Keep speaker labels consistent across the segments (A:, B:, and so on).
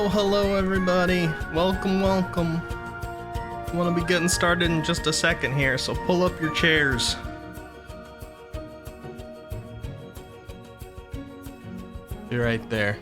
A: Hello everybody. Welcome. I want to be getting started in just a second here, so pull up your chairs. Be right there.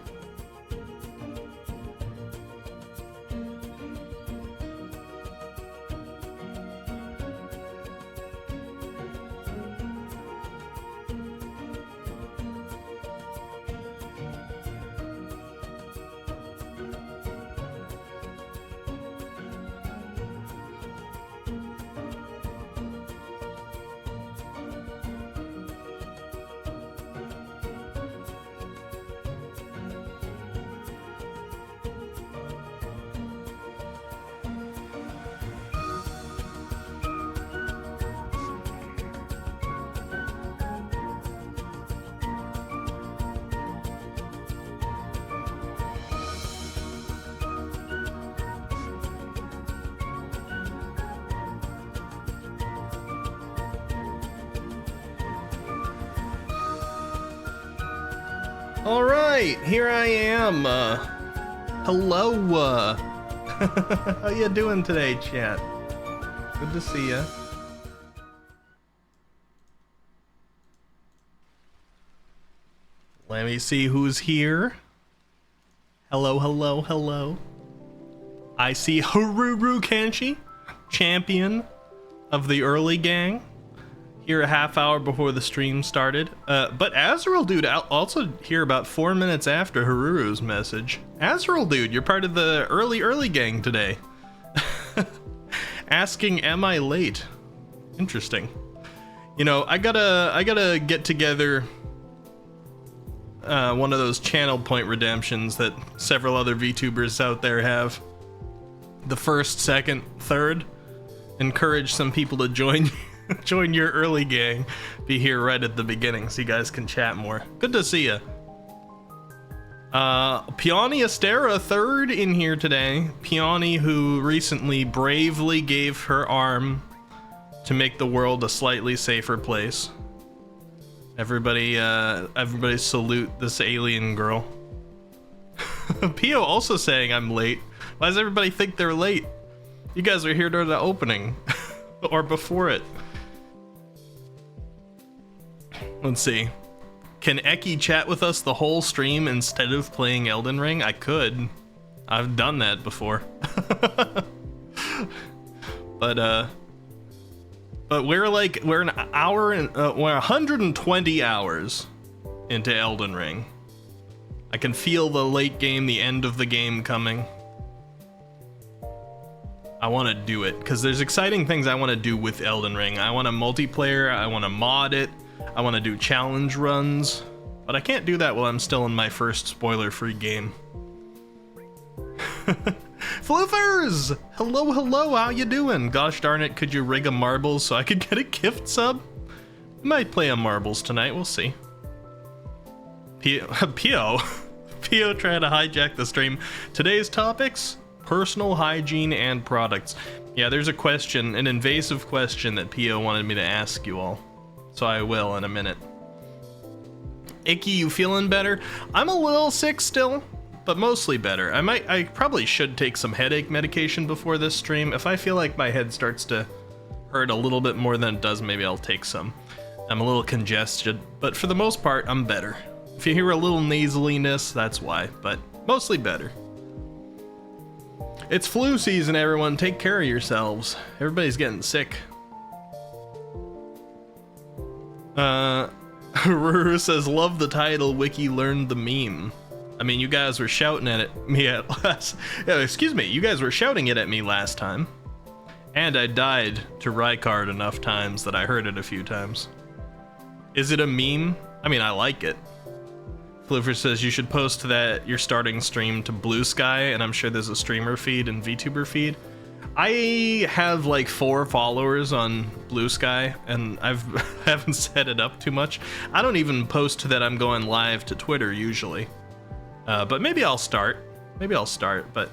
A: Alright, here I am. Hello. How you doing today, chat? Good to see ya. Let me see who's here. Hello. I see Haruru Kanchi, champion of the early gang. Here a half hour before the stream started. But Azrael Dude also here about 4 minutes after Haruru's message. Azrael Dude, you're part of the early gang today. Asking, am I late? Interesting. You know, I gotta get together one of those channel point redemptions that several other VTubers out there have. The first, second, third. Encourage some people to join join your early gang. Be here right at the beginning so you guys can chat more. Good to see ya. Peony Astera third in here today. Peony, who recently bravely gave her arm to make the world a slightly safer place. Everybody salute this alien girl. Pio also saying I'm late. Why does everybody think they're late? You guys were here during the opening or before it. Let's see. Can Eki chat with us the whole stream instead of playing Elden Ring? I could. I've done that before. But we're an hour and we're 120 hours into Elden Ring. I can feel the late game, the end of the game coming. I want to do it because there's exciting things I want to do with Elden Ring. I want to multiplayer, I want to mod it, I want to do challenge runs, but I can't do that while I'm still in my first spoiler-free game. Fliffers! Hello, how you doing? Gosh darn it, could you rig a marbles so I could get a gift sub? Might play a marbles tonight, we'll see. Pio trying to hijack the stream. Today's topics: personal hygiene and products. Yeah, there's a question, an invasive question that Pio wanted me to ask you all. So I will in a minute. Icky, you feeling better? I'm a little sick still, but mostly better. I probably should take some headache medication before this stream. If I feel like my head starts to hurt a little bit more than it does, maybe I'll take some. I'm a little congested, but for the most part, I'm better. If you hear a little nasaliness, that's why, but mostly better. It's flu season, everyone. Take care of yourselves. Everybody's getting sick. Ruru says, love the title, Wiki learned the meme. I mean, you guys were shouting at me at last... Yeah, excuse me, you guys were shouting it at me last time. And I died to Rykard enough times that I heard it a few times. Is it a meme? I mean, I like it. Fluffer says you should post that you're starting stream to Blue Sky, and I'm sure there's a streamer feed and VTuber feed. I have like 4 followers on Blue Sky, and haven't set it up too much. I don't even post that I'm going live to Twitter usually. But maybe I'll start. Maybe I'll start, but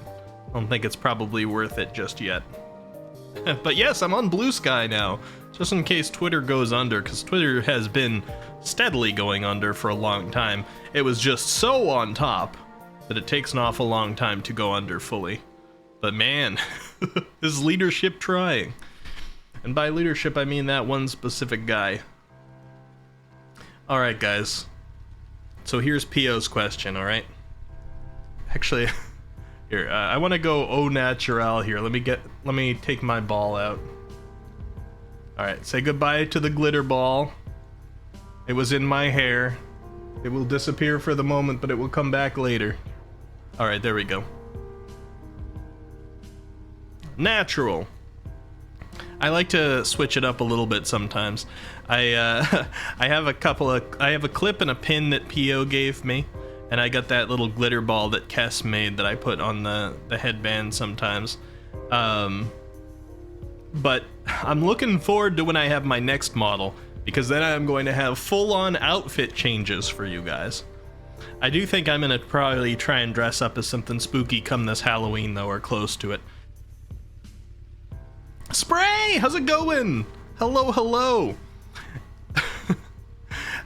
A: I don't think it's probably worth it just yet. But yes, I'm on Blue Sky now, just in case Twitter goes under, because Twitter has been steadily going under for a long time. It was just so on top that it takes an awful long time to go under fully. But man, is leadership trying. And by leadership, I mean that one specific guy. Alright, guys. So here's Pio's question, alright? Actually, here, I want to go au naturel here. Let me take my ball out. Alright, say goodbye to the glitter ball. It was in my hair. It will disappear for the moment, but it will come back later. Alright, there we go. Natural. I like to switch it up a little bit sometimes. I have a clip and a pin that Pio gave me, and I got that little glitter ball that Kess made that I put on the headband sometimes. But I'm looking forward to when I have my next model, because then I'm going to have full-on outfit changes for you guys. I do think I'm gonna probably try and dress up as something spooky come this Halloween though, or close to it. Spray! How's it going? Hello, hello.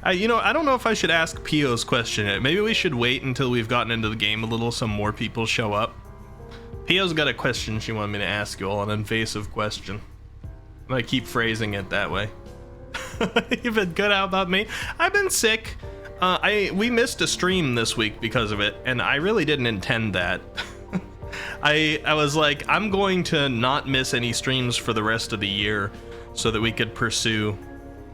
A: I don't know if I should ask Pio's question yet. Maybe we should wait until we've gotten into the game a little so more people show up. Pio's got a question she wanted me to ask you all, an invasive question. I'm gonna keep phrasing it that way. You've been good. How about me? I've been sick. We missed a stream this week because of it, and I really didn't intend that. I was like, I'm going to not miss any streams for the rest of the year so that we could pursue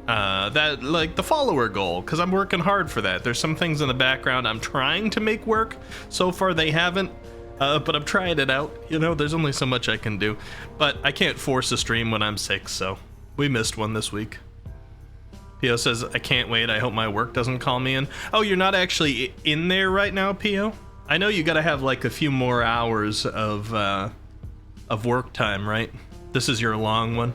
A: that, like, the follower goal, because I'm working hard for that. There's some things in the background I'm trying to make work. So far they haven't, but I'm trying it out. You know, there's only so much I can do, but I can't force a stream when I'm sick, so we missed one this week. Pio says, I can't wait. I hope my work doesn't call me in. Oh, you're not actually in there right now, Pio? I know you gotta have like a few more hours of work time, right? This is your long one.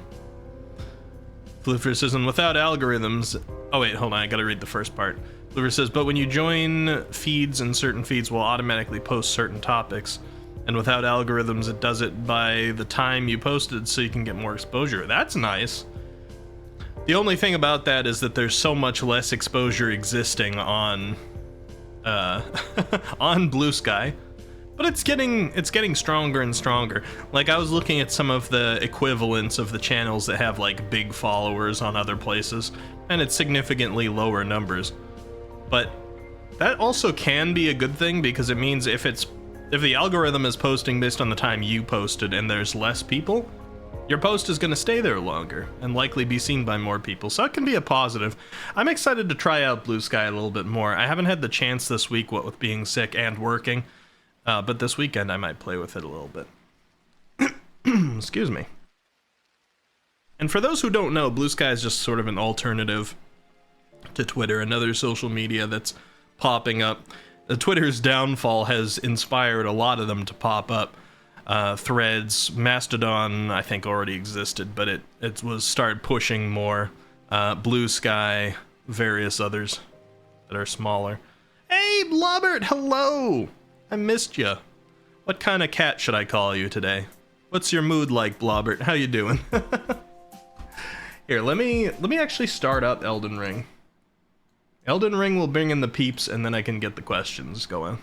A: Fluffer says, and without algorithms... Oh wait, hold on, I gotta read the first part. Fluffer says, but when you join feeds, and certain feeds will automatically post certain topics. And without algorithms, it does it by the time you posted so you can get more exposure. That's nice. The only thing about that is that there's so much less exposure existing on on Blue Sky, but it's getting stronger and stronger. Like, I was looking at some of the equivalents of the channels that have like big followers on other places, and it's significantly lower numbers. But that also can be a good thing, because it means if the algorithm is posting based on the time you posted and there's less people, your post is going to stay there longer and likely be seen by more people, so it can be a positive. I'm excited to try out Blue Sky a little bit more. I haven't had the chance this week, what with being sick and working, but this weekend I might play with it a little bit. Excuse me. And for those who don't know, Blue Sky is just sort of an alternative to Twitter, another social media that's popping up. Twitter's downfall has inspired a lot of them to pop up. Threads, Mastodon, I think already existed, but it was started pushing more. Blue Sky, various others that are smaller. Hey, Blobbert, hello! I missed you. What kind of cat should I call you today? What's your mood like, Blobbert? How you doing? Here, let me actually start up Elden Ring. Elden Ring will bring in the peeps, and then I can get the questions going.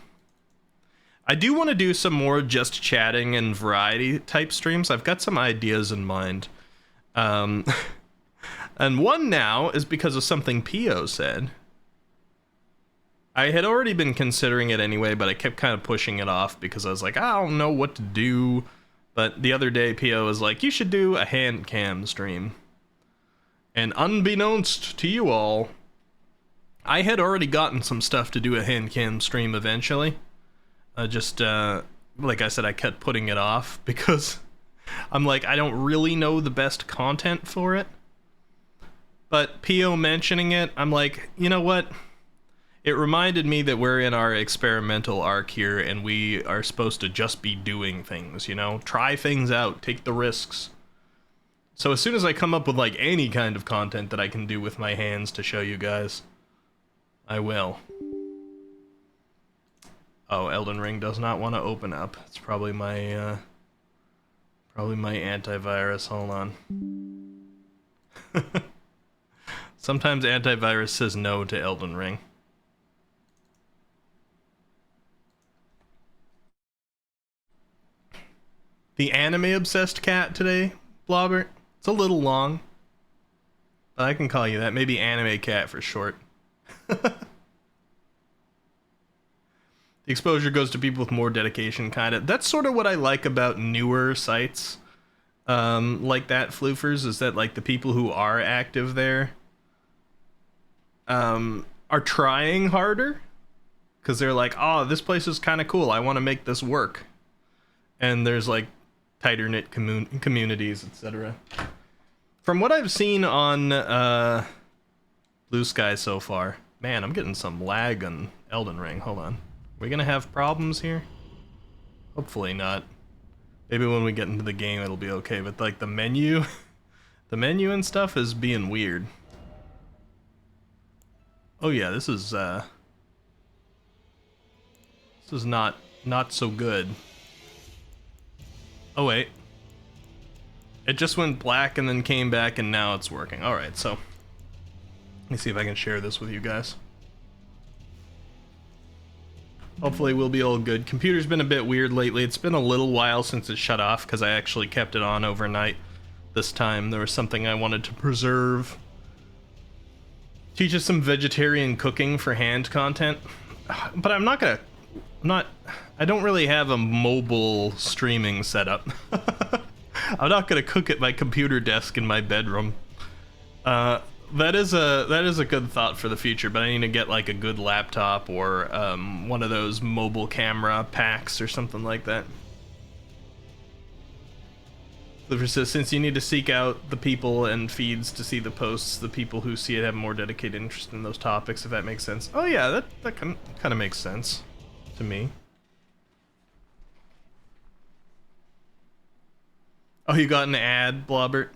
A: I do want to do some more just chatting and variety type streams. I've got some ideas in mind. And one now is because of something Pio said. I had already been considering it anyway, but I kept kind of pushing it off because I was like, I don't know what to do. But the other day, P.O. was like, you should do a hand cam stream. And unbeknownst to you all, I had already gotten some stuff to do a hand cam stream eventually. Like I said, I kept putting it off because I'm like, I don't really know the best content for it. But P.O. mentioning it, I'm like, you know what? It reminded me that we're in our experimental arc here, and we are supposed to just be doing things, you know? Try things out, take the risks. So as soon as I come up with, like, any kind of content that I can do with my hands to show you guys, I will. Oh, Elden Ring does not want to open up. It's probably my antivirus. Hold on. Sometimes antivirus says no to Elden Ring. The anime-obsessed cat today, Blobbert. It's a little long. But I can call you that. Maybe anime cat for short. The exposure goes to people with more dedication, kind of. That's sort of what I like about newer sites. Like that, Floofers, is that, like, the people who are active there are trying harder. Because they're like, oh, this place is kind of cool. I want to make this work. And there's, like, tighter knit communities, etc. From what I've seen on Blue Sky so far, man, I'm getting some lag on Elden Ring. Hold on, are we gonna have problems here? Hopefully not. Maybe when we get into the game it'll be okay. But like the menu, the menu and stuff is being weird. Oh yeah, this is not so good. Oh wait, it just went black and then came back and now it's working. Alright, so let me see if I can share this with you guys. Hopefully we'll be all good. Computer's been a bit weird lately. It's been a little while since it shut off because I actually kept it on overnight this time. There was something I wanted to preserve. Teach us some vegetarian cooking for hand content. But I don't really have a mobile streaming setup. I'm not gonna cook at my computer desk in my bedroom. That is a good thought for the future, but I need to get like a good laptop or one of those mobile camera packs or something like that. So since you need to seek out the people and feeds to see the posts, the people who see it have more dedicated interest in those topics, if that makes sense. Oh yeah, that kind of makes sense to me. Oh, you got an ad, Blobbert?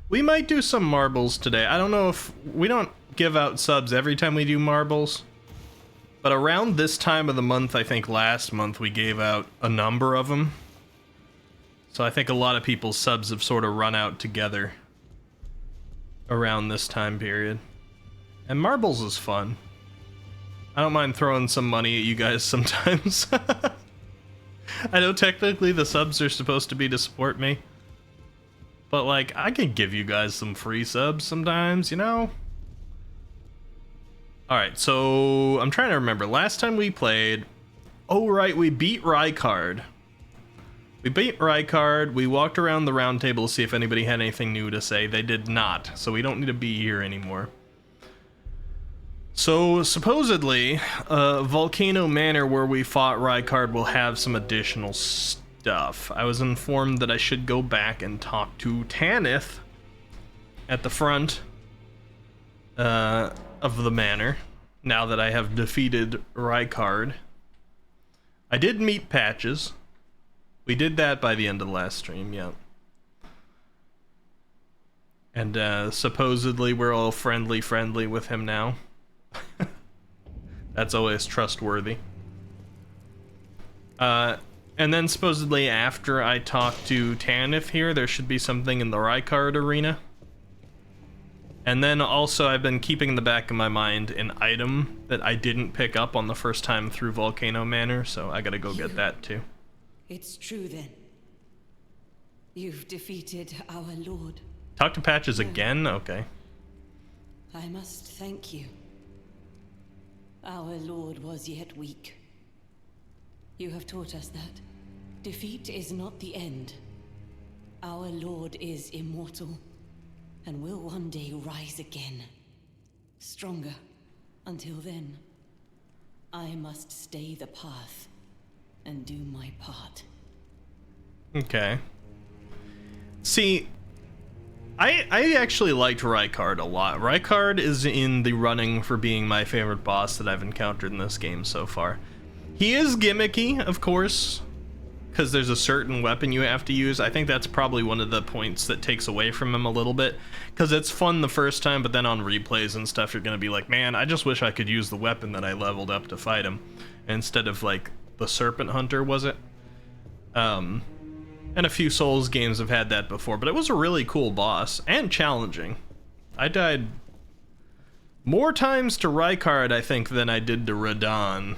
A: We might do some marbles today. I don't know if... We don't give out subs every time we do marbles. But around this time of the month, I think last month, we gave out a number of them. So I think a lot of people's subs have sort of run out together around this time period. And marbles is fun. I don't mind throwing some money at you guys sometimes. I know technically the subs are supposed to be to support me. But, like, I can give you guys some free subs sometimes, you know? Alright, so I'm trying to remember. Last time we played... Oh, right, we beat Rykard. We beat Rykard. We walked around the round table to see if anybody had anything new to say. They did not, so we don't need to be here anymore. So, supposedly, Volcano Manor, where we fought Rykard, will have some additional stuff. I was informed that I should go back and talk to Tanith at the front of the manor, now that I have defeated Rykard. I did meet Patches. We did that by the end of the last stream, yeah. And supposedly we're all friendly with him now. That's always trustworthy. And then supposedly after I talk to Tanith here, there should be something in the Rykard arena. And then also I've been keeping in the back of my mind an item that I didn't pick up on the first time through Volcano Manor, so I gotta go get that too.
B: It's true then. You've defeated our lord.
A: Talk to Patches again? Okay.
B: I must thank you. Our lord was yet weak. You have taught us that defeat is not the end. Our lord is immortal, and will one day rise again. Stronger. Until then, I must stay the path and do my part.
A: Okay. See, I actually liked Rykard a lot. Rykard is in the running for being my favorite boss that I've encountered in this game so far. He is gimmicky, of course, because there's a certain weapon you have to use. I think that's probably one of the points that takes away from him a little bit, because it's fun the first time, but then on replays and stuff, you're going to be like, man, I just wish I could use the weapon that I leveled up to fight him, instead of, like, the Serpent Hunter, was it? And a few Souls games have had that before, but it was a really cool boss, and challenging. I died more times to Rykard, I think, than I did to Radahn.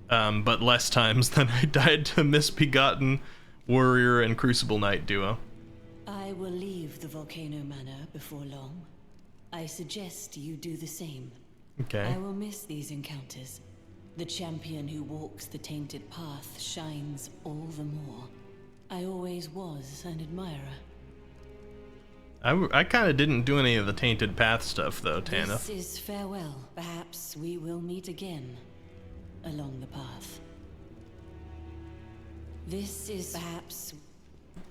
A: But less times than I died to Misbegotten Warrior and Crucible Knight duo.
B: I will leave the Volcano Manor before long. I suggest you do the same.
A: Okay.
B: I will miss these encounters. The champion who walks the tainted path shines all the more. I always was an admirer.
A: I kind of didn't do any of the tainted path stuff, though, Tana.
B: This is farewell. Perhaps we will meet again along the path. This is perhaps...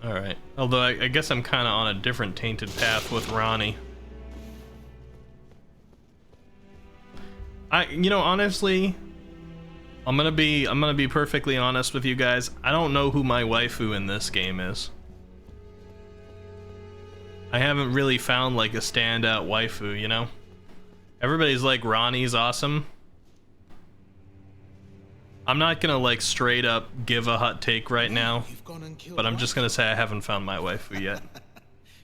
A: Alright. Although I guess I'm kind of on a different tainted path with Ronnie. You know, honestly, I'm gonna be perfectly honest with you guys. I don't know who my waifu in this game is. I haven't really found like a standout waifu, you know? Everybody's like, Ronnie's awesome. I'm not gonna like straight up give a hot take right now, but I'm just gonna say I haven't found my waifu yet.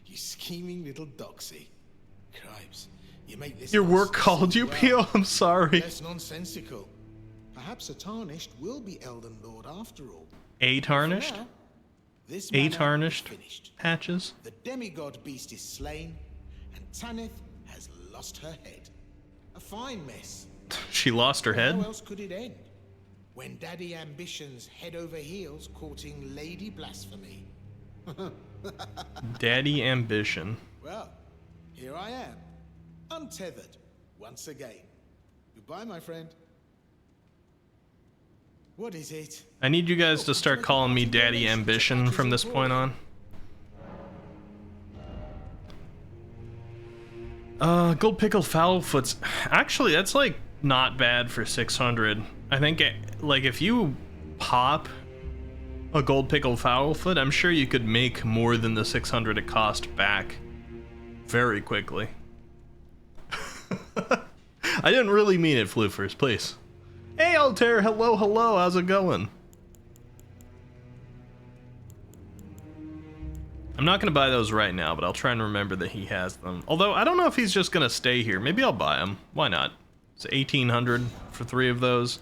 C: You scheming little doxy. Cripes, you make this...
A: Your work called you, Pio? I'm sorry.
C: Less nonsensical. Perhaps a tarnished will be Elden Lord after all.
A: A tarnished?
C: For now, this
A: A
C: manor
A: tarnished
C: is finished.
A: patches?
C: The demigod beast is slain, and Tanith has lost her head. A fine mess.
A: She lost her head?
C: How else could it end? When Daddy Ambition's head over heels courting Lady Blasphemy.
A: Daddy Ambition.
C: Well, here I am, untethered, once again. Goodbye, my friend. What is it?
A: I need you guys to start calling me Daddy Ambition from this point on. Gold Pickle Foulfoot's... Actually, that's, like, not bad for 600. I think, like, if you pop a Gold Pickle Foulfoot, I'm sure you could make more than the 600 it cost back very quickly. I didn't really mean it, Floofers, please. Hey, Altair, hello, hello, how's it going? I'm not gonna buy those right now, but I'll try and remember that he has them. Although, I don't know if he's just gonna stay here. Maybe I'll buy them. Why not? It's 1,800 for 3 of those.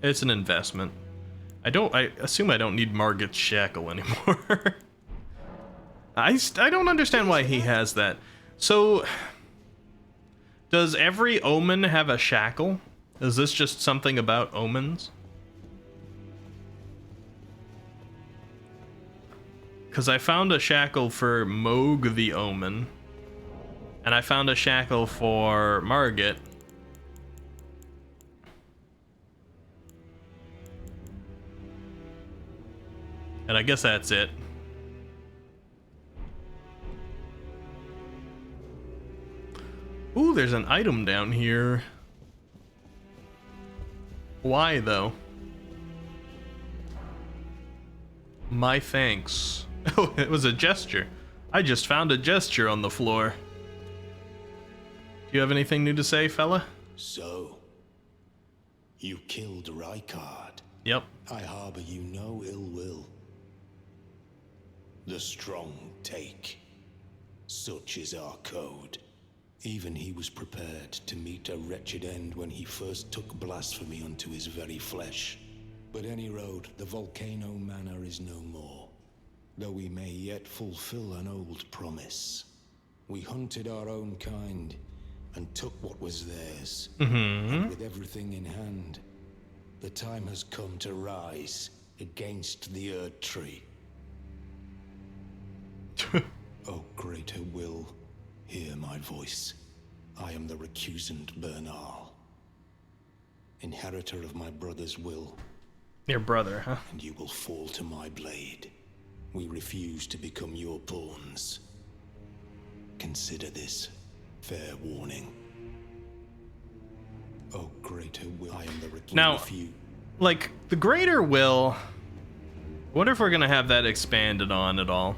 A: It's an investment. I assume I don't need Margit's Shackle anymore. I don't understand why he has that. So, does every omen have a shackle? Is this just something about omens? Because I found a shackle for Moog the Omen, and I found a shackle for Margit. And I guess that's it. Ooh, there's an item down here. Why, though? My thanks. Oh, it was a gesture. I just found a gesture on the floor. Do you have anything new to say, fella?
D: So, you killed Rykard.
A: Yep.
D: I harbor you no ill will. The strong take. Such is our code. Even he was prepared to meet a wretched end when he first took blasphemy unto his very flesh. But any road, the Volcano Manor is no more. Though we may yet fulfill an old promise. We hunted our own kind, and took what was theirs.
A: Mm-hmm.
D: And with everything in hand, the time has come to rise against the Erd Tree. O greater will, hear my voice. I am the recusant Bernal, inheritor of my brother's will.
A: Your brother, huh?
D: And you will fall to my blade. We refuse to become your pawns. Consider this fair warning. Oh, greater will, I am the
A: Now, like, the greater will, I wonder if we're gonna have that expanded on at all.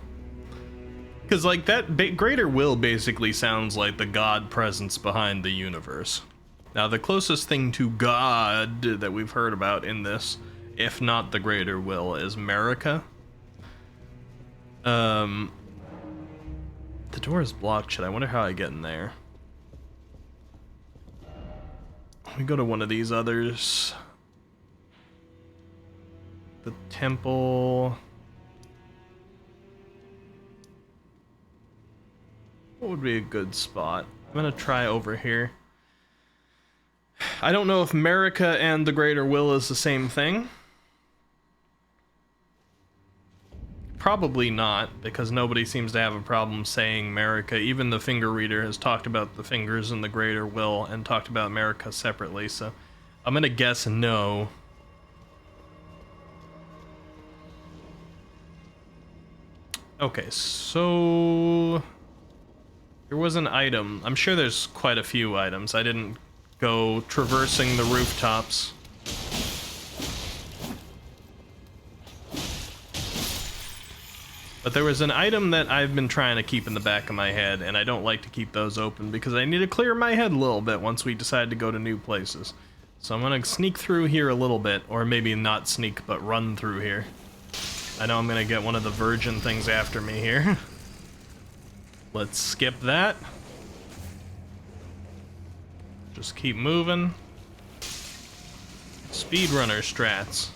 A: Because, like, that greater will basically sounds like the God presence behind the universe. Now, the closest thing to God that we've heard about in this, if not the greater will, is America. The door is blocked. Shit, I wonder how I get in there. Let me go to one of these others. The temple. What would be a good spot? I'm gonna try over here. I don't know if America and the greater will is the same thing. Probably not, because nobody seems to have a problem saying America. Even the finger reader has talked about the fingers and the greater will and talked about America separately, so I'm gonna guess no. Okay, so there was an item. I'm sure there's quite a few items. I didn't go traversing the rooftops. But there was an item that I've been trying to keep in the back of my head, and I don't like to keep those open because I need to clear my head a little bit once we decide to go to new places. So I'm gonna sneak through here a little bit, or maybe not sneak, but run through here. I know I'm gonna get one of the virgin things after me here. Let's skip that. Just keep moving. Speedrunner strats.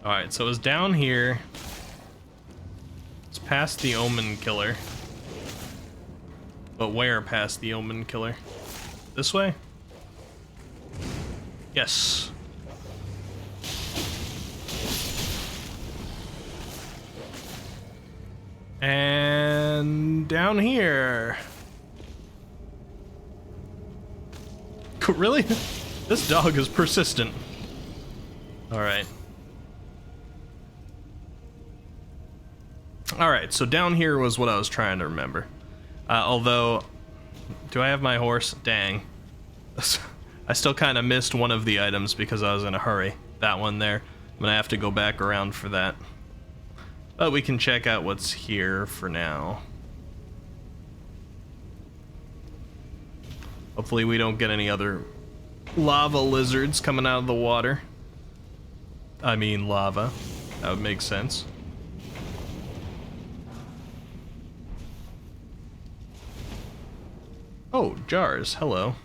A: Alright, so it's down here. It's past the Omen Killer. But where past the Omen Killer? This way? Yes. And down here. Really? This dog is persistent. Alright. Alright, so down here was what I was trying to remember. Although, do I have my horse? Dang. I still kind of missed one of the items because I was in a hurry. That one there. I'm gonna have to go back around for that. But we can check out what's here for now. Hopefully we don't get any other lava lizards coming out of the water. I mean lava. That would make sense. Oh, jars. Hello.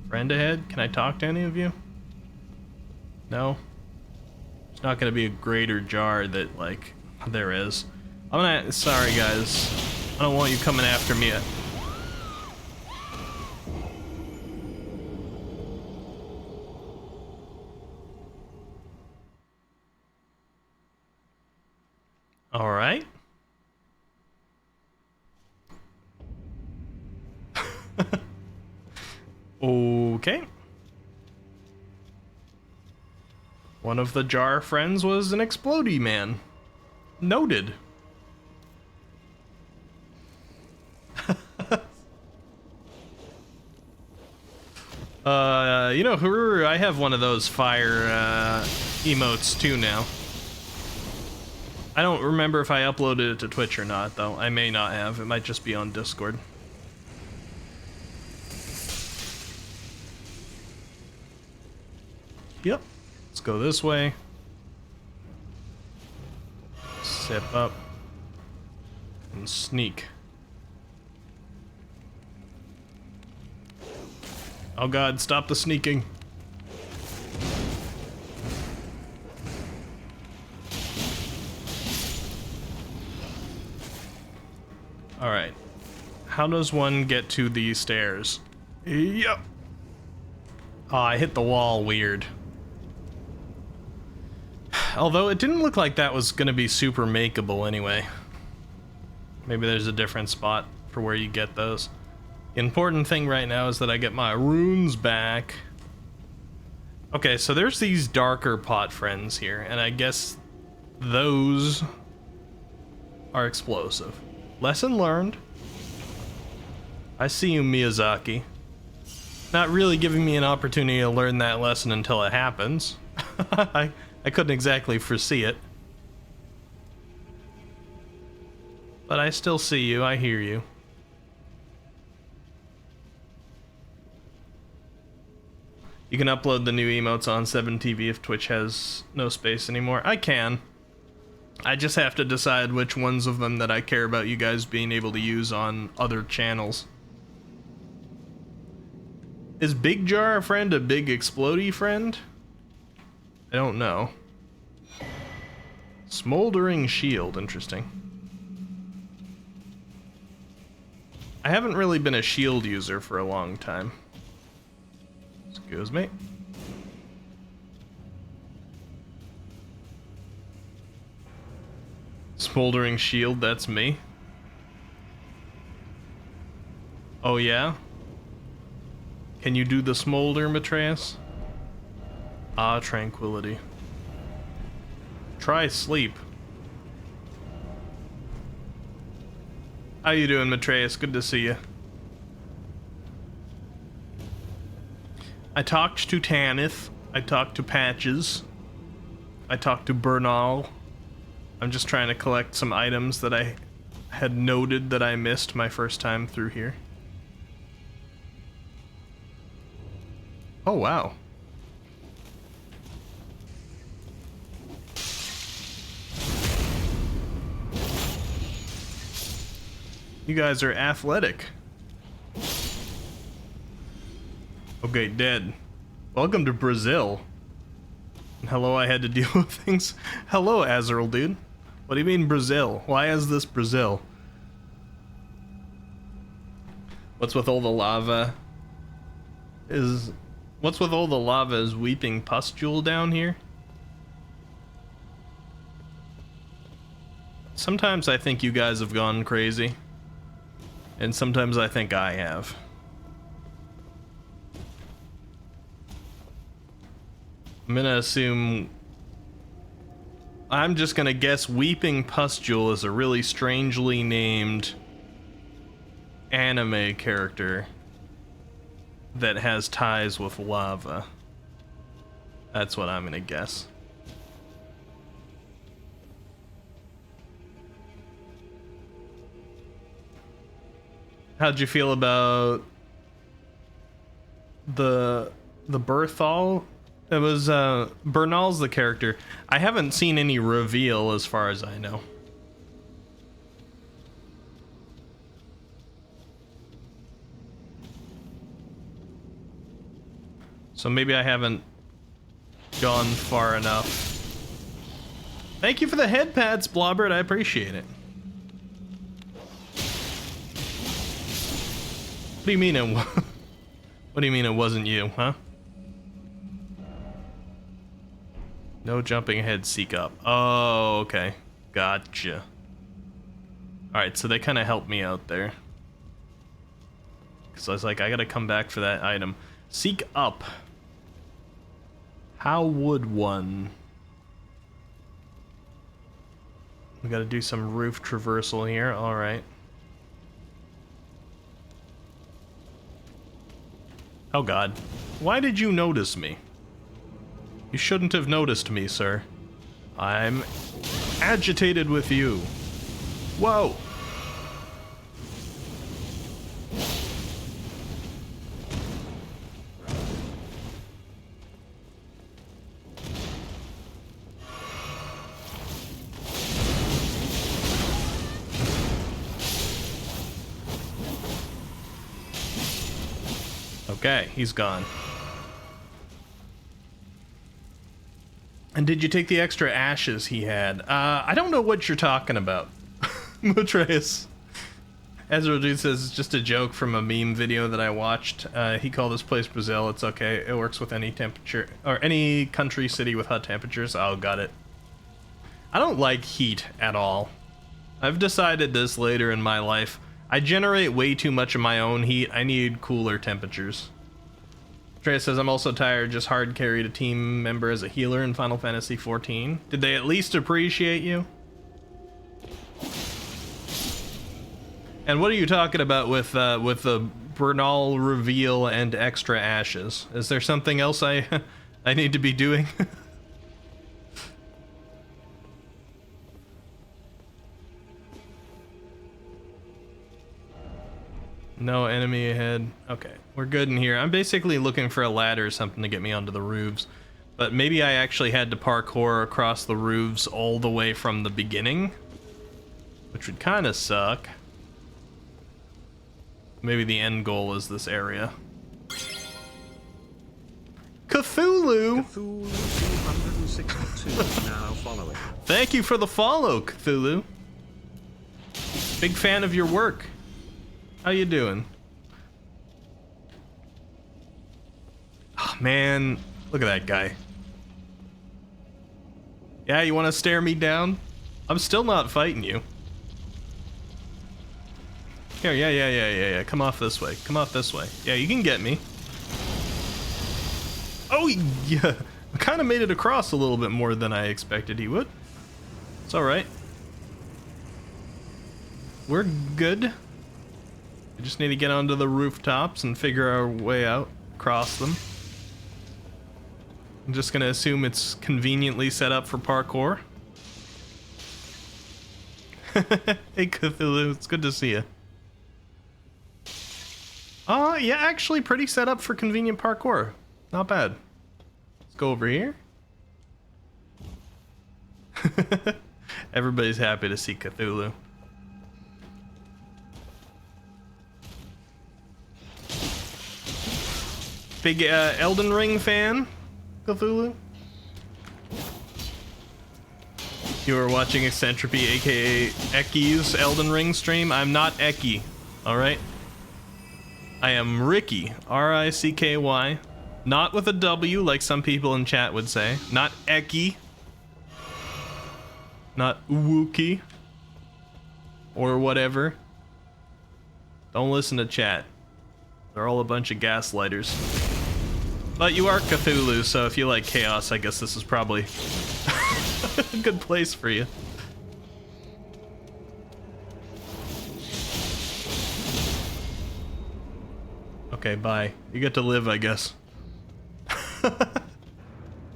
A: Friend ahead? Can I talk to any of you? No? It's not gonna be a greater jar that, like, there is. I'm gonna... Sorry, guys. I don't want you coming after me. Alright. Okay. One of the jar friends was an explodey man. Noted. You know, Haruru, I have one of those fire emotes too now. I don't remember if I uploaded it to Twitch or not, though. I may not have. It might just be on Discord. Yep. Let's go this way. Zip up. And sneak. Oh god, stop the sneaking. Alright. How does one get to these stairs? Yep. Oh, I hit the wall weird. Although it didn't look like that was gonna be super makeable anyway. Maybe there's a different spot for where you get those. The important thing right now is that I get my runes back. Okay, so there's these darker pot friends here, and I guess those are explosive. Lesson learned. I see you, Miyazaki. Not really giving me an opportunity to learn that lesson until it happens. I couldn't exactly foresee it. But I still see you, I hear you. You can upload the new emotes on 7TV if Twitch has no space anymore. I can. I just have to decide which ones of them that I care about you guys being able to use on other channels. Is Big Jar a friend, a big explodey friend? I don't know. Smoldering shield, interesting. I haven't really been a shield user for a long time. Excuse me. Smoldering shield, that's me. Oh yeah? Can you do the smolder, Matreus? Ah, tranquility. Try sleep. How you doing, Matreus? Good to see you. I talked to Tanith. I talked to Patches. I talked to Bernal. I'm just trying to collect some items that I had noted that I missed my first time through here. Oh, wow. You guys are athletic. Okay, dead. Welcome to Brazil. Hello, I had to deal with things. Hello, Azrael, dude. What do you mean Brazil? Why is this Brazil? What's with all the lava? What's with all the lava? Is weeping pustule down here? Sometimes I think you guys have gone crazy. And sometimes I think I have. I'm gonna assume... I'm just gonna guess Weeping Pustule is a really strangely named anime character that has ties with lava. That's what I'm gonna guess. How'd you feel about the Berthal? It was Bernal's the character. I haven't seen any reveal as far as I know. So maybe I haven't gone far enough. Thank you for the head pads, Blobbert. I appreciate it. What do you mean it? What do you mean it wasn't you, huh? No jumping ahead, seek up. Oh, okay. Gotcha. Alright, so they kind of helped me out there. Because I was like, I gotta come back for that item. Seek up. How would one? We gotta do some roof traversal here, alright. Oh god. Why did you notice me? You shouldn't have noticed me, sir. I'm agitated with you. Whoa! Okay, he's gone. And did you take the extra ashes he had? I don't know what you're talking about, Matreus. Ezra Dude says it's just a joke from a meme video that I watched. He called this place Brazil. It's okay. It works with any temperature or any country, city with hot temperatures. Oh, got it. I don't like heat at all. I've decided this later in my life. I generate way too much of my own heat. I need cooler temperatures. Trey says, I'm also tired, just hard carried a team member as a healer in Final Fantasy XIV. Did they at least appreciate you? And what are you talking about with the Bernal reveal and extra ashes? Is there something else I need to be doing? No enemy ahead. Okay, we're good in here. I'm basically looking for a ladder or something to get me onto the roofs. But maybe I actually had to parkour across the roofs all the way from the beginning, which would kind of suck. Maybe the end goal is this area. Cthulhu!
E: Cthulhu 262 now following.
A: Thank you for the follow, Cthulhu. Big fan of your work. How you doing? Oh, man, look at that guy. Yeah, you want to stare me down? I'm still not fighting you. Here, yeah. Come off this way. Come off this way. Yeah, you can get me. Oh, yeah. I kind of made it across a little bit more than I expected he would. It's all right. We're good. We just need to get onto the rooftops and figure our way out, across them. I'm just gonna assume it's conveniently set up for parkour. Hey Cthulhu, it's good to see you. Yeah, actually pretty set up for convenient parkour. Not bad. Let's go over here. Everybody's happy to see Cthulhu. Big Elden Ring fan, Cthulhu? You are watching Eccentropy, aka Ecky's Elden Ring stream. I'm not Ecky, alright? I am Ricky, R-I-C-K-Y. Not with a W like some people in chat would say. Not Ecky. Not Wookie. Or whatever. Don't listen to chat. They're all a bunch of gaslighters. But you are Cthulhu, so if you like chaos, I guess this is probably a good place for you. Okay, bye. You get to live, I guess.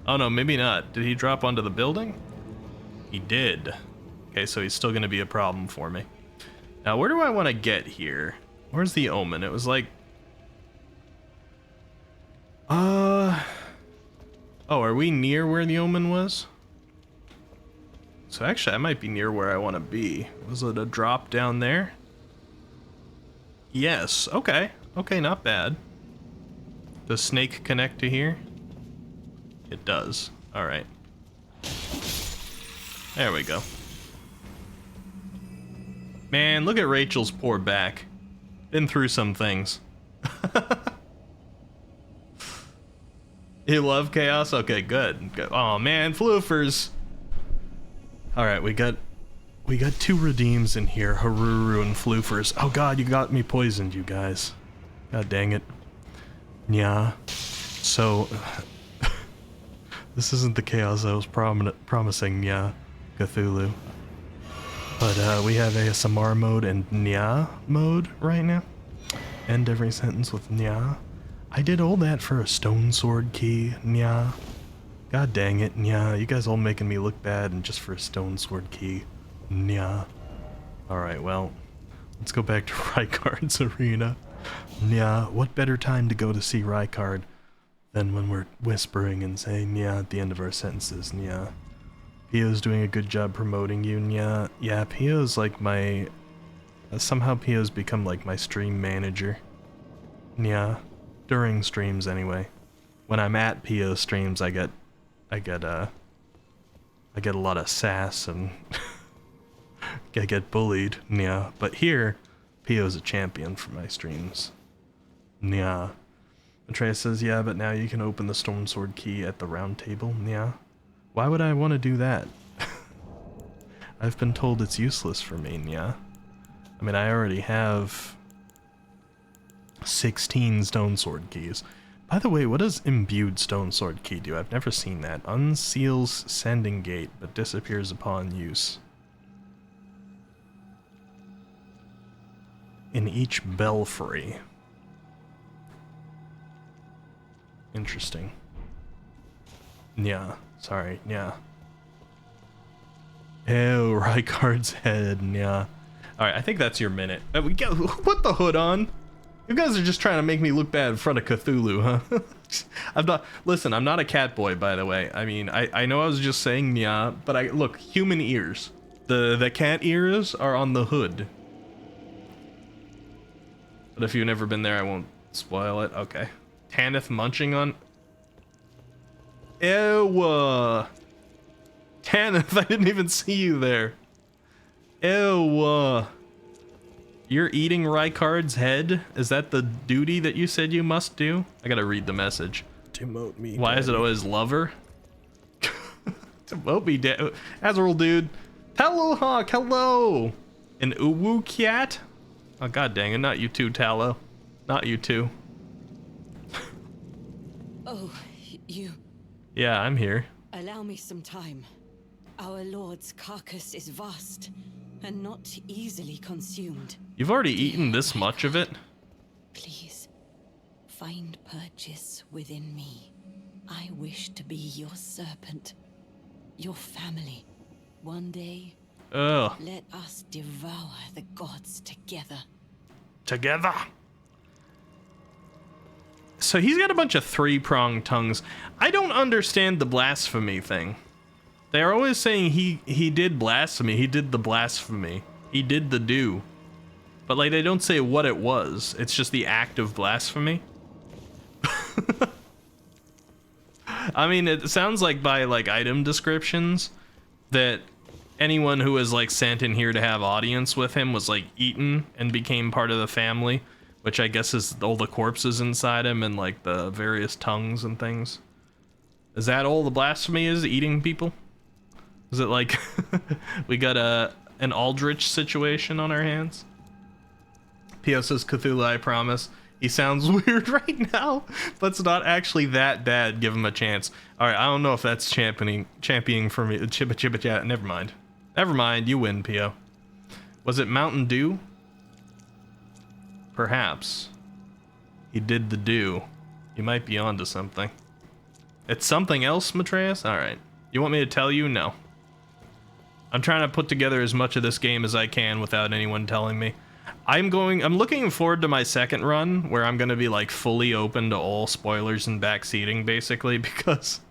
A: Oh no, maybe not. Did he drop onto the building? He did. Okay, so he's still gonna be a problem for me. Now, where do I want to get here? Where's the omen? It was like... Oh, are we near where the omen was? So actually, I might be near where I want to be. Was it a drop down there? Yes, okay. Okay, not bad. Does Snake connect to here? It does. Alright. There we go. Man, look at Rachel's poor back. Been through some things. You love chaos? Okay, good. Oh man, floofers. Alright, we got 2 redeems in here, Haruru and floofers. Oh god, you got me poisoned, you guys. God dang it. Yeah. So this isn't the chaos I was promising, yeah, Cthulhu. But we have ASMR mode and Nya mode right now. End every sentence with Nya. I did all that for a stone sword key, Nya. God dang it, Nya. You guys all making me look bad and just for a stone sword key, Nya. Alright, well, let's go back to Rykard's arena. Nya, what better time to go to see Rykard than when we're whispering and saying Nya at the end of our sentences, Nya. Pio's doing a good job promoting you, Nya. Yeah, Pio's like my... somehow Pio's become like my stream manager. Nya. During streams anyway. When I'm at Pio streams, I get a lot of sass and I get bullied, yeah. But here, Pio's a champion for my streams. Yeah. Atreus says, yeah, but now you can open the Stone Sword key at the round table. Yeah. Why would I want to do that? I've been told it's useless for me, yeah. I mean, I already have 16 Stone Sword keys. By the way, what does Imbued Stone Sword key do? I've never seen that. Unseals Sending Gate, but disappears upon use. In each belfry. Interesting. Yeah, sorry, yeah. Ew, Rykard's head, yeah. Alright, I think that's your minute. We got, put the hood on. You guys are just trying to make me look bad in front of Cthulhu, huh? I'm not, listen, I'm not a cat boy, by the way. I mean, I know I was just saying yeah, but look, human ears. The cat ears are on the hood. But if you've never been there, I won't spoil it. Okay. Tanith munching on... Ew. Tanith, I didn't even see you there. Ew. You're eating Rykard's head? Is that the duty that you said you must do? I gotta read the message.
F: Demote me.
A: Why is it always lover? Demote me, Azrael dude. Hello, Hawk, hello. An uwu cat? Oh, god dang it, not you too, Tallow. Not you too.
B: Oh, you...
A: Yeah, I'm here.
B: Allow me some time. Our lord's carcass is vast and not easily consumed.
A: You've already eaten this much of it?
B: Please, find purchase within me. I wish to be your serpent, your family. One day,
A: Ugh.
B: let us devour the gods together.
A: Together. So he's got a bunch of three-pronged tongues. I don't understand the blasphemy thing. They're always saying he did blasphemy, he did the blasphemy, he did the do. But like they don't say what it was. It's just the act of blasphemy. I mean, it sounds like by like item descriptions that anyone who was like sent in here to have audience with him was like eaten and became part of the family, which I guess is all the corpses inside him and like the various tongues and things. Is that all the blasphemy is? Eating people? Is it like we got an Aldrich situation on our hands? P.O. says Cthulhu, I promise. He sounds weird right now, but it's not actually that bad. Give him a chance. All right, I don't know if that's championing for me. Never mind. Never mind. You win, P.O. Was it Mountain Dew? Perhaps. He did the do. You might be onto something. It's something else, Matreus? All right. You want me to tell you? No. I'm trying to put together as much of this game as I can without anyone telling me. I'm looking forward to my second run where I'm going to be like fully open to all spoilers and backseating basically, because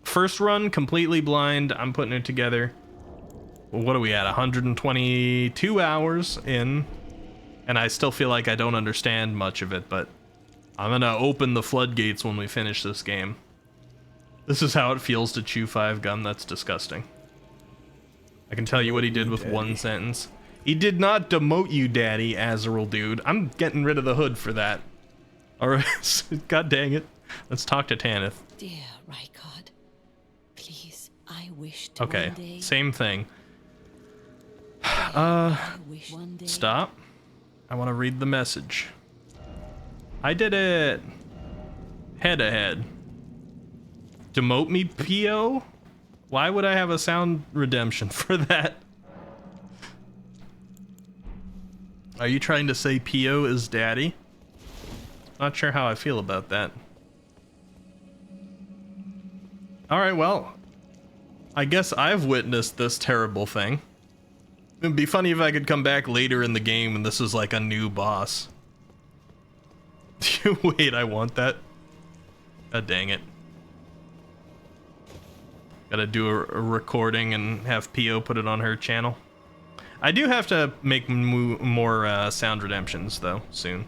A: first run completely blind. I'm putting it together. What are we at? 122 hours in, and I still feel like I don't understand much of it, but I'm going to open the floodgates when we finish this game. This is how it feels to chew 5 gum. That's disgusting. I can tell you what he did with one sentence. He did not demote you, Daddy, Azrael dude. I'm getting rid of the hood for that. Alright, god dang it. Let's talk to Tanith.
B: Dear Rykard, please, I wish to one day...
A: Okay, same thing.
B: I wish one day...
A: Stop. I want to read the message. I did it. Head ahead. Demote me, P.O.? Why would I have a sound redemption for that? Are you trying to say P.O. is daddy? Not sure how I feel about that. Alright, well, I guess I've witnessed this terrible thing. It'd be funny if I could come back later in the game and this is like a new boss. Wait, I want that. God dang it. Gotta do a recording and have P.O. put it on her channel. I do have to make more sound redemptions, though, soon.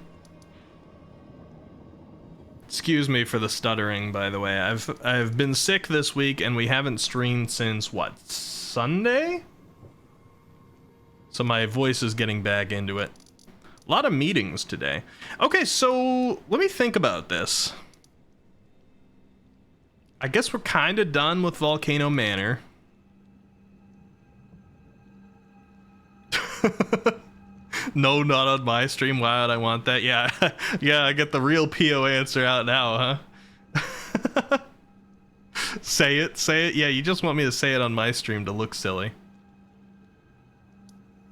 A: Excuse me for the stuttering, by the way. I've been sick this week, and we haven't streamed since, what, Sunday? So my voice is getting back into it. A lot of meetings today. Okay, so let me think about this. I guess we're kind of done with Volcano Manor. No, not on my stream. Why would I want that? Yeah, yeah, I get the real PO answer out now, huh? Say it, say it. Yeah, you just want me to say it on my stream to look silly.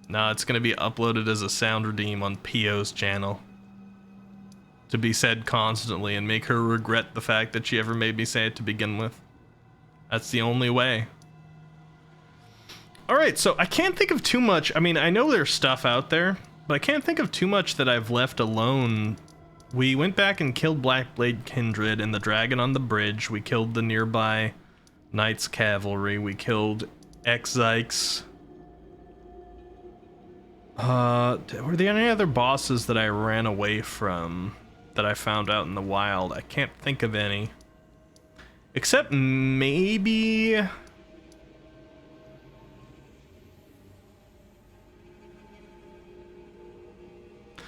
A: Nah, it's gonna be uploaded as a sound redeem on PO's channel. To be said constantly and make her regret the fact that she ever made me say it to begin with. That's the only way. Alright, so I can't think of too much. I mean, I know there's stuff out there, but I can't think of too much that I've left alone. We went back and killed Blackblade Kindred and the dragon on the bridge. We killed the nearby Knights Cavalry. We killed Exykes. Were there any other bosses that I ran away from that I found out in the wild? I can't think of any. Except maybe...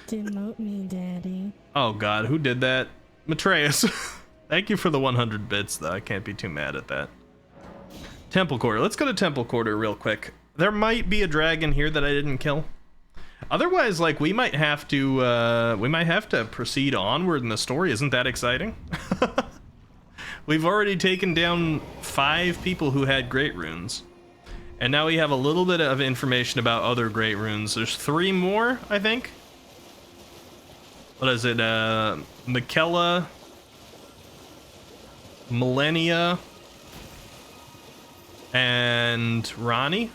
F: Demote me, Daddy.
A: Oh god, who did that? Matreus. Thank you for the 100 bits, though. I can't be too mad at that. Temple Quarter. Let's go to Temple Quarter real quick. There might be a dragon here that I didn't kill. Otherwise, like, we might have to proceed onward in the story. Isn't that exciting? We've already taken down 5 people who had great runes. And now we have a little bit of information about other great runes. There's 3 more, I think. What is it? Miquella, Millennia, and Ronnie.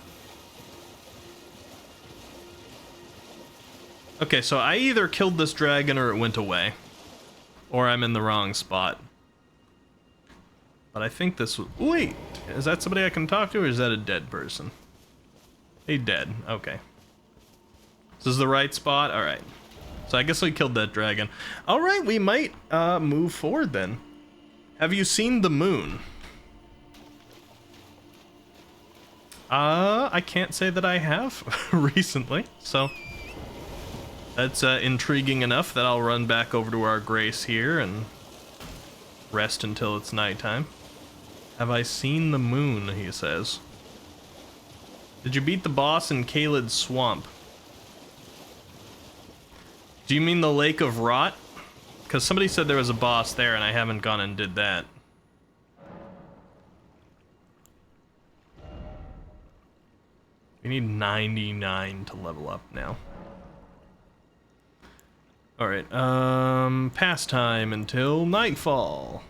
A: Okay, so I either killed this dragon or it went away. Or I'm in the wrong spot. But I think this was... Wait! Is that somebody I can talk to, or is that a dead person? Hey, dead. Okay. This is the right spot? Alright. So I guess we killed that dragon. Alright, we might move forward then. Have you seen the moon? I can't say that I have recently, so... That's intriguing enough that I'll run back over to our Grace here and rest until it's nighttime. Have I seen the moon, he says. Did you beat the boss in Caelid's Swamp? Do you mean the Lake of Rot? Because somebody said there was a boss there and I haven't gone and did that. We need 99 to level up now. Alright, pastime until nightfall.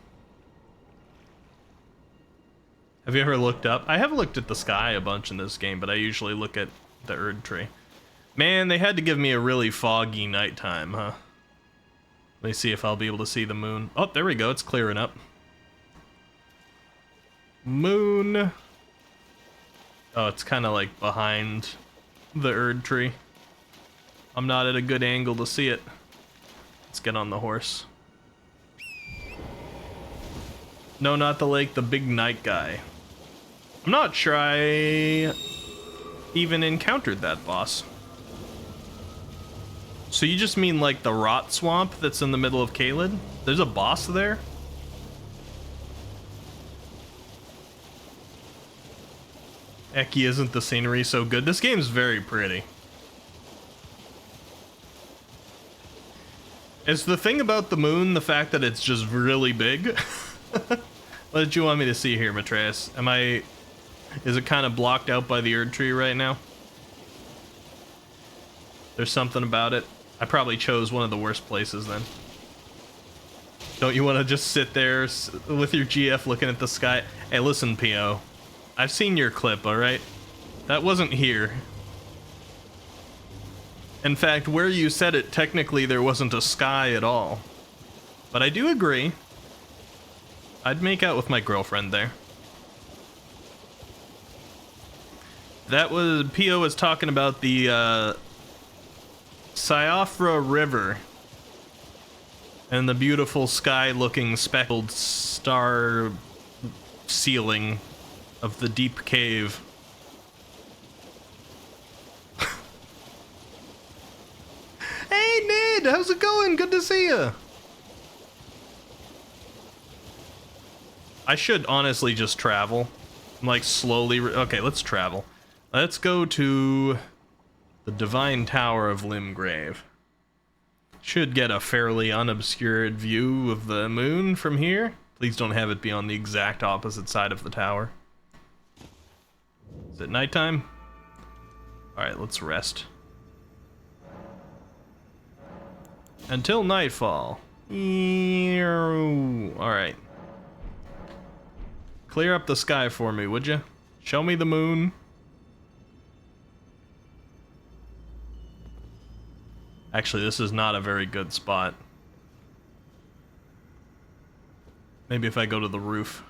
A: Have you ever looked up? I have looked at the sky a bunch in this game, but I usually look at the Erd Tree. Man, they had to give me a really foggy nighttime, huh? Let me see if I'll be able to see the moon. Oh, there we go, it's clearing up. Moon. Oh, it's kind of like behind the Erd Tree. I'm not at a good angle to see it. Let's get on the horse. No, not the lake, the big night guy. I'm not sure I even encountered that boss. So you just mean like the rot swamp that's in the middle of Caelid? There's a boss there? Eki, isn't the scenery so good? This game's very pretty. Is the thing about the moon the fact that it's just really big? What did you want me to see here, Matreus? Is it kind of blocked out by the Erd Tree right now? There's something about it. I probably chose one of the worst places then. Don't you want to just sit there with your GF looking at the sky? Hey, listen, PO. I've seen your clip, alright? That wasn't here. In fact, where you said it, technically there wasn't a sky at all. But I do agree. I'd make out with my girlfriend there. That was... P.O. was talking about the, Siofra River. And the beautiful sky-looking speckled star ceiling of the deep cave. Hey, Ed, how's it going? Good to see you. I should honestly just travel. Like, slowly... Okay, let's travel. Let's go to the Divine Tower of Limgrave. Should get a fairly unobscured view of the moon from here. Please don't have it be on the exact opposite side of the tower. Is it nighttime? Alright, let's rest. Until nightfall. Alright. Clear up the sky for me, would you? Show me the moon. Actually, this is not a very good spot. Maybe if I go to the roof.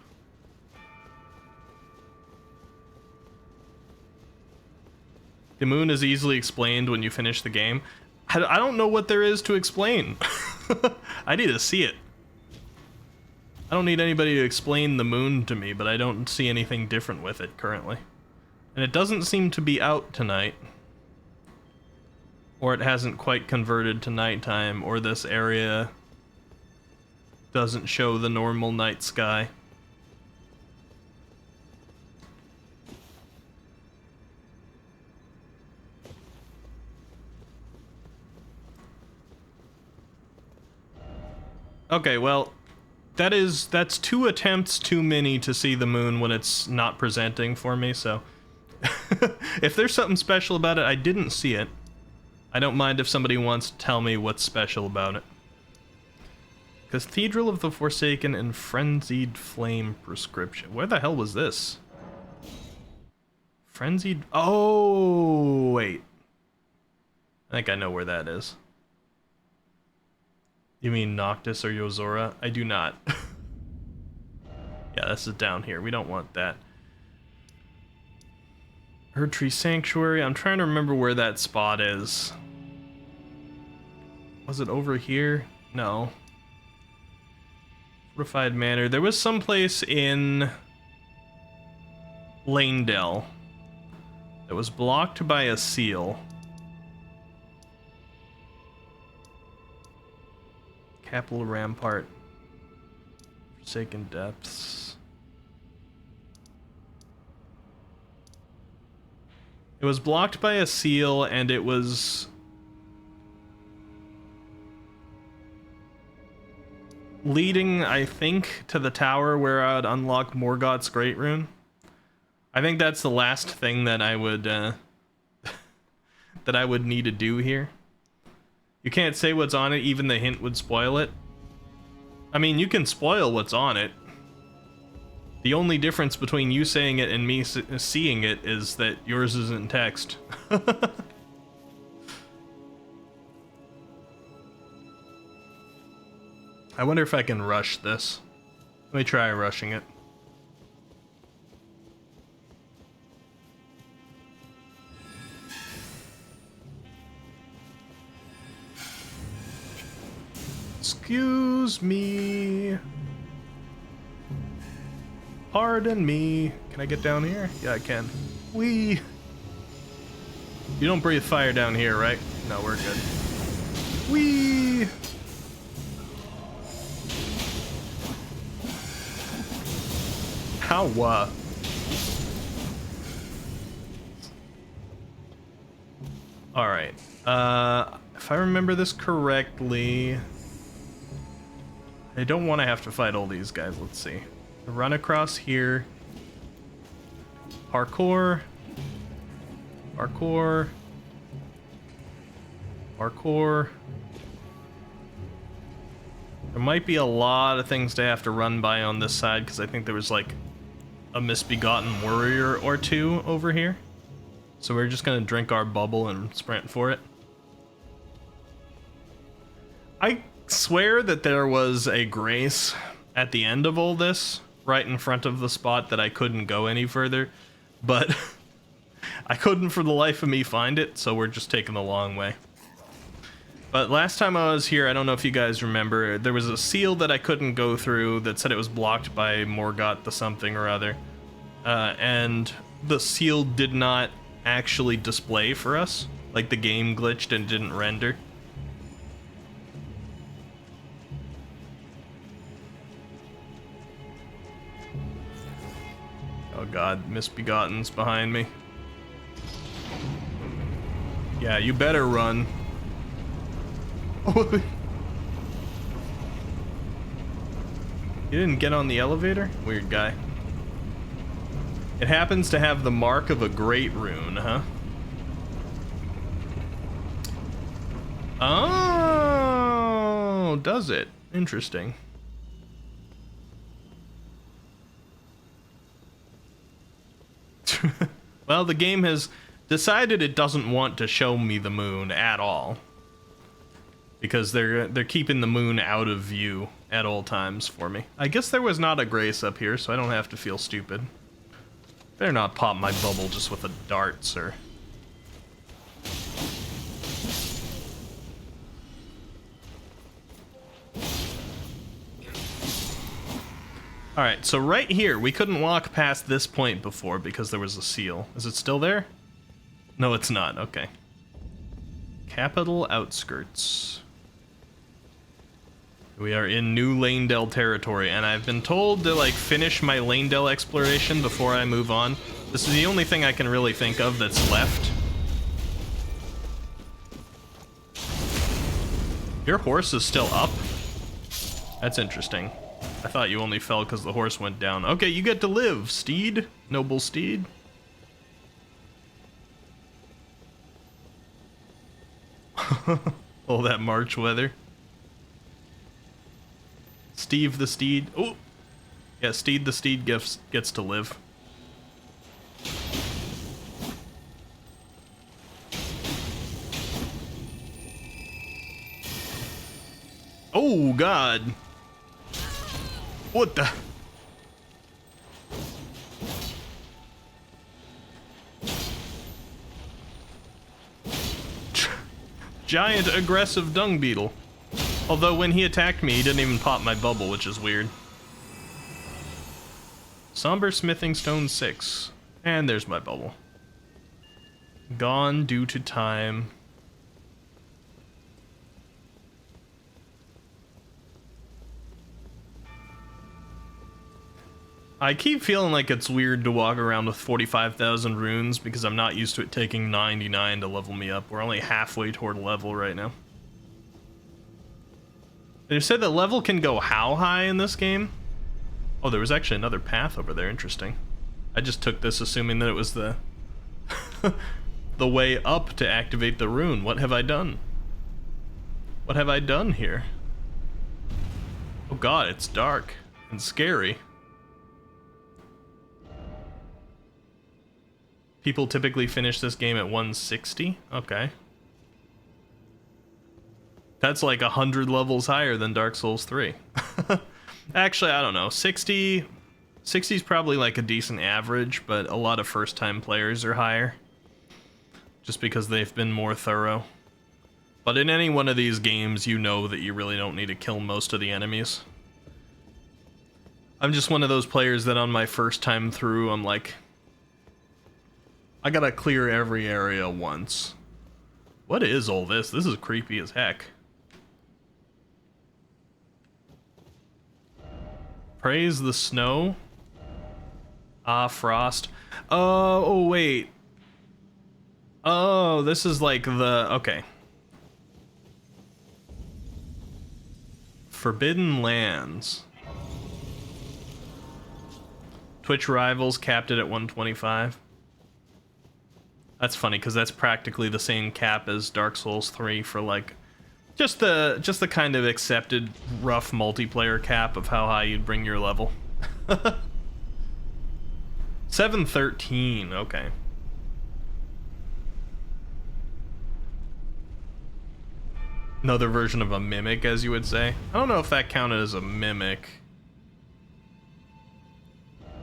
A: The moon is easily explained when you finish the game. I don't know what there is to explain. I need to see it. I don't need anybody to explain the moon to me, but I don't see anything different with it currently. And it doesn't seem to be out tonight. Or it hasn't quite converted to nighttime, or this area doesn't show the normal night sky. Okay, well, that's 2 attempts too many to see the moon when it's not presenting for me, so if there's something special about it, I didn't see it. I don't mind if somebody wants to tell me what's special about it. Cathedral of the Forsaken and Frenzied Flame Prescription. Where the hell was this? Frenzied... Oh, wait. I think I know where that is. You mean Noctis or Yozora? I do not. Yeah, this is down here. We don't want that. Erdtree Sanctuary. I'm trying to remember where that spot is. Was it over here? No. Fortified Manor. There was some place in Lanedell that was blocked by a seal. Capital Rampart. Forsaken Depths. It was blocked by a seal, and it was leading, I think, to the tower where I would unlock Morgoth's Great Rune. I think that's the last thing that I would that I would need to do here. You can't say what's on it, even the hint would spoil it. I mean, you can spoil what's on it. The only difference between you saying it and me seeing it is that yours isn't text. I wonder if I can rush this. Let me try rushing it. Excuse me. Pardon me. Can I get down here? Yeah, I can. Whee! You don't breathe fire down here, right? No, we're good. Whee! How, Alright. If I remember this correctly... I don't want to have to fight all these guys. Let's see. Run across here. Parkour. Parkour. Parkour. There might be a lot of things to have to run by on this side, because I think there was like a misbegotten warrior or two over here. So we're just gonna drink our bubble and sprint for it. I swear that there was a grace at the end of all this, right in front of the spot that I couldn't go any further, but I couldn't for the life of me find it, so we're just taking the long way. But last time I was here, I don't know if you guys remember, there was a seal that I couldn't go through that said it was blocked by Morgoth the something or other, and the seal did not actually display for us, like the game glitched and didn't render. Oh god, Misbegotten's behind me. Yeah, you better run. You didn't get on the elevator? Weird guy. It happens to have the mark of a great rune, huh? Oh, does it? Interesting. Well, the game has decided it doesn't want to show me the moon at all. Because they're keeping the moon out of view at all times for me. I guess there was not a grace up here, so I don't have to feel stupid. Better not pop my bubble just with a dart, sir. Alright, so right here, we couldn't walk past this point before because there was a seal. Is it still there? No, it's not. Okay. Capital Outskirts. We are in New Lanedale territory, and I've been told to, like, finish my Lanedale exploration before I move on. This is the only thing I can really think of that's left. Your horse is still up? That's interesting. I thought you only fell because the horse went down. Okay, you get to live, steed. Noble steed. All that March weather. Steve the steed. Oh, yeah, Steed the steed gets to live. Oh God! What the? Giant aggressive dung beetle. Although when he attacked me, he didn't even pop my bubble, which is weird. Somber Smithing Stone 6. And there's my bubble. Gone due to time. I keep feeling like it's weird to walk around with 45,000 runes because I'm not used to it taking 99 to level me up. We're only halfway toward level right now. They said that level can go how high in this game? Oh, there was actually another path over there. Interesting. I just took this assuming that it was the the way up to activate the rune. What have I done? What have I done here? Oh God, it's dark and scary. People typically finish this game at 160? Okay. That's like 100 levels higher than Dark Souls 3. Actually, I don't know. 60 is probably like a decent average, but a lot of first-time players are higher. Just because they've been more thorough. But in any one of these games, you know that you really don't need to kill most of the enemies. I'm just one of those players that on my first time through, I'm like, I gotta clear every area once. What is all this? This is creepy as heck. Praise the snow. Ah, frost. Oh, wait. Oh, this is like the... Okay. Forbidden Lands. Twitch Rivals capped it at 125. That's funny because that's practically the same cap as Dark Souls 3 for like just the kind of accepted rough multiplayer cap of how high you'd bring your level. 713, okay. Another version of a mimic, as you would say. I don't know if that counted as a mimic.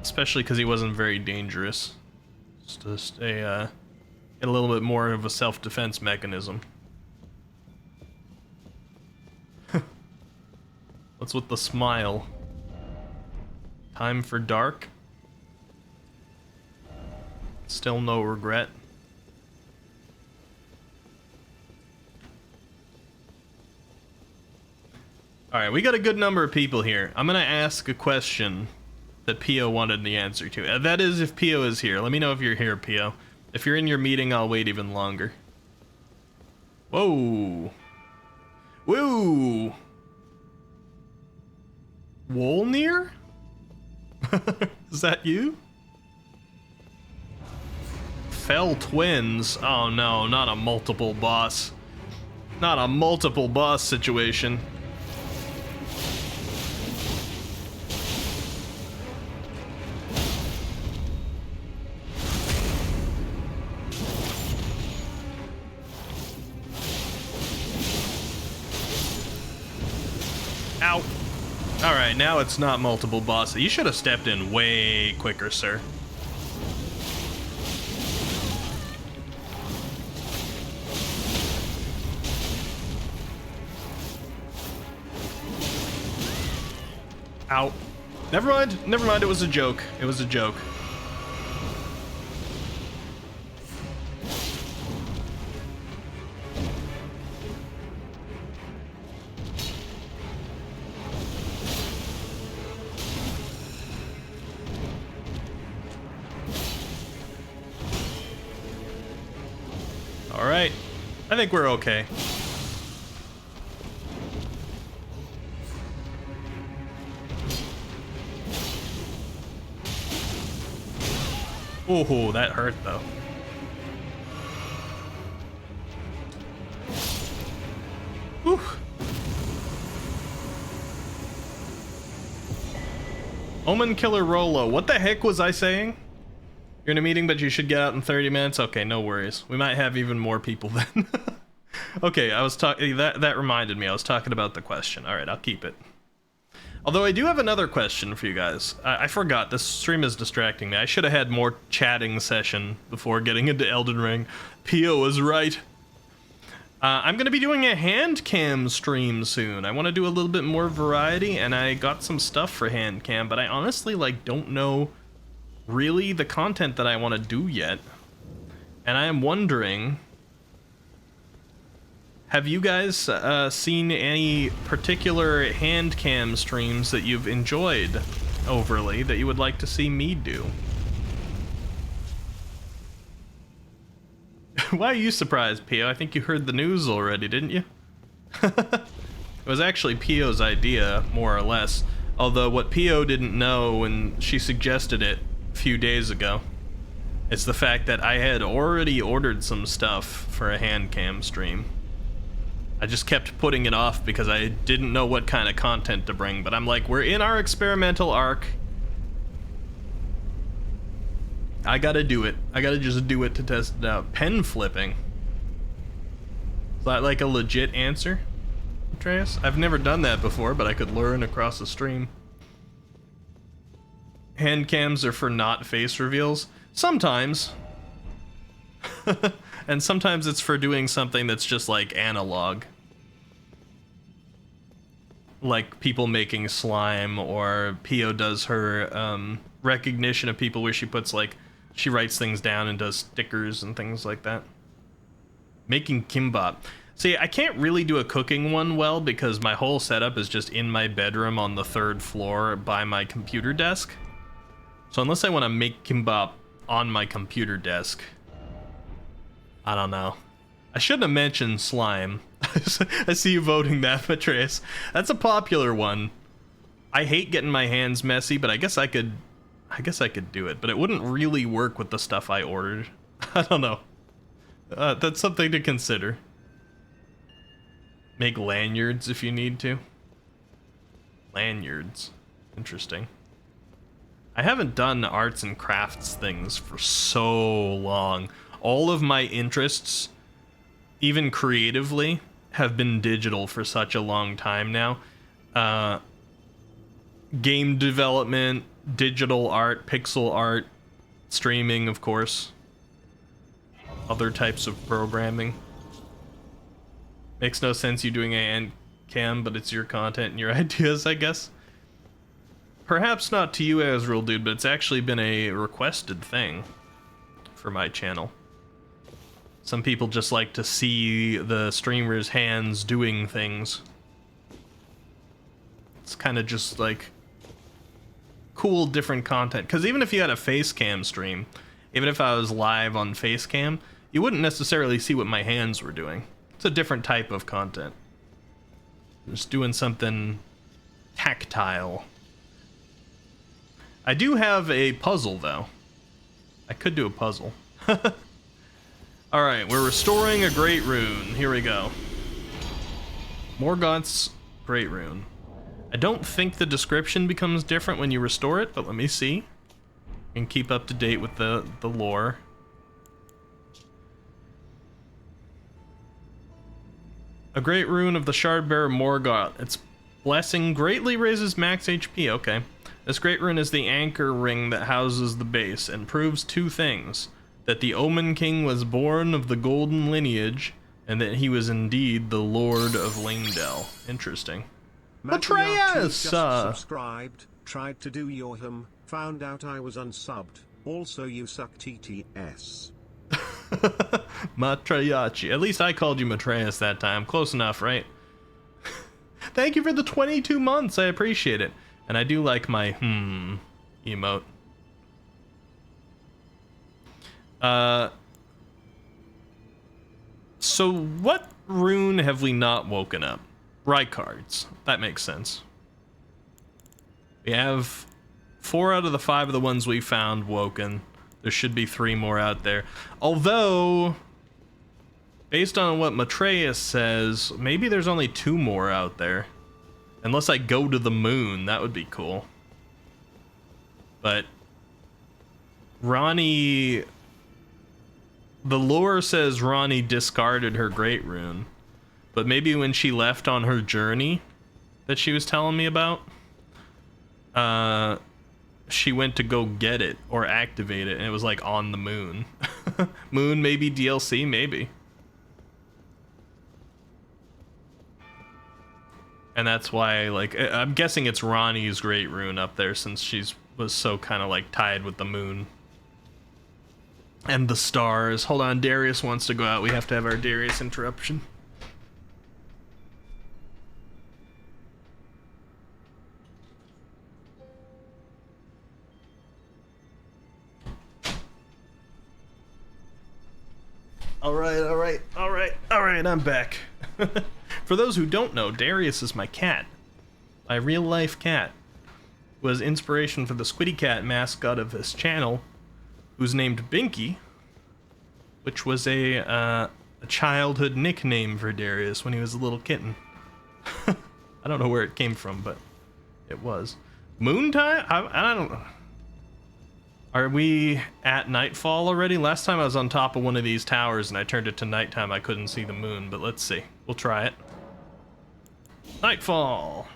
A: Especially because he wasn't very dangerous. Just a little bit more of a self-defense mechanism. What's with the smile? Time for dark? Still no regret. Alright, we got a good number of people here. I'm gonna ask a question that Pio wanted the answer to. That is if Pio is here. Let me know if you're here, Pio. If you're in your meeting, I'll wait even longer. Whoa. Woo. Wolnir? Is that you? Fell twins. Oh no, not a multiple boss. Not a multiple boss situation. Ow. Alright, now it's not multiple bosses. You should have stepped in way quicker, sir. Ow. Never mind, it was a joke. It was a joke. Alright. I think we're okay. Oh, that hurt though. Whew. Omen Killer Rolo. What the heck was I saying? You're in a meeting, but you should get out in 30 minutes? Okay, no worries. We might have even more people then. Okay, I was talking... That reminded me. I was talking about the question. Alright, I'll keep it. Although I do have another question for you guys. I forgot. This stream is distracting me. I should have had more chatting session before getting into Elden Ring. Pio was right. I'm going to be doing a hand cam stream soon. I want to do a little bit more variety, and I got some stuff for hand cam, but I honestly don't know really the content that I want to do yet. And I am wondering, have you guys seen any particular hand cam streams that you've enjoyed overly that you would like to see me do? Why are you surprised, Pio? I think you heard the news already, didn't you? It was actually Pio's idea, more or less. Although what Pio didn't know when she suggested it a few days ago is the fact that I had already ordered some stuff for a hand cam stream. I just kept putting it off because I didn't know what kind of content to bring, but I'm like, we're in our experimental arc. I gotta do it. I gotta just do it to test it out. Pen flipping. Is that like a legit answer, Atreus? I've never done that before, but I could learn across the stream. Hand cams are for not face reveals. Sometimes. And sometimes it's for doing something that's just like analog. Like people making slime, or Pio does her recognition of people where she puts she writes things down and does stickers and things like that. Making kimbap. See, I can't really do a cooking one well because my whole setup is just in my bedroom on the 3rd floor by my computer desk. So unless I want to make kimbap on my computer desk, I don't know. I shouldn't have mentioned slime. I see you voting that, Atreus. That's a popular one. I hate getting my hands messy, but I guess I could do it, but it wouldn't really work with the stuff I ordered. I don't know. That's something to consider. Make lanyards if you need to. Lanyards. Interesting. I haven't done arts and crafts things for so long. All of my interests, even creatively, have been digital for such a long time now. Game development, digital art, pixel art, streaming, of course. Other types of programming. Makes no sense you doing a hand cam, but it's your content and your ideas, I guess. Perhaps not to you, Azrael Dude, but it's actually been a requested thing for my channel. Some people just like to see the streamer's hands doing things. It's kind of just like cool different content. Because even if you had a face cam stream, even if I was live on face cam, you wouldn't necessarily see what my hands were doing. It's a different type of content. Just doing something tactile. I do have a puzzle, though. I could do a puzzle. Alright, we're restoring a Great Rune. Here we go. Morgoth's Great Rune. I don't think the description becomes different when you restore it, but let me see. And keep up to date with the lore. A Great Rune of the Shardbearer Morgoth. Its blessing greatly raises max HP. Okay. This Great Rune is the anchor ring that houses the base and proves two things. That the Omen King was born of the golden lineage, and that he was indeed the Lord of Lingdell. Interesting. Atreus!
E: Just subscribed, tried to do your hum, found out I was unsubbed. Also you suck TTS.
A: Matriachi. At least I called you Matreus that time. Close enough, right? Thank you for the 22 months. I appreciate it. And I do like my emote. So what rune have we not woken up? Rykards. That makes sense. We have 4 out of the 5 of the ones we found woken. There should be 3 more out there. Although, based on what Matreus says, maybe there's only 2 more out there. Unless I go to the moon, that would be cool. But Ronnie... The lore says Ronnie discarded her Great Rune. But maybe when she left on her journey that she was telling me about, she went to go get it or activate it, and it was like on the moon. Moon, maybe DLC, maybe. And that's why, like, I'm guessing it's Ronnie's Great Rune up there since she's was so kind of like tied with the moon. And the stars. Hold on, Darius wants to go out. We have to have our Darius interruption. All right, I'm back. For those who don't know, Darius is my cat. My real-life cat. Was inspiration for the Squiddy Cat mascot of this channel, who's named Binky, which was a childhood nickname for Darius when he was a little kitten. I don't know where it came from, but it was. Moontime? I don't know. Are we at nightfall already? Last time I was on top of one of these towers and I turned it to nighttime, I couldn't see the moon, but let's see. We'll try it. Nightfall.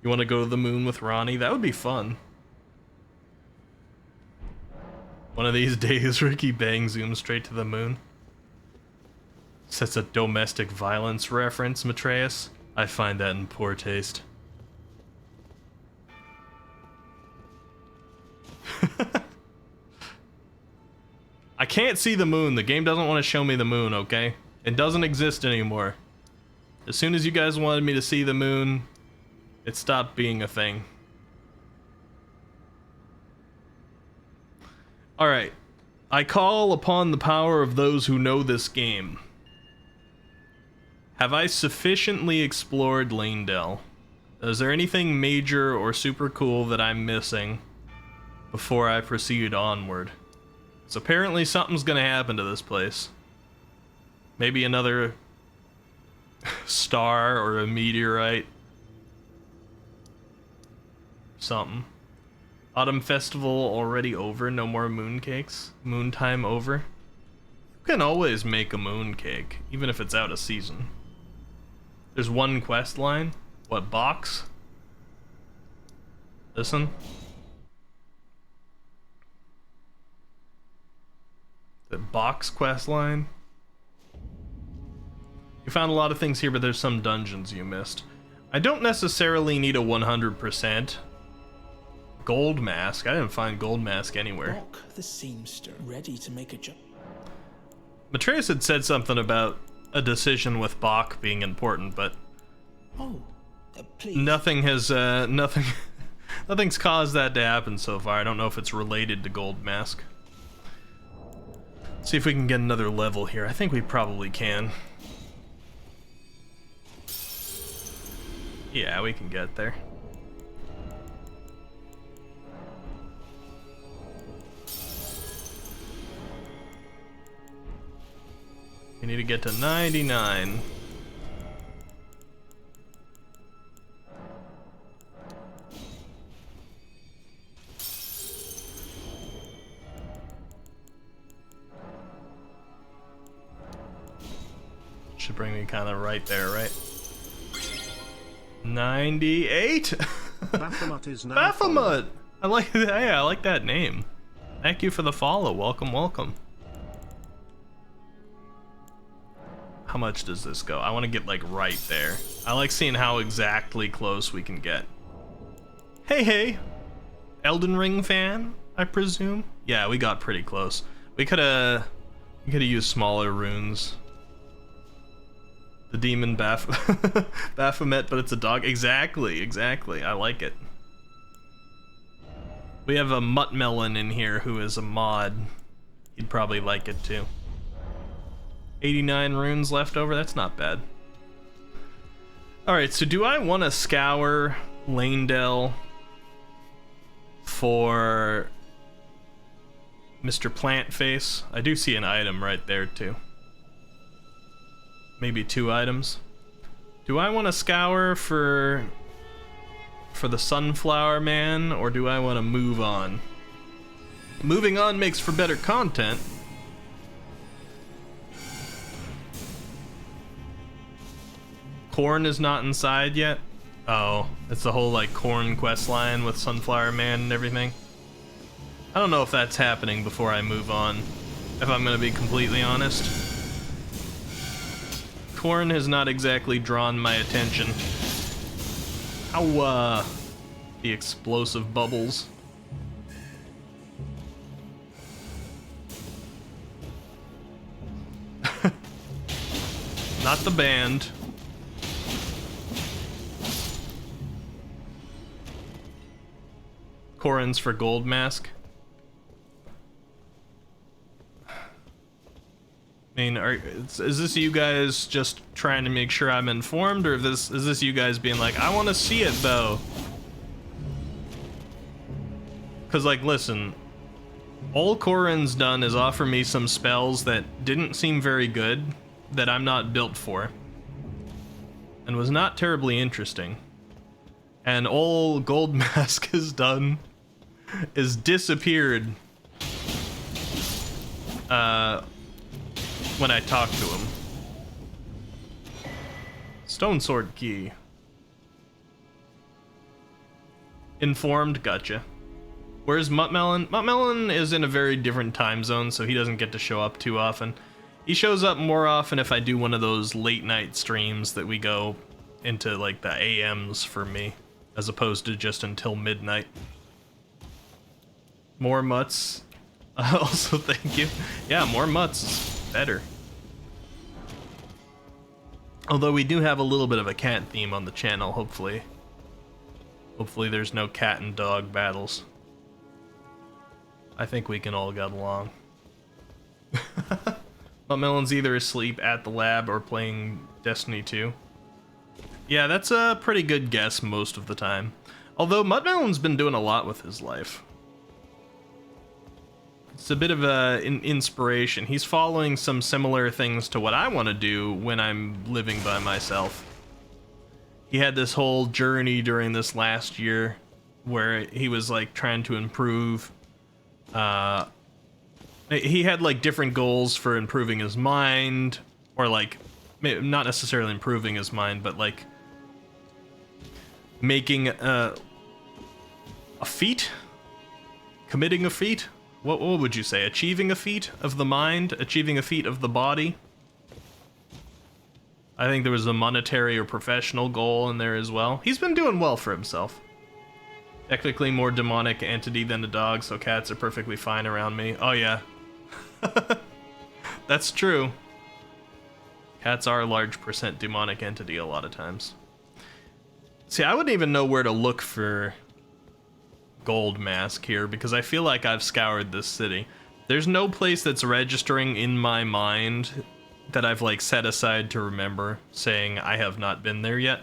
A: You want to go to the moon with Ronnie? That would be fun. One of these days, Ricky Bang zooms straight to the moon. That's a domestic violence reference, Matreus. I find that in poor taste. I can't see the moon. The game doesn't want to show me the moon, okay? It doesn't exist anymore. As soon as you guys wanted me to see the moon, it stopped being a thing. Alright. I call upon the power of those who know this game. Have I sufficiently explored Lingdell? Is there anything major or super cool that I'm missing before I proceed onward? So apparently something's gonna happen to this place. Maybe another star or a meteorite. Something. Autumn festival already over, no more moon cakes. Moon time over. You can always make a moon cake, even if it's out of season. There's one quest line. What, box? Listen. The box quest line. You found a lot of things here, but there's some dungeons you missed. I don't necessarily need a 100% gold mask. I didn't find gold mask anywhere.
C: Bok the seamster, ready to make a jump.
A: Matreus had said something about a decision with Bok being important, but
C: Oh, please.
A: nothing has Nothing's caused that to happen so far. I don't know if it's related to Gold Mask. See if we can get another level here. I think we probably can. Yeah, we can get there. We need to get to 99. Should bring me kind of right there, right? 98?
E: Baphomet is now
A: Baphomet! I like that. Yeah, I like that name. Thank you for the follow. Welcome, welcome. How much does this go? I want to get like right there. I like seeing how exactly close we can get. Hey, hey. Elden Ring fan, I presume? Yeah, we got pretty close. We could have used smaller runes. The demon Baphomet, but it's a dog. Exactly, exactly. I like it. We have a Muttmelon in here who is a mod. He'd probably like it too. 89 runes left over. That's not bad. Alright, so do I want to scour Lanedell for Mr. Plantface? I do see an item right there too. Maybe 2 items. Do I want to scour for the Sunflower Man, or do I want to move on? Moving on makes for better content. Corn is not inside yet? Oh, it's the whole like Corn quest line with Sunflower Man and everything. I don't know if that's happening before I move on, if I'm gonna be completely honest. Corn has not exactly drawn my attention. Ow, the explosive bubbles. Not the band. Corins for Gold Mask. I mean, is this you guys just trying to make sure I'm informed, or is this you guys being like, I want to see it though? Because like, listen, all Corin's done is offer me some spells that didn't seem very good, that I'm not built for, and was not terribly interesting. And all Gold Mask has done is disappeared when I talk to him. Stone Sword Key. Informed, gotcha. Where's Muttmelon? Muttmelon is in a very different time zone, so he doesn't get to show up too often. He shows up more often if I do one of those late night streams that we go into like the AMs for me, as opposed to just until midnight. More mutts. Also, thank you. Yeah, more mutts is better. Although we do have a little bit of a cat theme on the channel, hopefully. Hopefully there's no cat and dog battles. I think we can all get along. Muttmelon's either asleep at the lab or playing Destiny 2. Yeah, that's a pretty good guess most of the time. Although Muttmelon's been doing a lot with his life. It's a bit of an inspiration. He's following some similar things to what I want to do when I'm living by myself. He had this whole journey during this last year where he was like trying to improve. He had like different goals for improving his mind, or like not necessarily improving his mind, but like making a feat, committing a feat. What would you say? Achieving a feat of the mind, achieving a feat of the body. I think there was a monetary or professional goal in there as well. He's been doing well for himself. Technically more demonic entity than a dog, so cats are perfectly fine around me. Oh yeah. That's true. Cats are a large percent demonic entity a lot of times. See, I wouldn't even know where to look for gold mask here because I feel like I've scoured this city. There's no place that's registering in my mind that I've like set aside to remember saying I have not been there yet.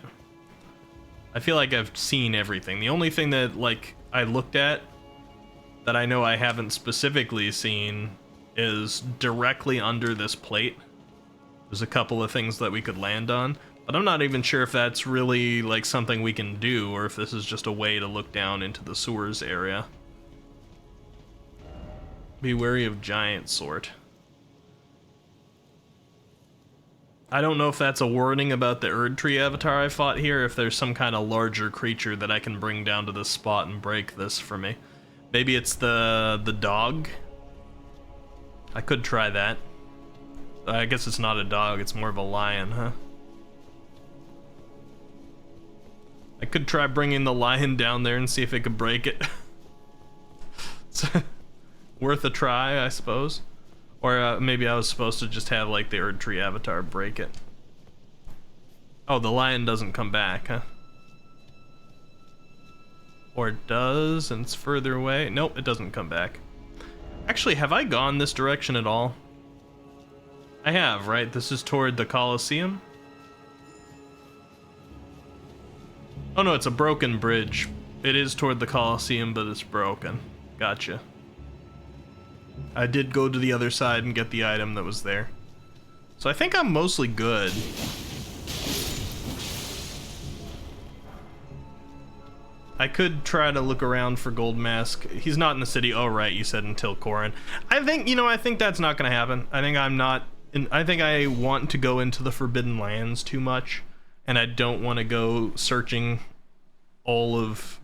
A: I feel like I've seen everything. The only thing that like I looked at that I know I haven't specifically seen is directly under this plate. There's a couple of things that we could land on, but I'm not even sure if that's really like something we can do or if this is just a way to look down into the sewers area. Be wary of giant sort. I don't know if that's a warning about the Erdtree avatar I fought here, if there's some kind of larger creature that I can bring down to this spot and break this for me. Maybe it's the dog? I could try that. I guess it's not a dog, it's more of a lion, huh? I could try bringing the lion down there and see if it could break it. It's worth a try, I suppose. Or maybe I was supposed to just have like the Erdtree avatar break it. Oh, the lion doesn't come back, huh? Or it does, and it's further away. Nope, it doesn't come back. Actually, have I gone this direction at all? I have, right? This is toward the Colosseum? Oh no, it's a broken bridge. It is toward the Colosseum, but it's broken. Gotcha. I did go to the other side and get the item that was there. So I think I'm mostly good. I could try to look around for Gold Mask. He's not in the city. Oh, right, you said until Corrin. I think, you know, I think that's not going to happen. I think I'm not... I think I want to go into the Forbidden Lands too much, and I don't want to go searching all of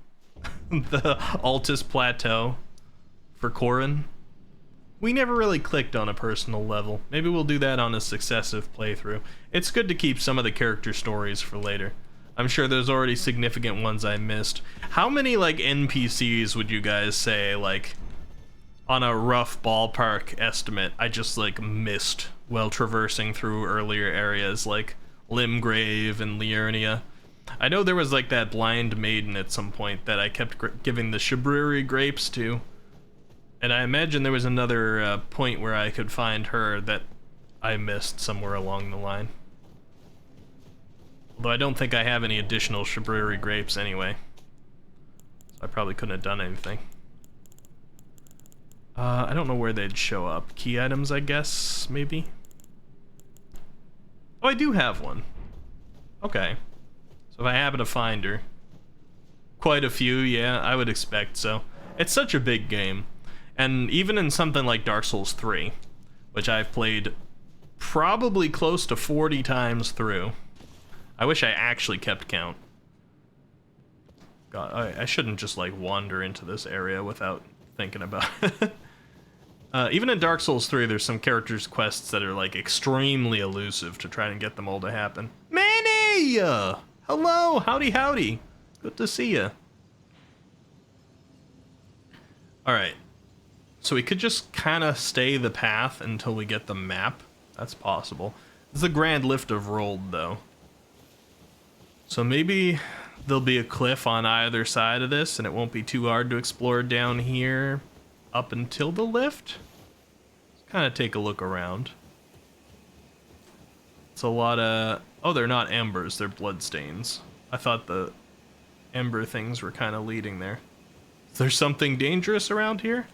A: the Altus Plateau for Corrin. We never really clicked on a personal level. Maybe we'll do that on a successive playthrough. It's good to keep some of the character stories for later. I'm sure there's already significant ones I missed. How many, like, NPCs would you guys say, like, on a rough ballpark estimate, I just, like, missed while traversing through earlier areas, like Limgrave and Liurnia? I know there was, like, that blind maiden at some point that I kept giving the Shabriri grapes to. And I imagine there was another point where I could find her that I missed somewhere along the line. Although I don't think I have any additional Shabriri grapes anyway. So I probably couldn't have done anything. I don't know where they'd show up. Key items, I guess, maybe? Oh, I do have one. Okay. So if I happen to find her. Quite a few, yeah, I would expect so. It's such a big game. And even in something like Dark Souls 3, which I've played probably close to 40 times through. I wish I actually kept count. God, I shouldn't just like wander into this area without thinking about it. Even in Dark Souls 3, there's some characters' quests that are like extremely elusive to try and get them all to happen. Manny! Hello, howdy howdy. Good to see ya. Alright. So we could just kind of stay the path until we get the map. That's possible. This is the Grand Lift of Rold, though. So maybe there'll be a cliff on either side of this, and it won't be too hard to explore down here up until the lift. Let's kind of take a look around. It's a lot of... Oh, they're not embers, they're bloodstains. I thought the ember things were kind of leading there. Is there something dangerous around here?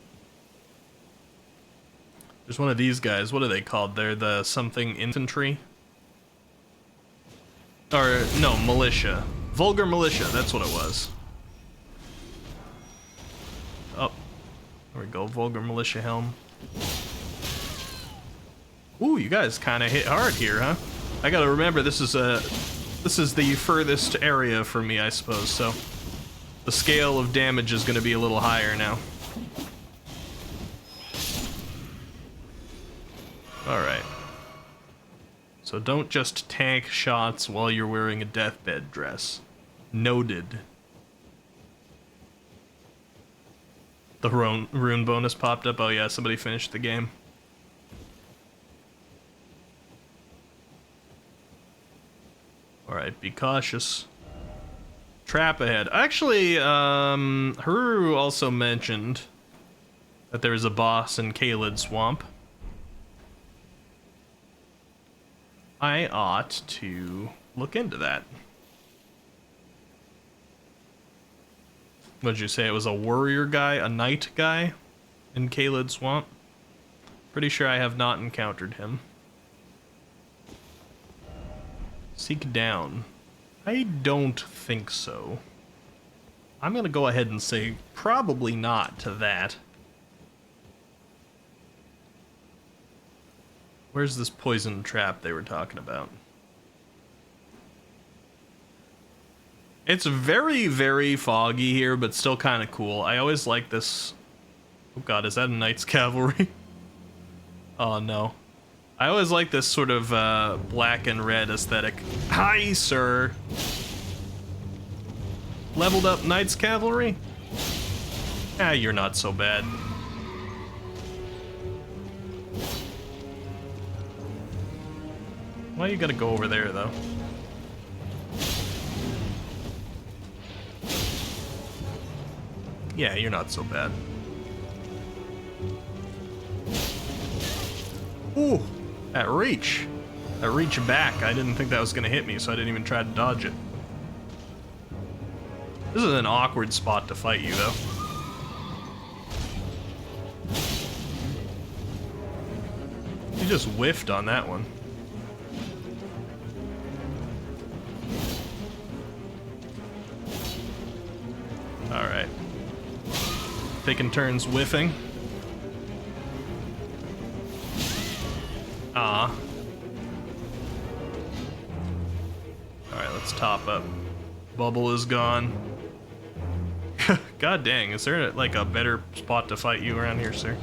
A: There's one of these guys. What are they called? They're the something infantry? Or, no, militia. Vulgar militia, that's what it was. Oh, there we go, vulgar militia helm. Ooh, you guys kind of hit hard here, huh? I gotta remember, this is the furthest area for me, I suppose, so the scale of damage is gonna be a little higher now. Alright. So don't just tank shots while you're wearing a deathbed dress. Noted. The rune bonus popped up. Oh yeah, somebody finished the game. Alright, be cautious. Trap ahead. Actually, Haru also mentioned that there's a boss in Caelid Swamp. I ought to look into that. What'd you say? It was a warrior guy, a knight guy in Caelid Swamp? Pretty sure I have not encountered him. Seek down. I don't think so. I'm gonna go ahead and say probably not to that. Where's this poison trap they were talking about? It's very, very foggy here, but still kind of cool. I always like this. Oh god, is that a Knight's Cavalry? Oh no. I always like this sort of black and red aesthetic. Hi, sir. Leveled up Knight's Cavalry? Ah, you're not so bad. Why you gotta go over there, though? Yeah, you're not so bad. Ooh, that reach. That reach back, I didn't think that was gonna hit me, so I didn't even try to dodge it. This is an awkward spot to fight you, though. You just whiffed on that one. Alright. Taking turns whiffing. Ah. Alright, let's top up. Bubble is gone. God dang, is there like a better spot to fight you around here, sir?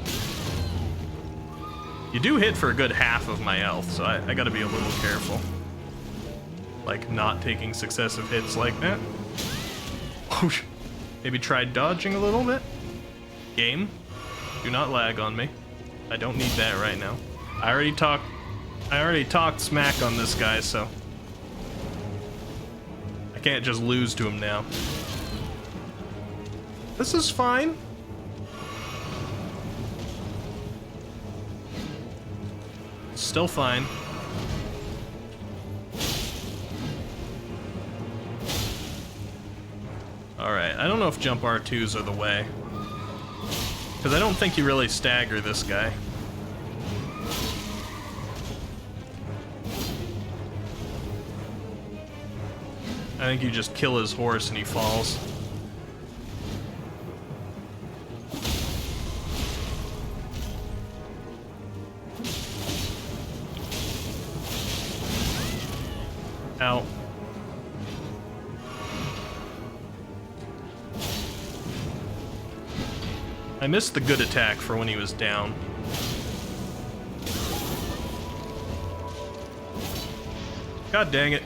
A: You do hit for a good half of my health, so I gotta be a little careful. Like, not taking successive hits like that. Maybe try dodging a little bit? Game, do not lag on me. I don't need that right now. I already talked smack on this guy, so I can't just lose to him now. This is fine. Still fine. Alright, I don't know if jump R2s are the way. Because I don't think you really stagger this guy. I think you just kill his horse and he falls. Ow. I missed the good attack for when he was down. God dang it.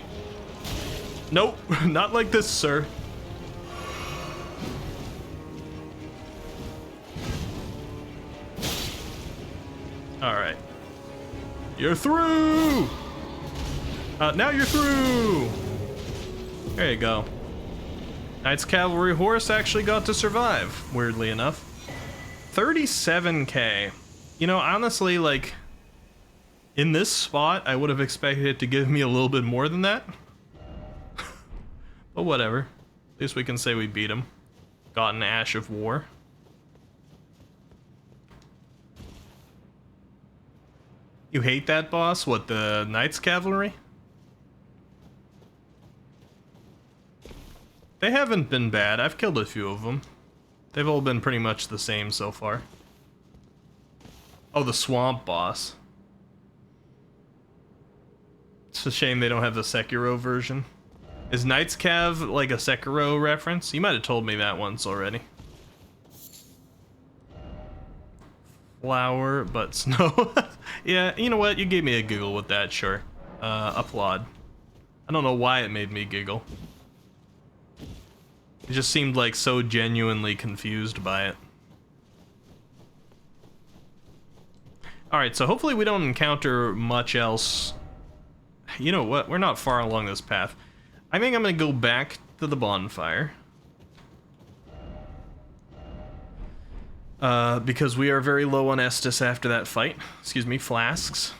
A: Nope, not like this, sir. Alright. You're through! Now you're through! There you go. Knight's Cavalry horse actually got to survive, weirdly enough. 37k. You know, honestly, like, in this spot, I would have expected it to give me a little bit more than that. But whatever. At least we can say we beat him. Got an Ash of War. You hate that boss? What, the Knight's Cavalry? They haven't been bad. I've killed a few of them. They've all been pretty much the same so far. Oh, the swamp boss. It's a shame they don't have the Sekiro version. Is Knight's Cav like a Sekiro reference? You might have told me that once already. Flower, but snow. Yeah, you know what? You gave me a giggle with that, sure. Applaud. I don't know why it made me giggle. It just seemed like so genuinely confused by it. Alright, so hopefully we don't encounter much else. You know what? We're not far along this path. I think I'm gonna go back to the bonfire. Because we are very low on Estus after that fight. Excuse me, flasks.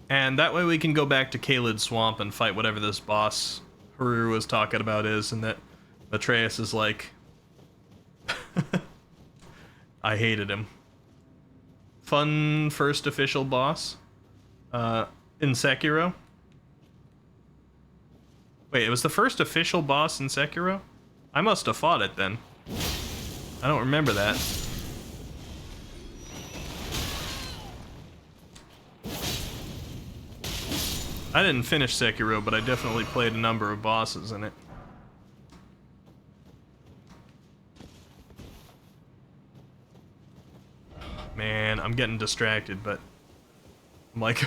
A: And that way we can go back to Caelid Swamp and fight whatever this boss Haru was talking about is, and that Atreus is like... I hated him. Fun first official boss. In Sekiro. Wait, it was the first official boss in Sekiro? I must have fought it then. I don't remember that. I didn't finish Sekiro, but I definitely played a number of bosses in it. Man, I'm getting distracted, but I'm like,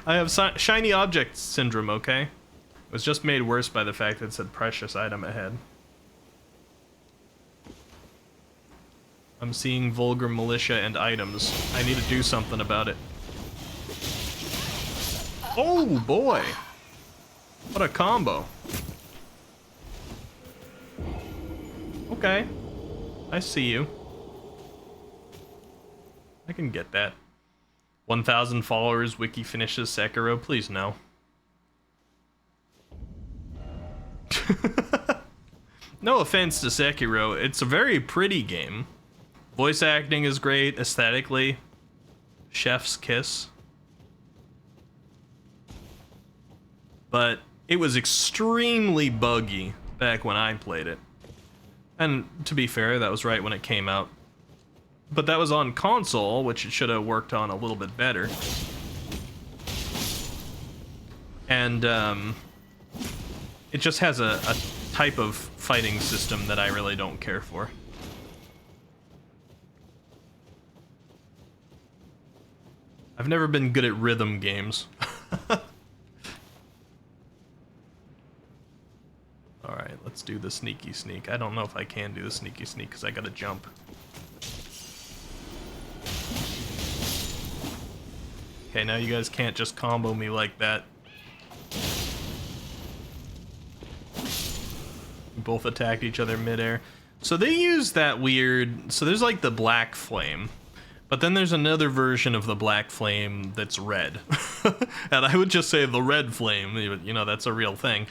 A: I have shiny object syndrome, okay? It was just made worse by the fact that it said precious item ahead. I'm seeing vulgar militia and items. I need to do something about it. Oh boy! What a combo. Okay. I see you. I can get that. 1,000 followers, wiki finishes Sekiro, please no. No offense to Sekiro, it's a very pretty game. Voice acting is great, aesthetically. Chef's kiss. But it was extremely buggy back when I played it. And to be fair, that was right when it came out. But that was on console, which it should have worked on a little bit better. And it just has a type of fighting system that I really don't care for. I've never been good at rhythm games. Alright, let's do the sneaky sneak. I don't know if I can do the sneaky sneak because I gotta jump. Okay, now you guys can't just combo me like that. We both attacked each other midair. So they use that weird... So there's like the black flame. But then there's another version of the black flame that's red. And I would just say the red flame. You know, that's a real thing.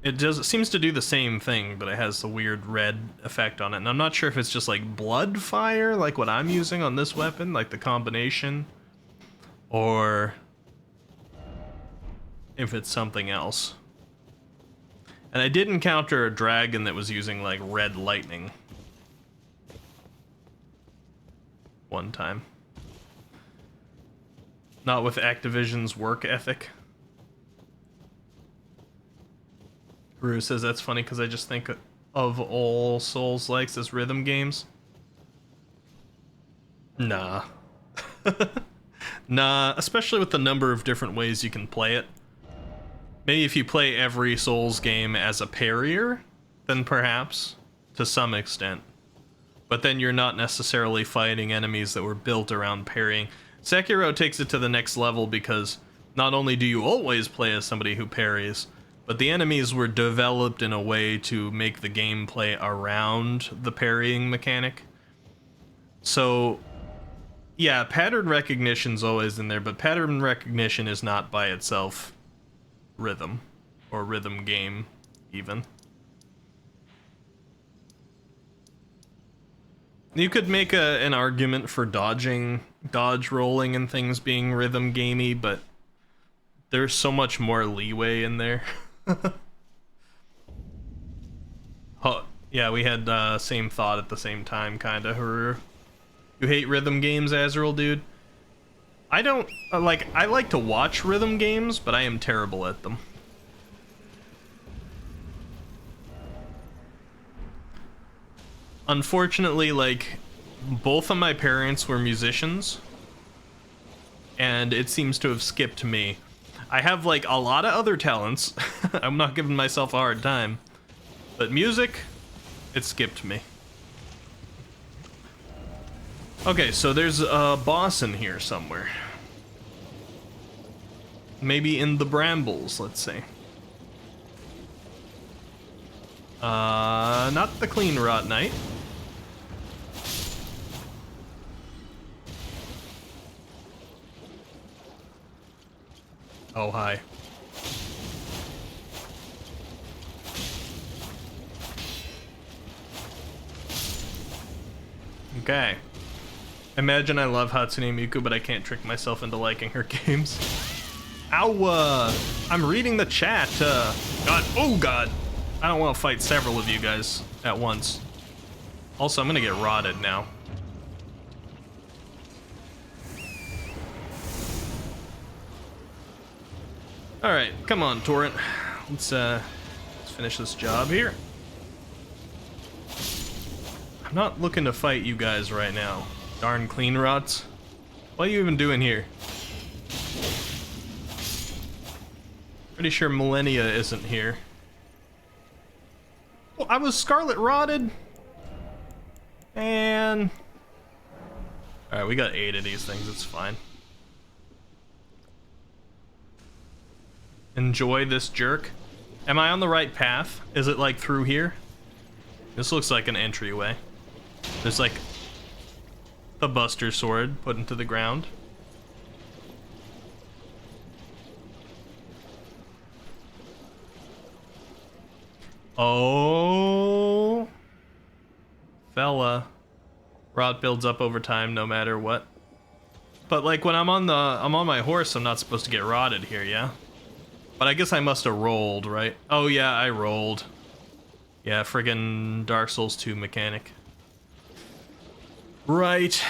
A: It seems to do the same thing, but it has the weird red effect on it. And I'm not sure if it's just like blood fire, like what I'm using on this weapon, like the combination. Or if it's something else. And I did encounter a dragon that was using like red lightning one time. Not with Activision's work ethic. Rue says that's funny because I just think of all Souls-likes as rhythm games. Nah. Nah, especially with the number of different ways you can play it. Maybe if you play every Souls game as a parrier, then perhaps, to some extent. But then you're not necessarily fighting enemies that were built around parrying. Sekiro takes it to the next level because not only do you always play as somebody who parries, but the enemies were developed in a way to make the gameplay around the parrying mechanic. So, yeah, pattern recognition's always in there, but pattern recognition is not by itself rhythm, or rhythm game, even. You could make an argument for dodge rolling and things being rhythm gamey, but there's so much more leeway in there. Oh, yeah, we had same thought at the same time, kinda. Haru. You hate rhythm games, Azrael, dude? I don't, I like to watch rhythm games, but I am terrible at them. Unfortunately, like, both of my parents were musicians, and it seems to have skipped me. I have, like, a lot of other talents. I'm not giving myself a hard time. But music, it skipped me. Okay, so there's a boss in here somewhere. Maybe in the brambles, let's see. Not the clean rot knight. Oh, hi. Okay. Imagine I love Hatsune Miku, but I can't trick myself into liking her games. Ow! I'm reading the chat. God, oh God! I don't want to fight several of you guys at once. Also, I'm gonna get rotted now. All right, come on, Torrent. Let's finish this job here. I'm not looking to fight you guys right now. Darn clean rots. What are you even doing here? Pretty sure Millennia isn't here. Well, I was Scarlet rotted. And... Alright, we got 8 of these things, it's fine. Enjoy this jerk. Am I on the right path? Is it like through here? This looks like an entryway. There's like the Buster Sword put into the ground. Oh, fella. Rot builds up over time no matter what. But like when I'm on my horse, I'm not supposed to get rotted here, yeah? But I guess I must have rolled, right? Oh yeah, I rolled. Yeah, friggin' Dark Souls 2 mechanic. Right.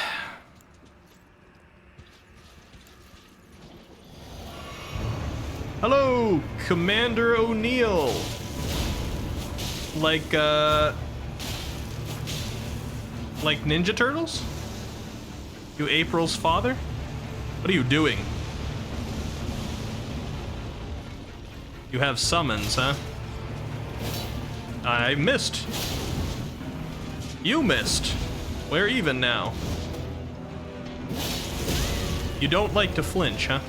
A: Hello, Commander O'Neill. Like Ninja Turtles? You April's father? What are you doing? You have summons, huh? I missed. You missed. We're even now. You don't like to flinch, huh?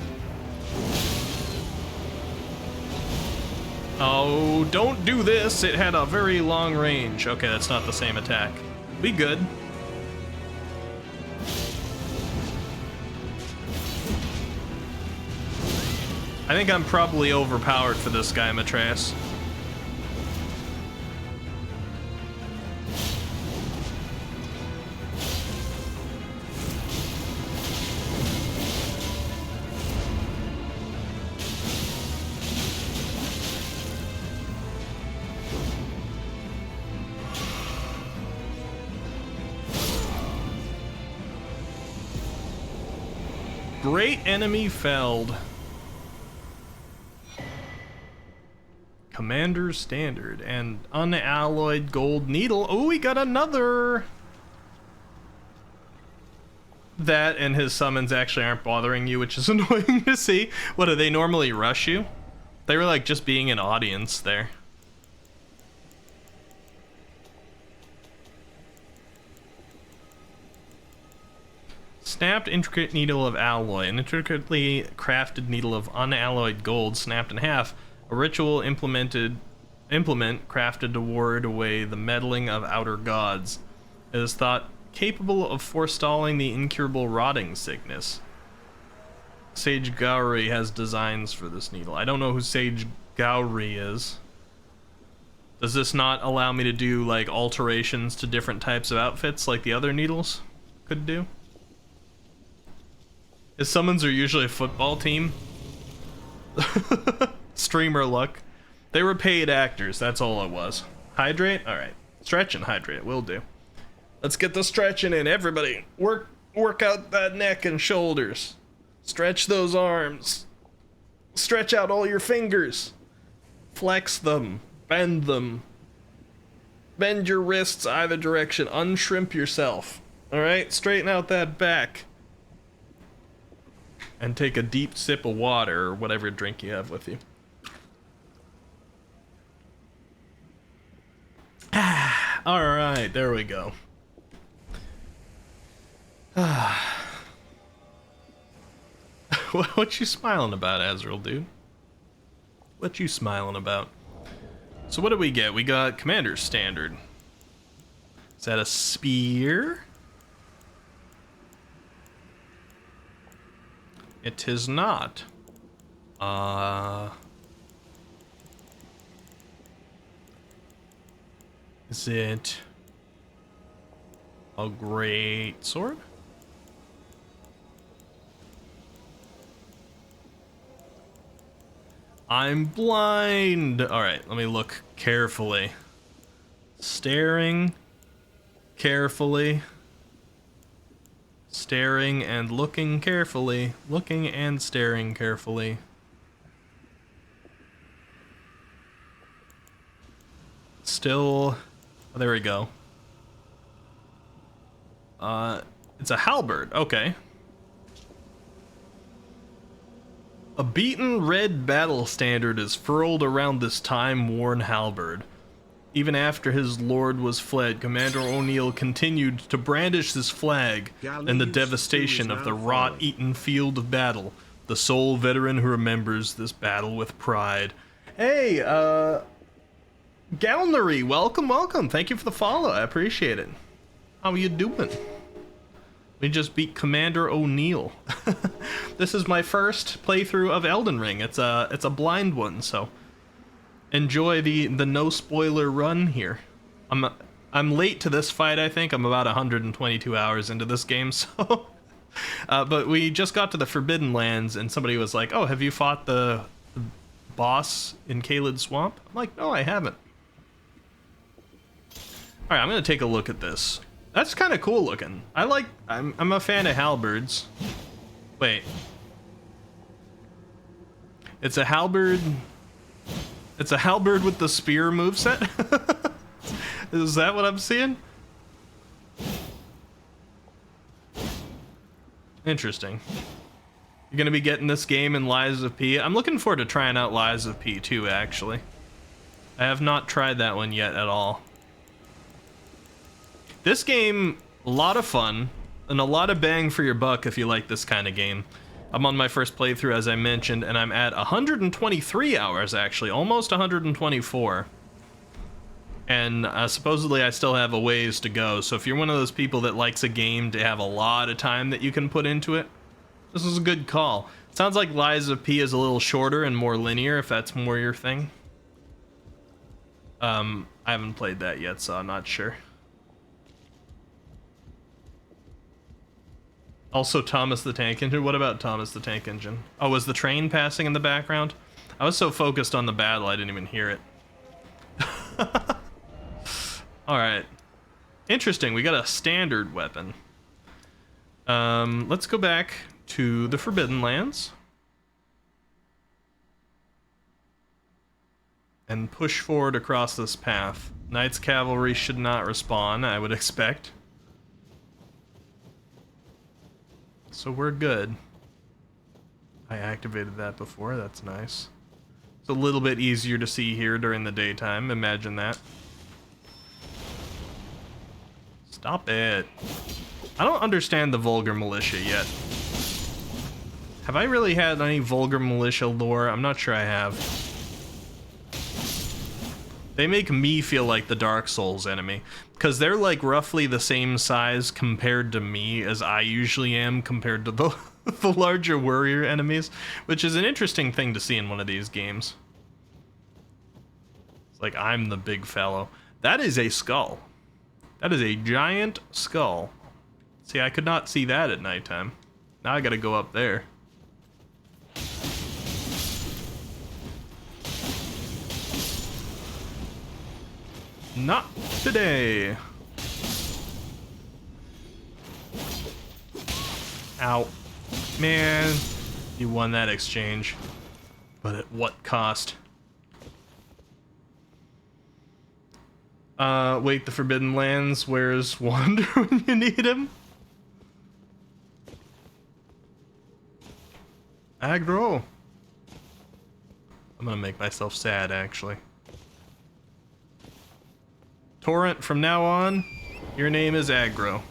A: Oh, don't do this. It had a very long range. Okay, that's not the same attack. Be good. I think I'm probably overpowered for this guy, Matras. Great enemy felled. Commander's Standard and unalloyed gold needle. Oh, we got another. That and his summons actually aren't bothering you, which is annoying to see. What, do they normally rush you? They were like just being an audience there. Snapped intricate needle of alloy, an intricately crafted needle of unalloyed gold snapped in half. A ritual implement crafted to ward away the meddling of outer gods. It is thought capable of forestalling the incurable rotting sickness. Sage Gowry has designs for this needle. I don't know who Sage Gowry is. Does this not allow me to do like alterations to different types of outfits like the other needles could do? His summons are usually a football team. Streamer luck. They were paid actors, that's all it was. Hydrate? Alright. Stretch and hydrate, will do. Let's get the stretching in, everybody. Work out that neck and shoulders. Stretch those arms. Stretch out all your fingers. Flex them. Bend them. Bend your wrists either direction. Unshrimp yourself. Alright? Straighten out that back. And take a deep sip of water or whatever drink you have with you. Alright, there we go. What you smiling about, Azrael, dude? What you smiling about? So what do we get? We got Commander's Standard. Is that a spear? It is not. Is it a great sword? I'm blind. All right, let me look carefully. Staring carefully. Staring and looking carefully. Looking and staring carefully. Still, oh, there we go. It's a halberd. Okay. A beaten red battle standard is furled around this time-worn halberd. Even after his lord was fled, Commander O'Neill continued to brandish his flag in the devastation of the rot-eaten field of battle, the sole veteran who remembers this battle with pride. Hey, Galnery, welcome, welcome. Thank you for the follow. I appreciate it. How are you doing? We just beat Commander O'Neill. This is my first playthrough of Elden Ring. It's a blind one, so enjoy the no spoiler run here. I'm late to this fight. I think I'm about 122 hours into this game, so but we just got to the Forbidden Lands, and somebody was like, "Oh, have you fought the boss in Caelid Swamp?" I'm like, "No, I haven't." All right, I'm gonna take a look at this. That's kind of cool looking. I'm a fan of halberds. Wait. It's a halberd. It's a halberd with the spear moveset? Is that what I'm seeing? Interesting. You're gonna be getting this game in Lies of P. I'm looking forward to trying out Lies of P too, actually. I have not tried that one yet at all. This game, a lot of fun, and a lot of bang for your buck if you like this kind of game. I'm on my first playthrough, as I mentioned, and I'm at 123 hours, actually, almost 124. And supposedly I still have a ways to go, so if you're one of those people that likes a game to have a lot of time that you can put into it, this is a good call. It sounds like Lies of P is a little shorter and more linear, if that's more your thing. I haven't played that yet, so I'm not sure. Also, Thomas the Tank Engine. What about Thomas the Tank Engine? Oh, was the train passing in the background? I was so focused on the battle, I didn't even hear it. Alright. Interesting, we got a standard weapon. Let's go back to the Forbidden Lands. And push forward across this path. Knights Cavalry should not respawn, I would expect. So we're good. I activated that before, that's nice. It's a little bit easier to see here during the daytime, imagine that. Stop it. I don't understand the Vulgar Militia yet. Have I really had any Vulgar Militia lore? I'm not sure I have. They make me feel like the Dark Souls enemy, because they're like roughly the same size compared to me as I usually am compared to the, the larger warrior enemies, which is an interesting thing to see in one of these games. It's like, I'm the big fellow. That is a skull. That is a giant skull. See, I could not see that at nighttime. Now I gotta go up there. Not today. Ow. Man, you won that exchange. But at what cost? Wait, the Forbidden Lands, where's Wander when you need him? Aggro. I'm gonna make myself sad, actually. Torrent, from now on, your name is Aggro.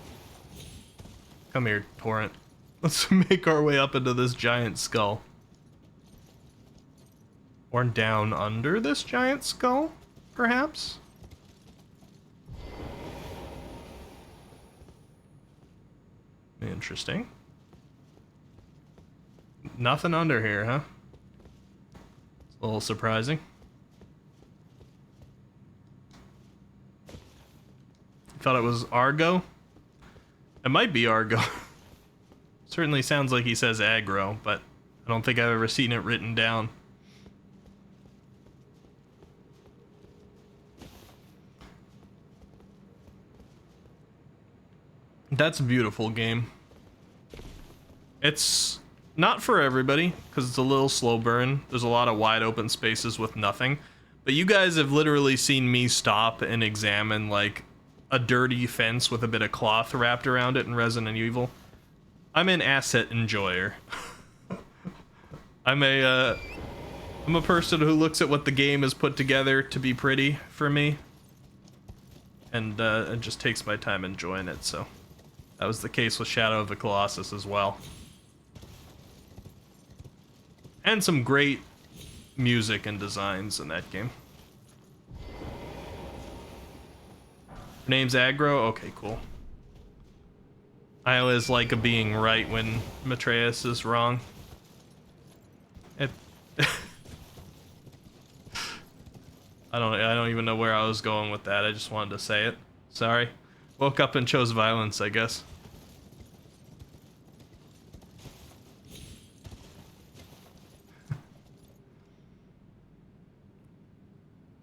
A: Come here, Torrent. Let's make our way up into this giant skull. Or down under this giant skull, perhaps? Interesting. Nothing under here, huh? It's a little surprising. Thought it was Argo? It might be Argo. Certainly sounds like he says aggro, but I don't think I've ever seen it written down. That's a beautiful game. It's not for everybody, because it's a little slow burn. There's a lot of wide open spaces with nothing. But you guys have literally seen me stop and examine, like, a dirty fence with a bit of cloth wrapped around it in Resident Evil. I'm an asset enjoyer. I'm a person who looks at what the game has put together to be pretty for me. And just takes my time enjoying it, so... That was the case with Shadow of the Colossus as well. And some great music and designs in that game. Her name's Aggro? Okay, cool. I always like being right when Matreus is wrong. I don't even know where I was going with that. I just wanted to say it. Sorry. Woke up and chose violence, I guess.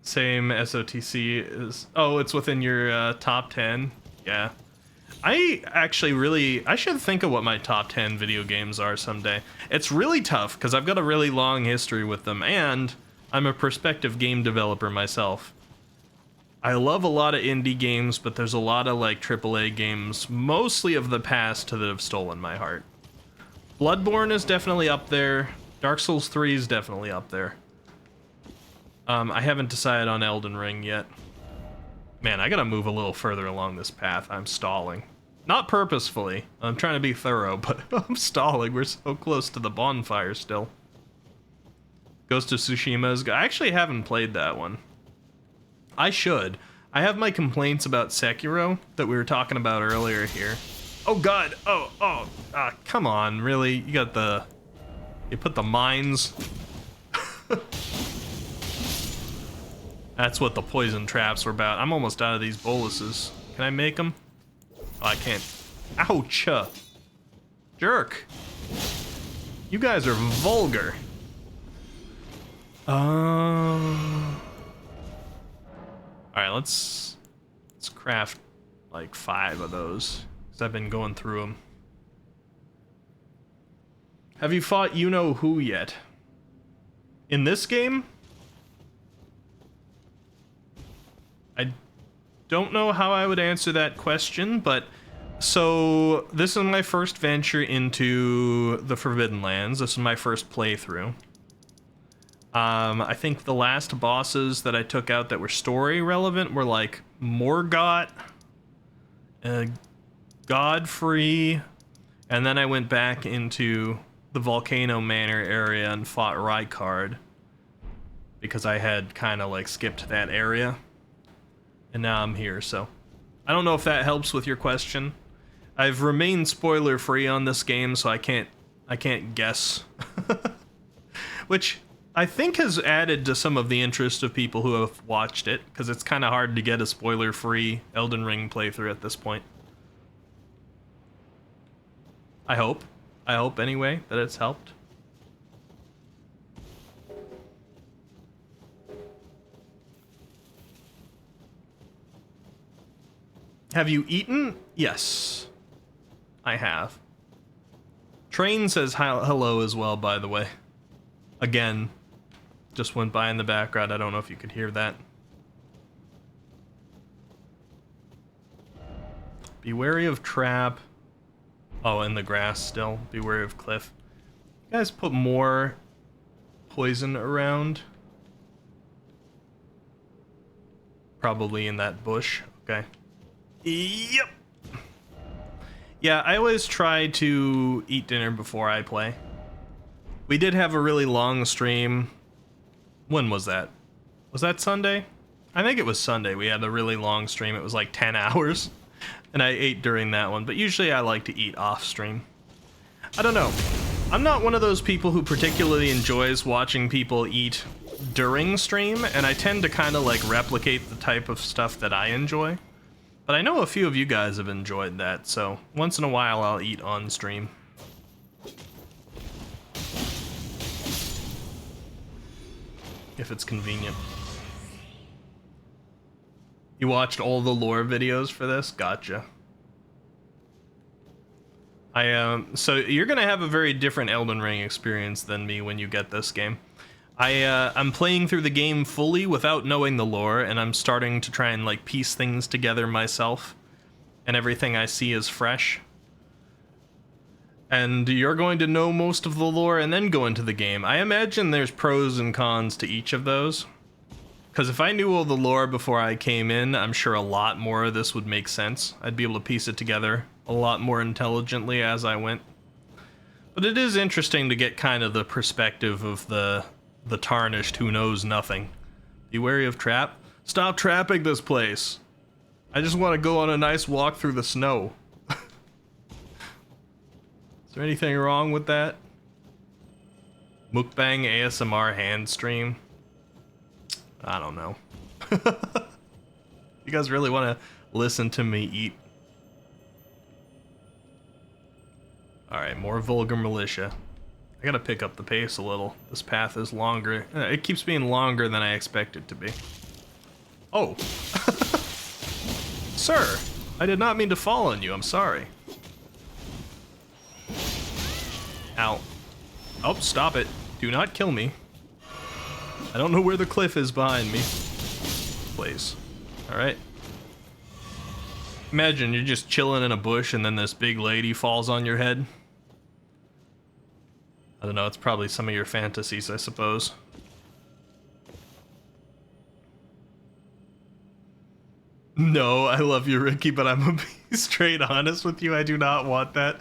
A: Same SOTC is... Oh, it's within your top 10? Yeah. I should think of what my top 10 video games are someday. It's really tough, because I've got a really long history with them, and I'm a prospective game developer myself. I love a lot of indie games, but there's a lot of, like, AAA games, mostly of the past, that have stolen my heart. Bloodborne is definitely up there. Dark Souls 3 is definitely up there. I haven't decided on Elden Ring yet. Man, I gotta move a little further along this path. I'm stalling. Not purposefully. I'm trying to be thorough, but I'm stalling. We're so close to the bonfire still. Ghost of Tsushima is... I actually haven't played that one. I should. I have my complaints about Sekiro that we were talking about earlier here. Oh god! Come on, really? You got the... You put the mines... That's what the poison traps were about. I'm almost out of these boluses. Can I make them? Oh, I can't. Ouch! Jerk! You guys are vulgar. Alright, let's craft like 5 of those, because I've been going through them. Have you fought you-know-who yet? In this game? I don't know how I would answer that question, but so this is my first venture into the Forbidden Lands. This is my first playthrough. I think the last bosses that I took out that were story relevant were like Morgott, Godfrey, and then I went back into the Volcano Manor area and fought Rykard because I had kind of like skipped that area. And now I'm here, so I don't know if that helps with your question. I've remained spoiler free on this game, so I can't guess. Which I think has added to some of the interest of people who have watched it, because it's kind of hard to get a spoiler free Elden Ring playthrough at this point. I hope anyway that it's helped. Have you eaten? Yes, I have. Train says hello as well, by the way. Again, just went by in the background. I don't know if you could hear that. Be wary of trap. Oh, in the grass still. Be wary of cliff. You guys put more poison around. Probably in that bush. Okay. Yep. Yeah, I always try to eat dinner before I play. We did have a really long stream. When was that? Was that Sunday? I think it was Sunday. We had a really long stream. It was like 10 hours. And I ate during that one. But usually I like to eat off stream. I don't know. I'm not one of those people who particularly enjoys watching people eat during stream. And I tend to kind of like replicate the type of stuff that I enjoy. But I know a few of you guys have enjoyed that. So once in a while I'll eat on stream. If it's convenient. You watched all the lore videos for this? Gotcha. So you're gonna have a very different Elden Ring experience than me when you get this game. I'm playing through the game fully without knowing the lore, and I'm starting to try and like piece things together myself, and everything I see is fresh. And you're going to know most of the lore and then go into the game. I imagine there's pros and cons to each of those. Because if I knew all the lore before I came in, I'm sure a lot more of this would make sense. I'd be able to piece it together a lot more intelligently as I went. But it is interesting to get kind of the perspective of the tarnished who knows nothing. Be wary of trap. Stop trapping this place. I just want to go on a nice walk through the snow. Is there anything wrong with that? Mukbang ASMR hand stream. I don't know. You guys really want to listen to me eat? Alright, more vulgar militia. I gotta pick up the pace a little. This path is longer. It keeps being longer than I expect it to be. Oh. Sir, I did not mean to fall on you. I'm sorry. Ow. Oh, stop it. Do not kill me. I don't know where the cliff is behind me. Please. Alright. Imagine you're just chilling in a bush and then this big lady falls on your head. I don't know, it's probably some of your fantasies, I suppose. No, I love you, Ricky, but I'm gonna be straight honest with you. I do not want that.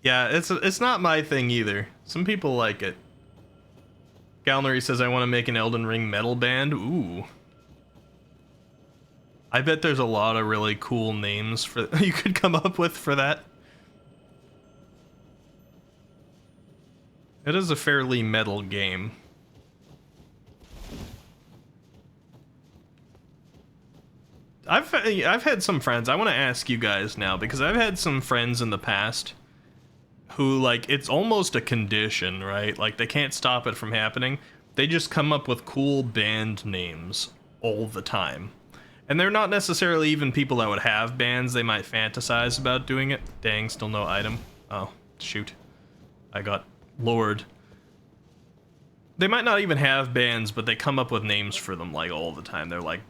A: Yeah, it's not my thing either. Some people like it. Galnery says, I want to make an Elden Ring metal band. Ooh. I bet there's a lot of really cool names for you could come up with for that. It is a fairly metal game. I've had some friends. I want to ask you guys now because I've had some friends in the past who, like, it's almost a condition, right? Like, they can't stop it from happening. They just come up with cool band names all the time. And they're not necessarily even people that would have bands. They might fantasize about doing it. Dang, still no item. Oh, shoot. I got lured. They might not even have bands, but they come up with names for them, like, all the time. They're like,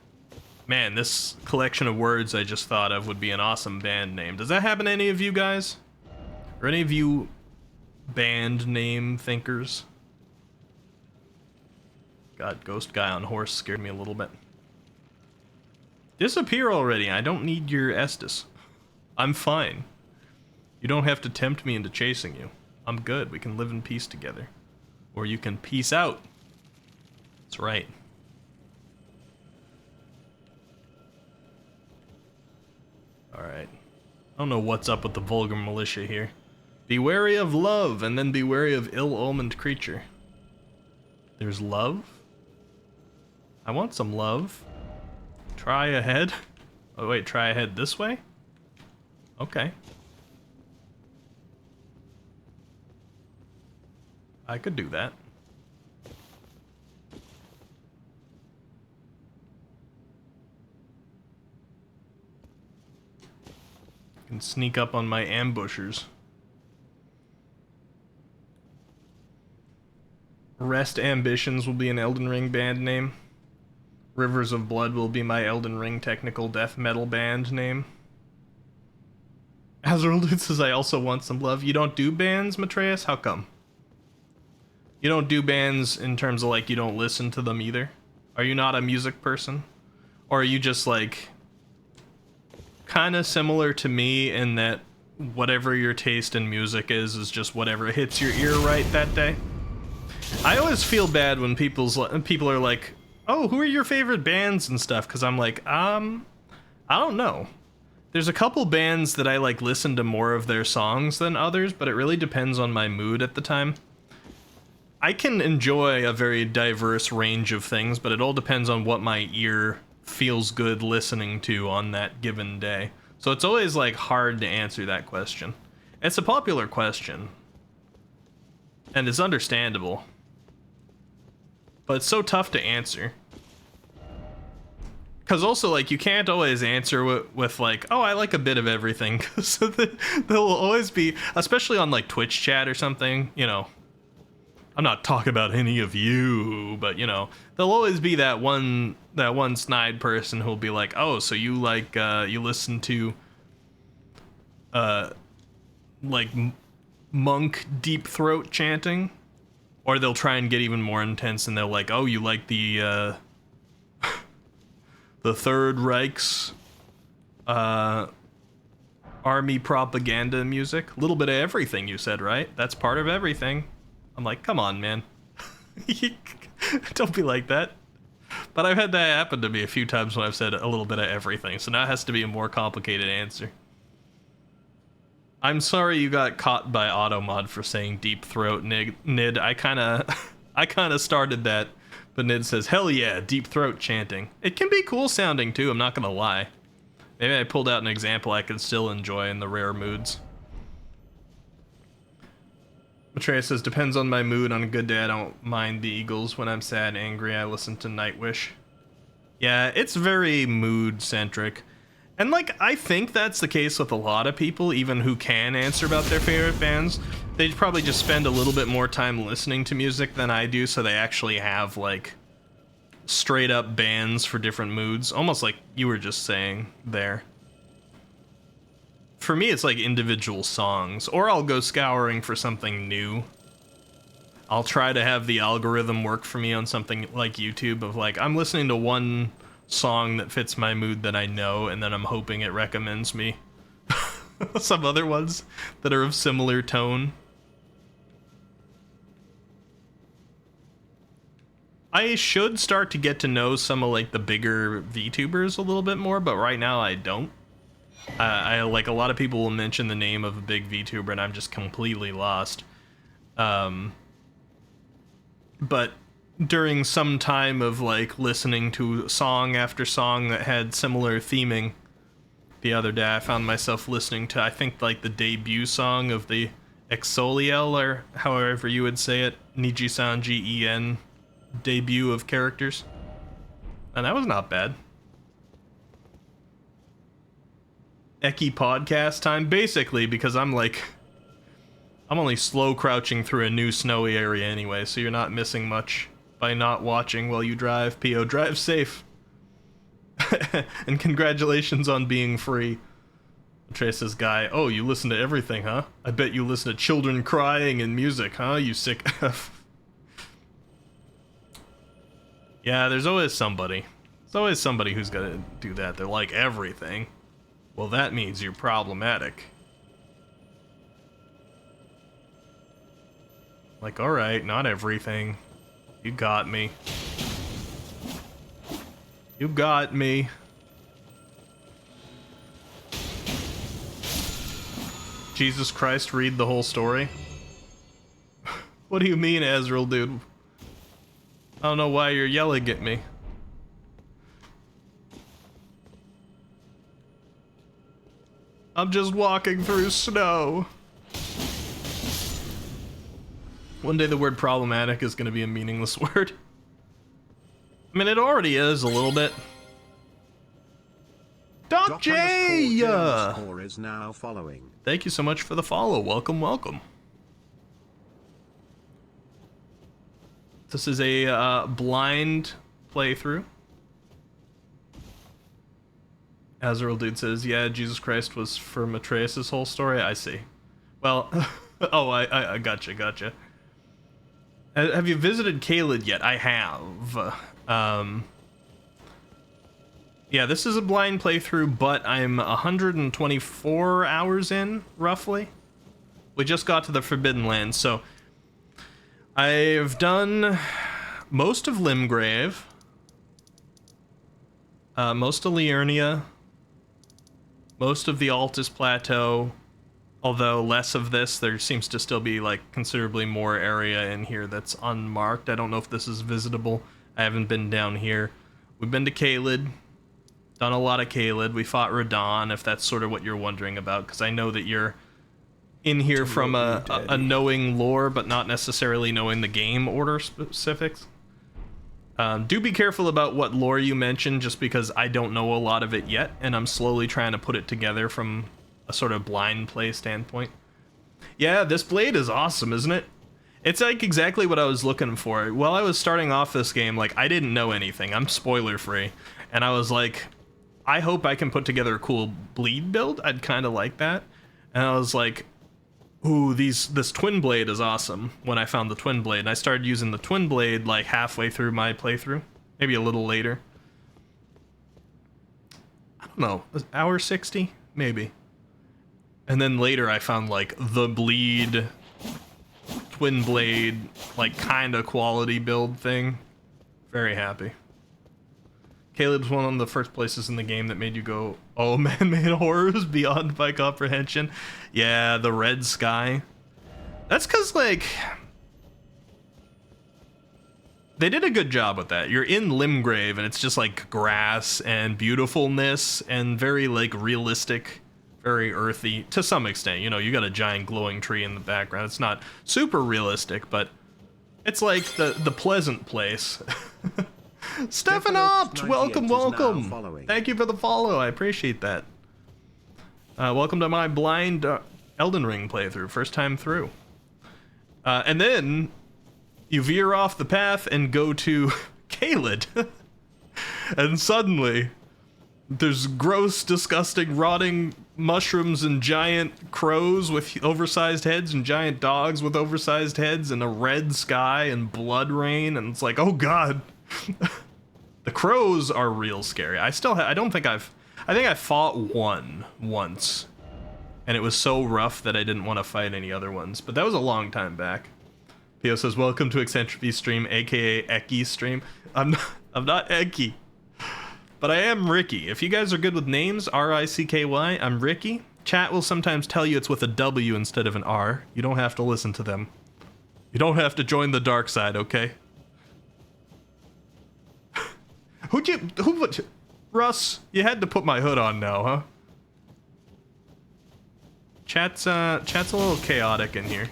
A: man, this collection of words I just thought of would be an awesome band name. Does that happen to any of you guys? Or any of you band name thinkers? God, ghost guy on horse scared me a little bit. Disappear already. I don't need your Estus. I'm fine. You don't have to tempt me into chasing you. I'm good. We can live in peace together. Or you can peace out. That's right. Alright. I don't know what's up with the vulgar militia here. Be wary of love, and then be wary of ill-omened creature. There's love? I want some love. Try ahead? Oh wait, try ahead this way? Okay. I could do that. I can sneak up on my ambushers. Rest Ambitions will be an Elden Ring band name. Rivers of Blood will be my Elden Ring technical death metal band name. Azrael says I also want some love. You don't do bands, Matreus? How come? You don't do bands in terms of like you don't listen to them either? Are you not a music person? Or are you just like kind of similar to me in that whatever your taste in music is just whatever hits your ear right that day. I always feel bad when people are like, "Oh, who are your favorite bands and stuff?" Because I'm like, I don't know. There's a couple bands that I like listen to more of their songs than others, but it really depends on my mood at the time. I can enjoy a very diverse range of things, but it all depends on what my ear feels good listening to on that given day. So it's always like hard to answer that question. It's a popular question, and it's understandable, but it's so tough to answer. Because also, like, you can't always answer with like, oh, I like a bit of everything. Because there will always be, especially on like Twitch chat or something, you know, I'm not talking about any of you, but you know, there'll always be that one snide person who'll be like, oh, so you like, you listen to, like monk deep throat chanting? Or they'll try and get even more intense and they're like, oh, you like the Third Reich's army propaganda music? A little bit of everything, you said, right? That's part of everything. I'm like, come on, man. Don't be like that. But I've had that happen to me a few times when I've said a little bit of everything, so now it has to be a more complicated answer. I'm sorry you got caught by Automod for saying deep throat, Nid. I kinda started that, but Nid says, hell yeah, deep throat chanting. It can be cool sounding too, I'm not gonna lie. Maybe I pulled out an example I can still enjoy in the rare moods. Matreya says, depends on my mood. On a good day, I don't mind the Eagles. When I'm sad and angry, I listen to Nightwish. Yeah, it's very mood-centric. And, like, I think that's the case with a lot of people, even who can answer about their favorite bands. They probably just spend a little bit more time listening to music than I do, so they actually have, like, straight-up bands for different moods. Almost like you were just saying there. For me, it's like individual songs, or I'll go scouring for something new. I'll try to have the algorithm work for me on something like YouTube of like, I'm listening to one song that fits my mood that I know, and then I'm hoping it recommends me some other ones that are of similar tone. I should start to get to know some of like the bigger VTubers a little bit more, but right now I don't. I like a lot of people will mention the name of a big VTuber and I'm just completely lost. But during some time of like listening to song after song that had similar theming, the other day I found myself listening to, I think, like the debut song of the Exoliel, or however you would say it, Niji-san Gen debut of characters. And that was not bad. Eki podcast time, basically, because I'm only slow crouching through a new snowy area anyway, so you're not missing much by not watching while you drive. P.O. drive safe. And congratulations on being free. Trace's guy, oh, you listen to everything, huh? I bet you listen to children crying and music, huh? You sick F. Yeah, there's always somebody. There's always somebody who's gonna do that. They're like everything. Well, that means you're problematic. Like, alright, not everything. You got me. You got me. Jesus Christ, read the whole story? What do you mean, Azrael, dude? I don't know why you're yelling at me. I'm just walking through snow. One day the word problematic is going to be a meaningless word. I mean, it already is a little bit. Doc J!
E: Is now following.
A: Thank you so much for the follow. Welcome, welcome. This is a blind playthrough. Azrael dude says, yeah, Jesus Christ was for Matreus' whole story. I see. Well, oh, I gotcha. Have you visited Caelid yet? I have. Yeah, Yeah, this is a blind playthrough, but I'm 124 hours in, roughly. We just got to the Forbidden Lands, so I've done most of Limgrave, most of Liurnia, most of the Altus Plateau, although less of this. There seems to still be like considerably more area in here that's unmarked. I don't know if this is visitable. I haven't been down here. We've been to Caelid, done a lot of Caelid. We fought Radahn, if that's sort of what you're wondering about, because I know that you're in here from a knowing lore, but not necessarily knowing the game order specifics. Do be careful about what lore you mention, just because I don't know a lot of it yet, and I'm slowly trying to put it together from a sort of blind play standpoint. Yeah, this blade is awesome, isn't it? It's like exactly what I was looking for. While I was starting off this game, like, I didn't know anything. I'm spoiler free. And I was like, I hope I can put together a cool bleed build. I'd kind of like that. And I was like, ooh, this twin blade is awesome when I found the twin blade. And I started using the twin blade like halfway through my playthrough. Maybe a little later. I don't know. Hour 60? Maybe. And then later I found like the bleed twin blade, like kind of quality build thing. Very happy. Caelid's one of the first places in the game that made you go, oh, man-made horrors beyond my comprehension. Yeah, the red sky. That's because, like, they did a good job with that. You're in Limgrave, and it's just, like, grass and beautifulness and very, like, realistic, very earthy, to some extent. You know, you got a giant glowing tree in the background. It's not super realistic, but it's, like, the pleasant place. Stefan Opt, welcome. Thank you for the follow. I appreciate that. Welcome to my blind Elden Ring playthrough, first time through. And then you veer off the path and go to Caelid. And suddenly there's gross, disgusting, rotting mushrooms and giant crows with oversized heads and giant dogs with oversized heads and a red sky and blood rain, and it's like, oh god. The crows are real scary. I think I fought one once, and it was so rough that I didn't want to fight any other ones, but that was a long time back. Pio says, welcome to Eccentropy stream, aka Eki stream. I'm not Eki, but I am Ricky. If you guys are good with names, R-I-C-K-Y, I'm Ricky. Chat will sometimes tell you it's with a W instead of an R. You don't have to listen to them. You don't have to join the dark side, okay? Russ, you had to put my hood on now, huh? Chat's a little chaotic in here.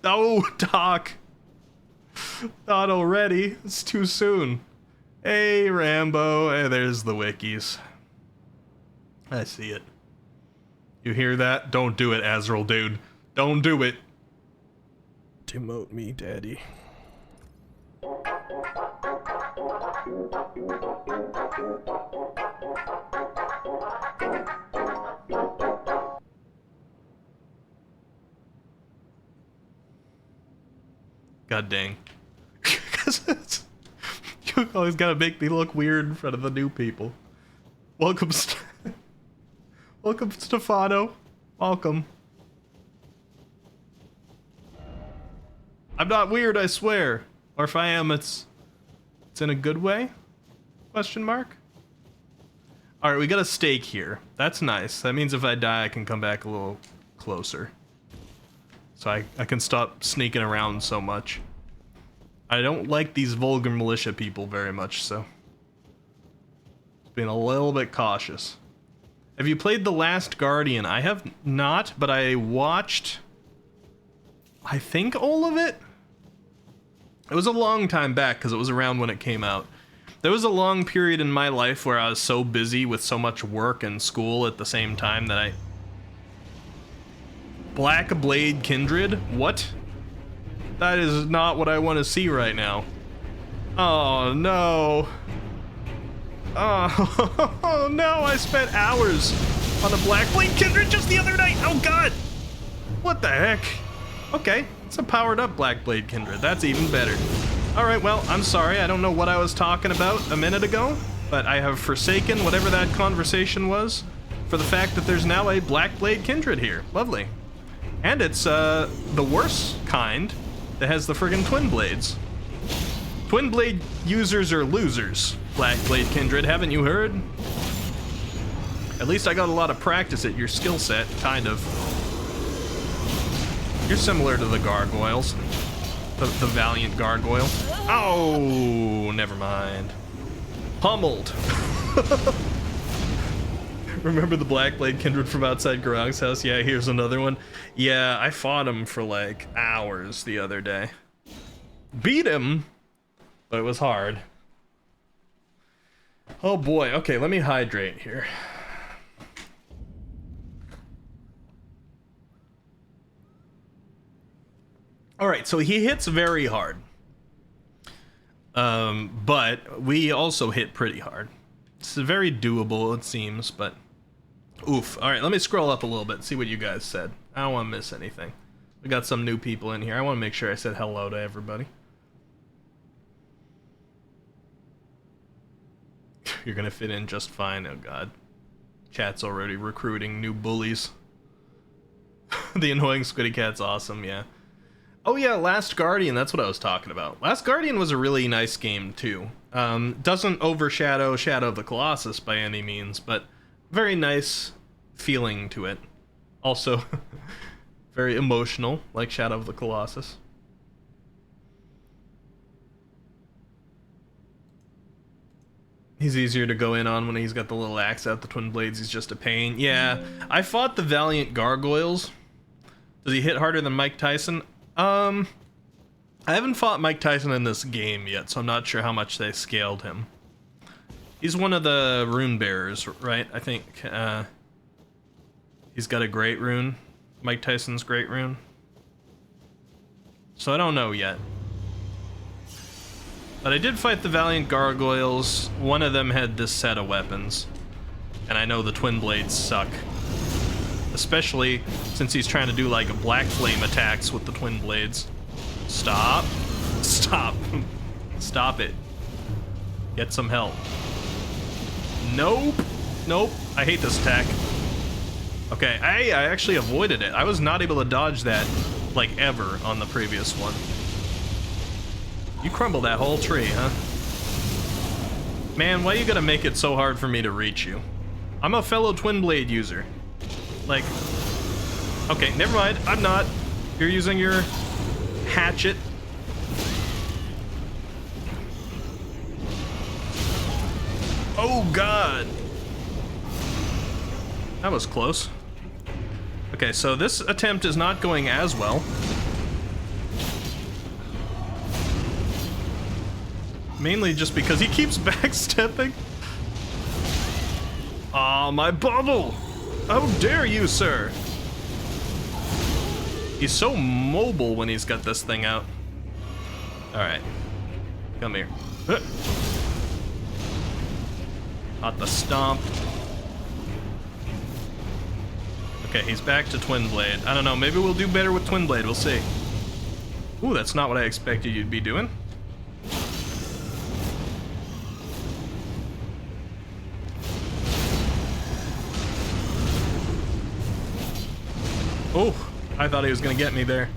A: Oh, Doc. Not already. It's too soon. Hey, Rambo. Hey, there's the wikis. I see it. You hear that? Don't do it, Azrael, dude. Don't do it. Demote me, daddy. God dang. You always gotta make me look weird in front of the new people. Welcome, welcome, Stefano. Welcome. I'm not weird, I swear. Or if I am, it's in a good way? Question mark? Alright, we got a stake here. That's nice. That means if I die, I can come back a little closer. So I can stop sneaking around so much. I don't like these vulgar militia people very much, so just being a little bit cautious. Have you played The Last Guardian? I have not, but I watched, I think, all of it? It was a long time back, because it was around when it came out. There was a long period in my life where I was so busy with so much work and school at the same time that I... Black Blade Kindred? What? That is not what I want to see right now. Oh, no. Oh, no, I spent hours on a Black Blade Kindred just the other night. Oh, God. What the heck? Okay, it's a powered up Black Blade Kindred. That's even better. Alright, well, I'm sorry. I don't know what I was talking about a minute ago, but I have forsaken whatever that conversation was for the fact that there's now a Black Blade Kindred here. Lovely. And it's the worst kind that has the friggin' Twin Blades. Twin Blade users are losers, Black Blade Kindred, haven't you heard? At least I got a lot of practice at your skill set, kind of. You're similar to the gargoyles. The Valiant Gargoyle. Oh, never mind. Pummeled. Remember the Black Blade Kindred from outside Garag's house? Yeah, here's another one. Yeah, I fought him for like hours the other day. Beat him, but it was hard. Oh boy, okay, let me hydrate here. Alright, so he hits very hard. But we also hit pretty hard. It's very doable, it seems, but... Oof. Alright, let me scroll up a little bit and see what you guys said. I don't want to miss anything. We got some new people in here. I want to make sure I said hello to everybody. You're gonna fit in just fine. Oh god. Chat's already recruiting new bullies. The annoying Squiddy Cat's awesome, yeah. Oh yeah, Last Guardian, that's what I was talking about. Last Guardian was a really nice game too. Doesn't overshadow Shadow of the Colossus by any means, but very nice feeling to it. Also, very emotional, like Shadow of the Colossus. He's easier to go in on when he's got the little axe out, the twin blades, he's just a pain. Yeah, I fought the Valiant Gargoyles. Does he hit harder than Mike Tyson? I haven't fought Mike Tyson in this game yet, so I'm not sure how much they scaled him. He's one of the rune bearers, right? I think, he's got a great rune. Mike Tyson's great rune. So I don't know yet. But I did fight the Valiant Gargoyles. One of them had this set of weapons. And I know the twin blades suck. Especially since he's trying to do like black flame attacks with the twin blades. Stop. Stop. Stop it. Get some help. Nope. Nope. I hate this attack. Okay, I actually avoided it. I was not able to dodge that, like, ever on the previous one. You crumbled that whole tree, huh? Man, why you gotta make it so hard for me to reach you? I'm a fellow twin blade user. Like, okay, never mind, I'm not. You're using your hatchet. Oh god. That was close. Okay, so this attempt is not going as well. Mainly just because he keeps backstepping. Aw, my bubble! How dare you, sir? He's so mobile when he's got this thing out. Alright. Come here. Not the stomp. Okay, he's back to Twin Blade. I don't know, maybe we'll do better with Twin Blade, we'll see. Ooh, that's not what I expected you'd be doing. Oh, I thought he was gonna get me there.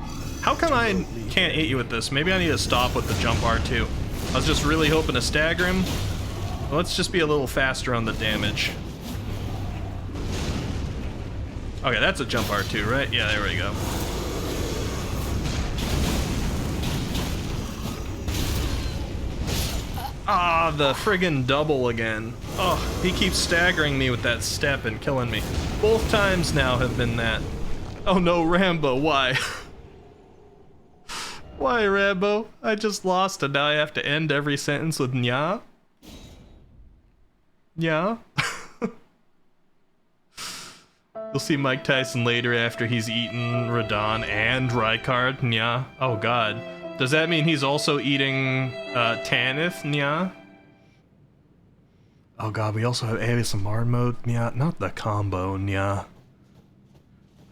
A: How come I can't hit you with this? Maybe I need to stop with the jump R2. I was just really hoping to stagger him. Well, let's just be a little faster on the damage. Okay, that's a jump R2, right? Yeah, there we go. Ah, the friggin' double again. Oh, he keeps staggering me with that step and killing me. Both times now have been that. Oh no, Rambo, why? Why, Rambo? I just lost and now I have to end every sentence with nya? Yeah? You'll see Mike Tyson later after he's eaten Radon and Rykard, nya? Oh god. Does that mean he's also eating Tanith, nya? Oh god, we also have ASMR mode, nya? Not the combo, nya.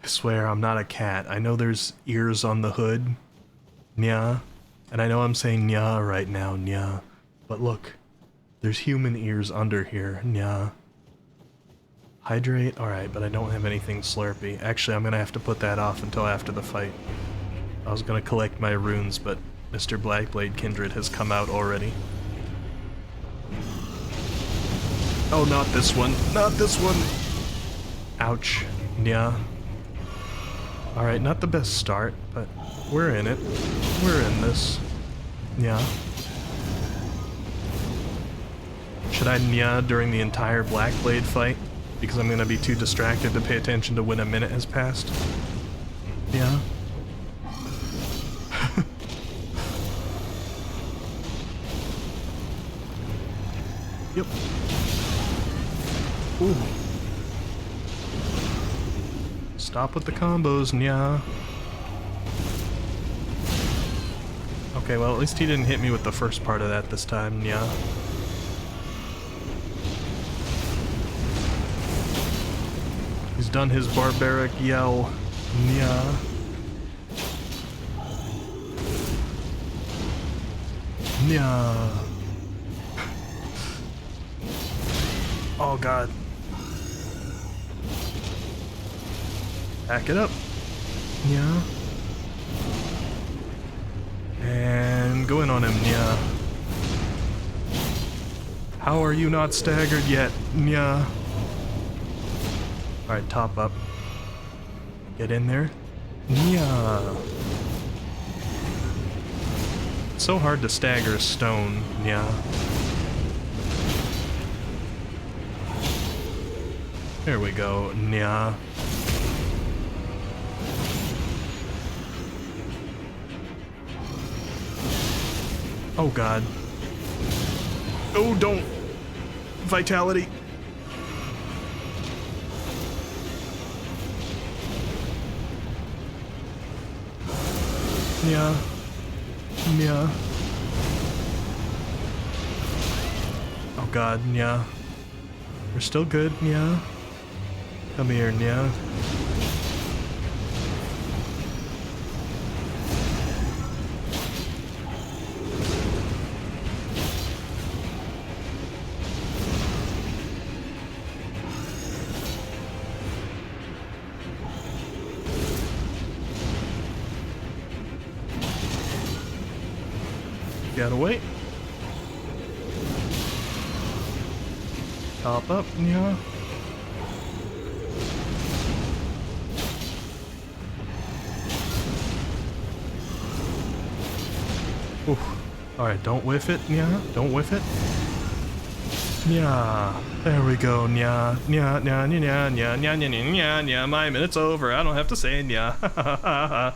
A: I swear I'm not a cat. I know there's ears on the hood. Yeah. And I know I'm saying nya right now, nya. But look, there's human ears under here, nya. Hydrate? Alright, but I don't have anything slurpy. Actually, I'm gonna have to put that off until after the fight. I was gonna collect my runes, but Mr. Blackblade Kindred has come out already. Oh, not this one. Not this one! Ouch. Yeah. Alright, not the best start, but we're in it. We're in this. Yeah. Should I nya during the entire Blackblade fight? Because I'm gonna be too distracted to pay attention to when a minute has passed. Yeah. Yep. Ooh. Stop with the combos, nya. Okay, well at least he didn't hit me with the first part of that this time, nya. He's done his barbaric yell, nya. Nya. Oh god. Back it up. Yeah. And go in on him, yeah. How are you not staggered yet? Yeah. Alright, top up. Get in there. Yeah. It's so hard to stagger a stone, yeah. There we go, nya. Oh god. Oh, don't! Vitality! Yeah. Yeah. Oh god, yeah. We're still good, yeah. Come here, yeah. Gotta wait. Top up, yeah. Oof. Alright, don't whiff it, yeah. Don't whiff it. Yeah. There we go, nya. Nya, nya, nya, nya, nya, nya, nya, nya, nya, nya. My minute's over. I don't have to say nya.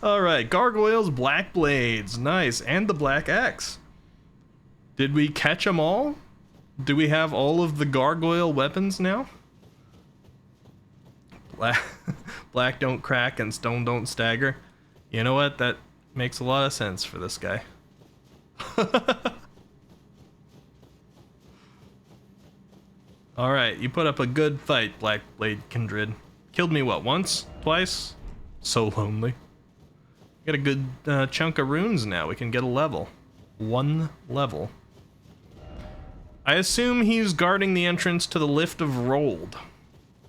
A: Alright, gargoyles, black blades. Nice. And the black axe. Did we catch them all? Do we have all of the gargoyle weapons now? Black don't crack and stone don't stagger. You know what? That makes a lot of sense for this guy. Alright, you put up a good fight, Blackblade Kindred. Killed me what, once? Twice? So lonely. Got a good chunk of runes now. We can get a level. 1 level. I assume he's guarding the entrance to the Lift of Rold.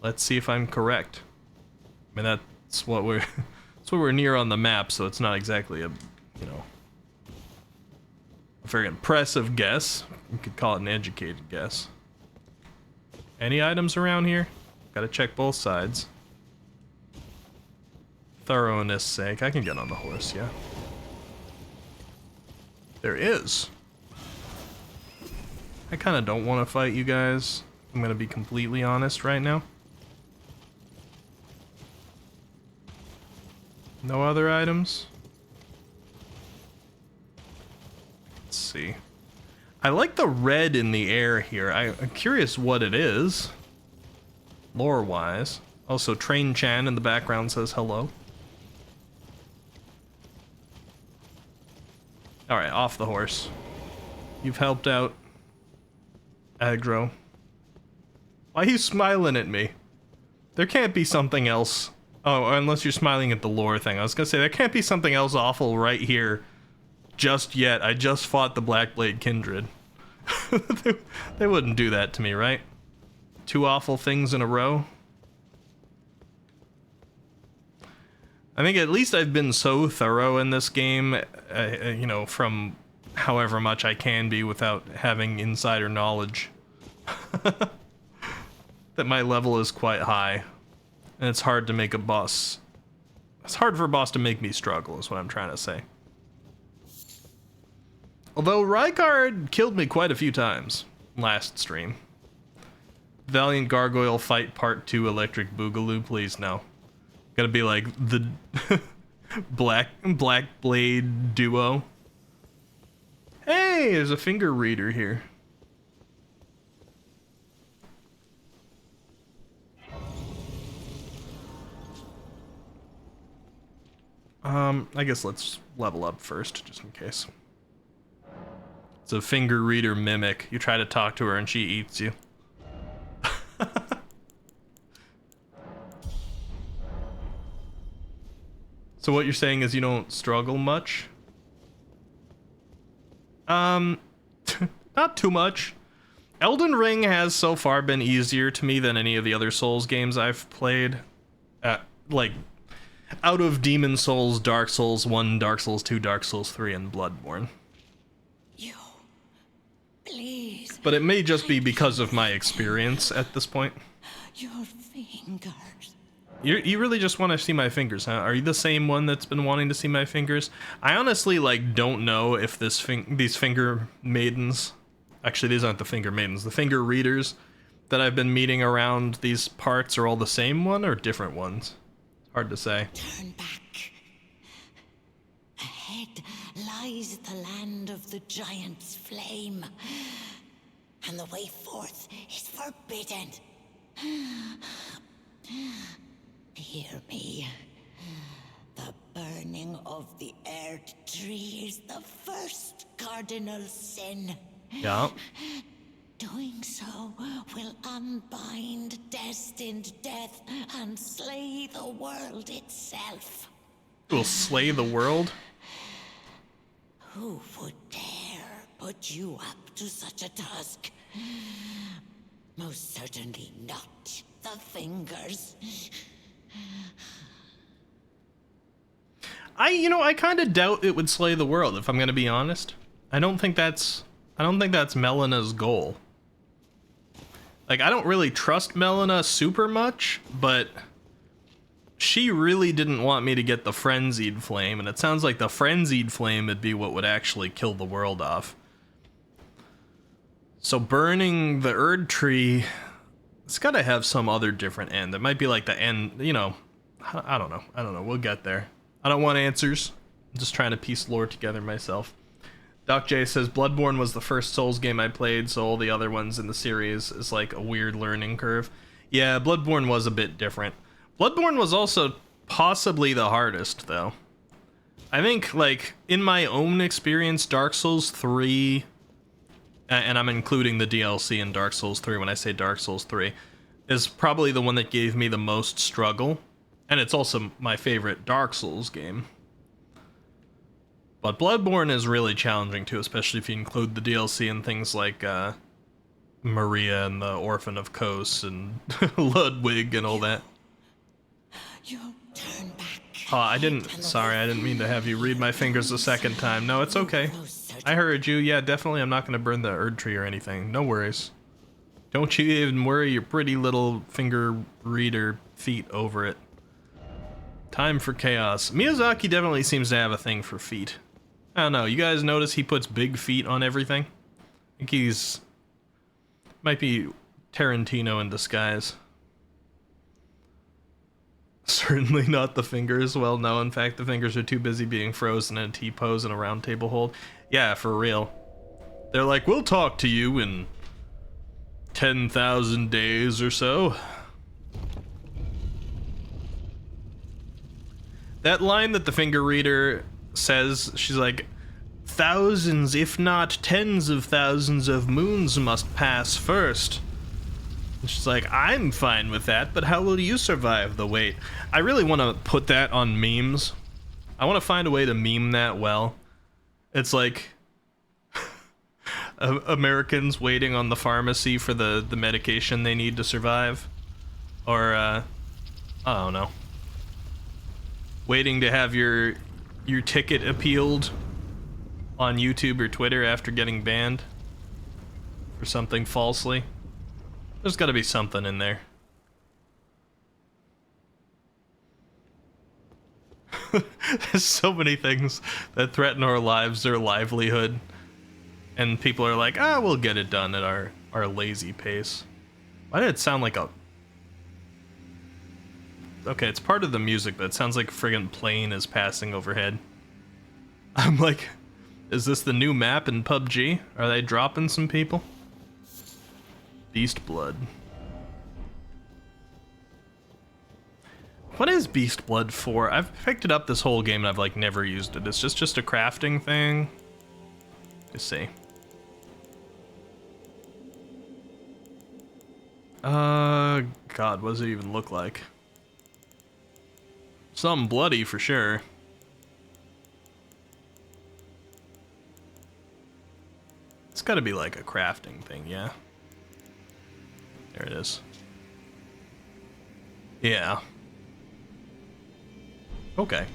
A: Let's see if I'm correct. I mean, that's what we're that's what we're near on the map, so it's not exactly a, you know, a very impressive guess. You could call it an educated guess. Any items around here? Gotta check both sides. Thoroughness sake, I can get on the horse, yeah. There is. I kind of don't want to fight you guys. I'm gonna be completely honest right now. No other items? Let's see. I like the red in the air here. I'm curious what it is. Lore-wise. Also, Train Chan in the background says hello. Alright, off the horse. You've helped out. Aggro. Why are you smiling at me? There can't be something else. Oh, unless you're smiling at the lore thing. I was gonna say, there can't be something else awful right here just yet. I just fought the Blackblade Kindred. They wouldn't do that to me, right? Two awful things in a row. I think at least I've been so thorough in this game, you know, from however much I can be without having insider knowledge, that my level is quite high, and it's hard to make a boss. It's hard for a boss to make me struggle, is what I'm trying to say. Although Rykard killed me quite a few times last stream. Valiant Gargoyle Fight Part 2 Electric Boogaloo, please no. Gotta be like the Black Blade duo. Hey, there's a finger reader here. I guess let's level up first, just in case. It's a finger reader mimic. You try to talk to her and she eats you. So what you're saying is you don't struggle much? Not too much. Elden Ring has so far been easier to me than any of the other Souls games I've played. Like, out of Demon Souls, Dark Souls 1, Dark Souls 2, Dark Souls 3, and Bloodborne.
B: You, please.
A: But it may just be because of my experience at this point.
B: Your fingers.
A: You really just want to see my fingers, huh? Are you the same one that's been wanting to see my fingers? I honestly, like, don't know if these finger maidens... Actually, these aren't the finger maidens. The finger readers that I've been meeting around these parts are all the same one or different ones. It's hard to say.
B: Turn back. Ahead lies the land of the giant's flame. And the way forth is forbidden. Hear me. The burning of the Erd tree is the first cardinal sin.
A: Yeah.
B: Doing so will unbind destined death and slay the world itself.
A: Will slay the world?
B: Who would dare put you up to such a task? Most certainly not the fingers.
A: I kind of doubt it would slay the world, if I'm gonna be honest. I don't think that's Melina's goal. Like, I don't really trust Melina super much, but she really didn't want me to get the frenzied flame, and it sounds like the frenzied flame would be what would actually kill the world off. So burning the Erd tree, it's gotta have some other different end. It might be like the end, you know, I don't know, we'll get there. I don't want answers. I'm just trying to piece lore together myself. Doc J says, Bloodborne was the first Souls game I played, so all the other ones in the series is like a weird learning curve. Yeah, Bloodborne was a bit different. Bloodborne was also possibly the hardest, though. I think, like, in my own experience, Dark Souls 3, and I'm including the DLC in Dark Souls 3 when I say Dark Souls 3, is probably the one that gave me the most struggle, and it's also my favorite Dark Souls game. But Bloodborne is really challenging too, especially if you include the DLC and things like Maria and the Orphan of Kos and Ludwig and all that.
B: You turn back.
A: Oh, I didn't mean to have you read my fingers a second time. No, it's okay. I heard you. Yeah, definitely I'm not going to burn the Erd tree or anything. No worries. Don't you even worry your pretty little finger reader feet over it. Time for chaos. Miyazaki definitely seems to have a thing for feet. I don't know, you guys notice he puts big feet on everything? I think he's... might be Tarantino in disguise. Certainly not the fingers. Well, no, in fact, the fingers are too busy being frozen in a T-pose and a round table hold. Yeah, for real. They're like, we'll talk to you in 10,000 days or so. That line that the finger reader says, she's like, thousands, if not tens of thousands of moons must pass first. And she's like, I'm fine with that, but how will you survive the wait? I really want to put that on memes. I want to find a way to meme that well. It's like Americans waiting on the pharmacy for the medication they need to survive. Or, I don't know. Waiting to have your ticket appealed on YouTube or Twitter after getting banned for something falsely. There's gotta be something in there. There's so many things that threaten our lives or livelihood. And people are like, we'll get it done at our lazy pace. Why did it sound like a... Okay, it's part of the music, but it sounds like a friggin' plane is passing overhead. I'm like, is this the new map in PUBG? Are they dropping some people? Beast Blood. What is Beast Blood for? I've picked it up this whole game and I've like never used it. It's just a crafting thing. Let's see. God, what does it even look like? Something bloody for sure. It's gotta be like a crafting thing, yeah. There it is. Yeah. Okay.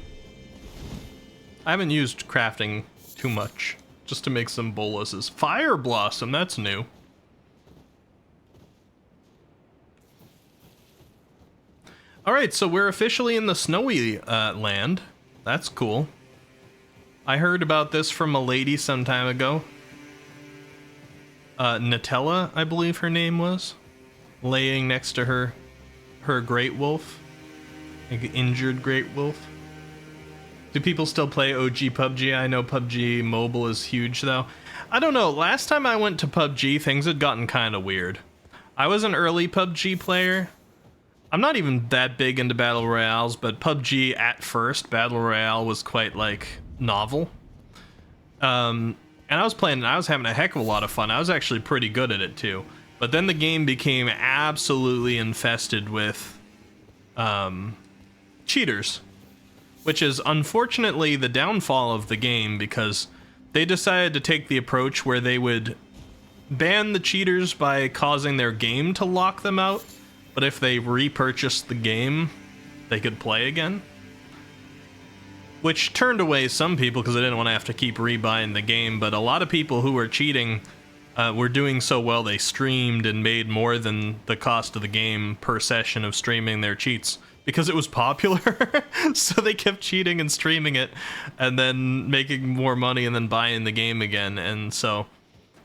A: I haven't used crafting too much, just to make some boluses. Fire Blossom, that's new. Alright, so we're officially in the snowy land. That's cool. I heard about this from a lady some time ago. Nutella, I believe her name was. Laying next to her great wolf. Like an injured great wolf. Do people still play OG PUBG? I know PUBG Mobile is huge though. I don't know, last time I went to PUBG, things had gotten kind of weird. I was an early PUBG player. I'm not even that big into Battle Royales, but PUBG at first, Battle Royale was quite, like, novel. And I was playing and I was having a heck of a lot of fun. I was actually pretty good at it too. But then the game became absolutely infested with cheaters. Which is unfortunately the downfall of the game, because they decided to take the approach where they would ban the cheaters by causing their game to lock them out. But if they repurchased the game, they could play again. Which turned away some people because they didn't want to have to keep rebuying the game. But a lot of people who were cheating were doing so well they streamed and made more than the cost of the game per session of streaming their cheats. Because it was popular. So they kept cheating and streaming it and then making more money and then buying the game again. And so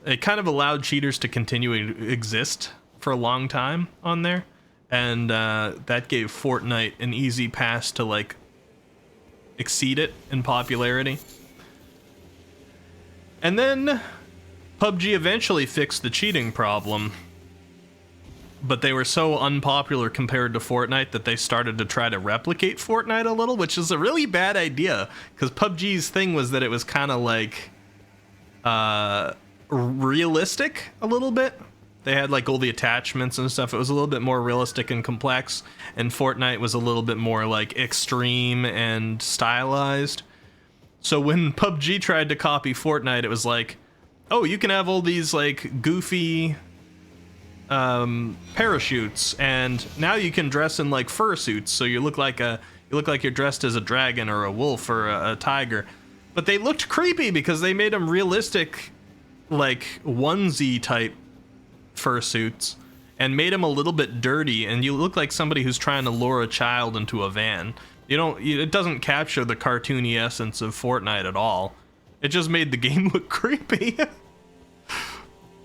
A: it kind of allowed cheaters to continue to exist for a long time on there. And that gave Fortnite an easy pass to, like, exceed it in popularity. And then PUBG eventually fixed the cheating problem. But they were so unpopular compared to Fortnite that they started to try to replicate Fortnite a little, which is a really bad idea. Because PUBG's thing was that it was kind of like realistic a little bit. They had like all the attachments and stuff. It was a little bit more realistic and complex, and Fortnite was a little bit more like extreme and stylized. So when PUBG tried to copy Fortnite, it was like, oh, you can have all these like goofy parachutes, and now you can dress in like fursuits, so you look like you're dressed as a dragon or a wolf or a tiger. But they looked creepy because they made them realistic, like onesie type fursuits, and made them a little bit dirty, and you look like somebody who's trying to lure a child into a van. It doesn't capture the cartoony essence of Fortnite at all. It just made the game look creepy.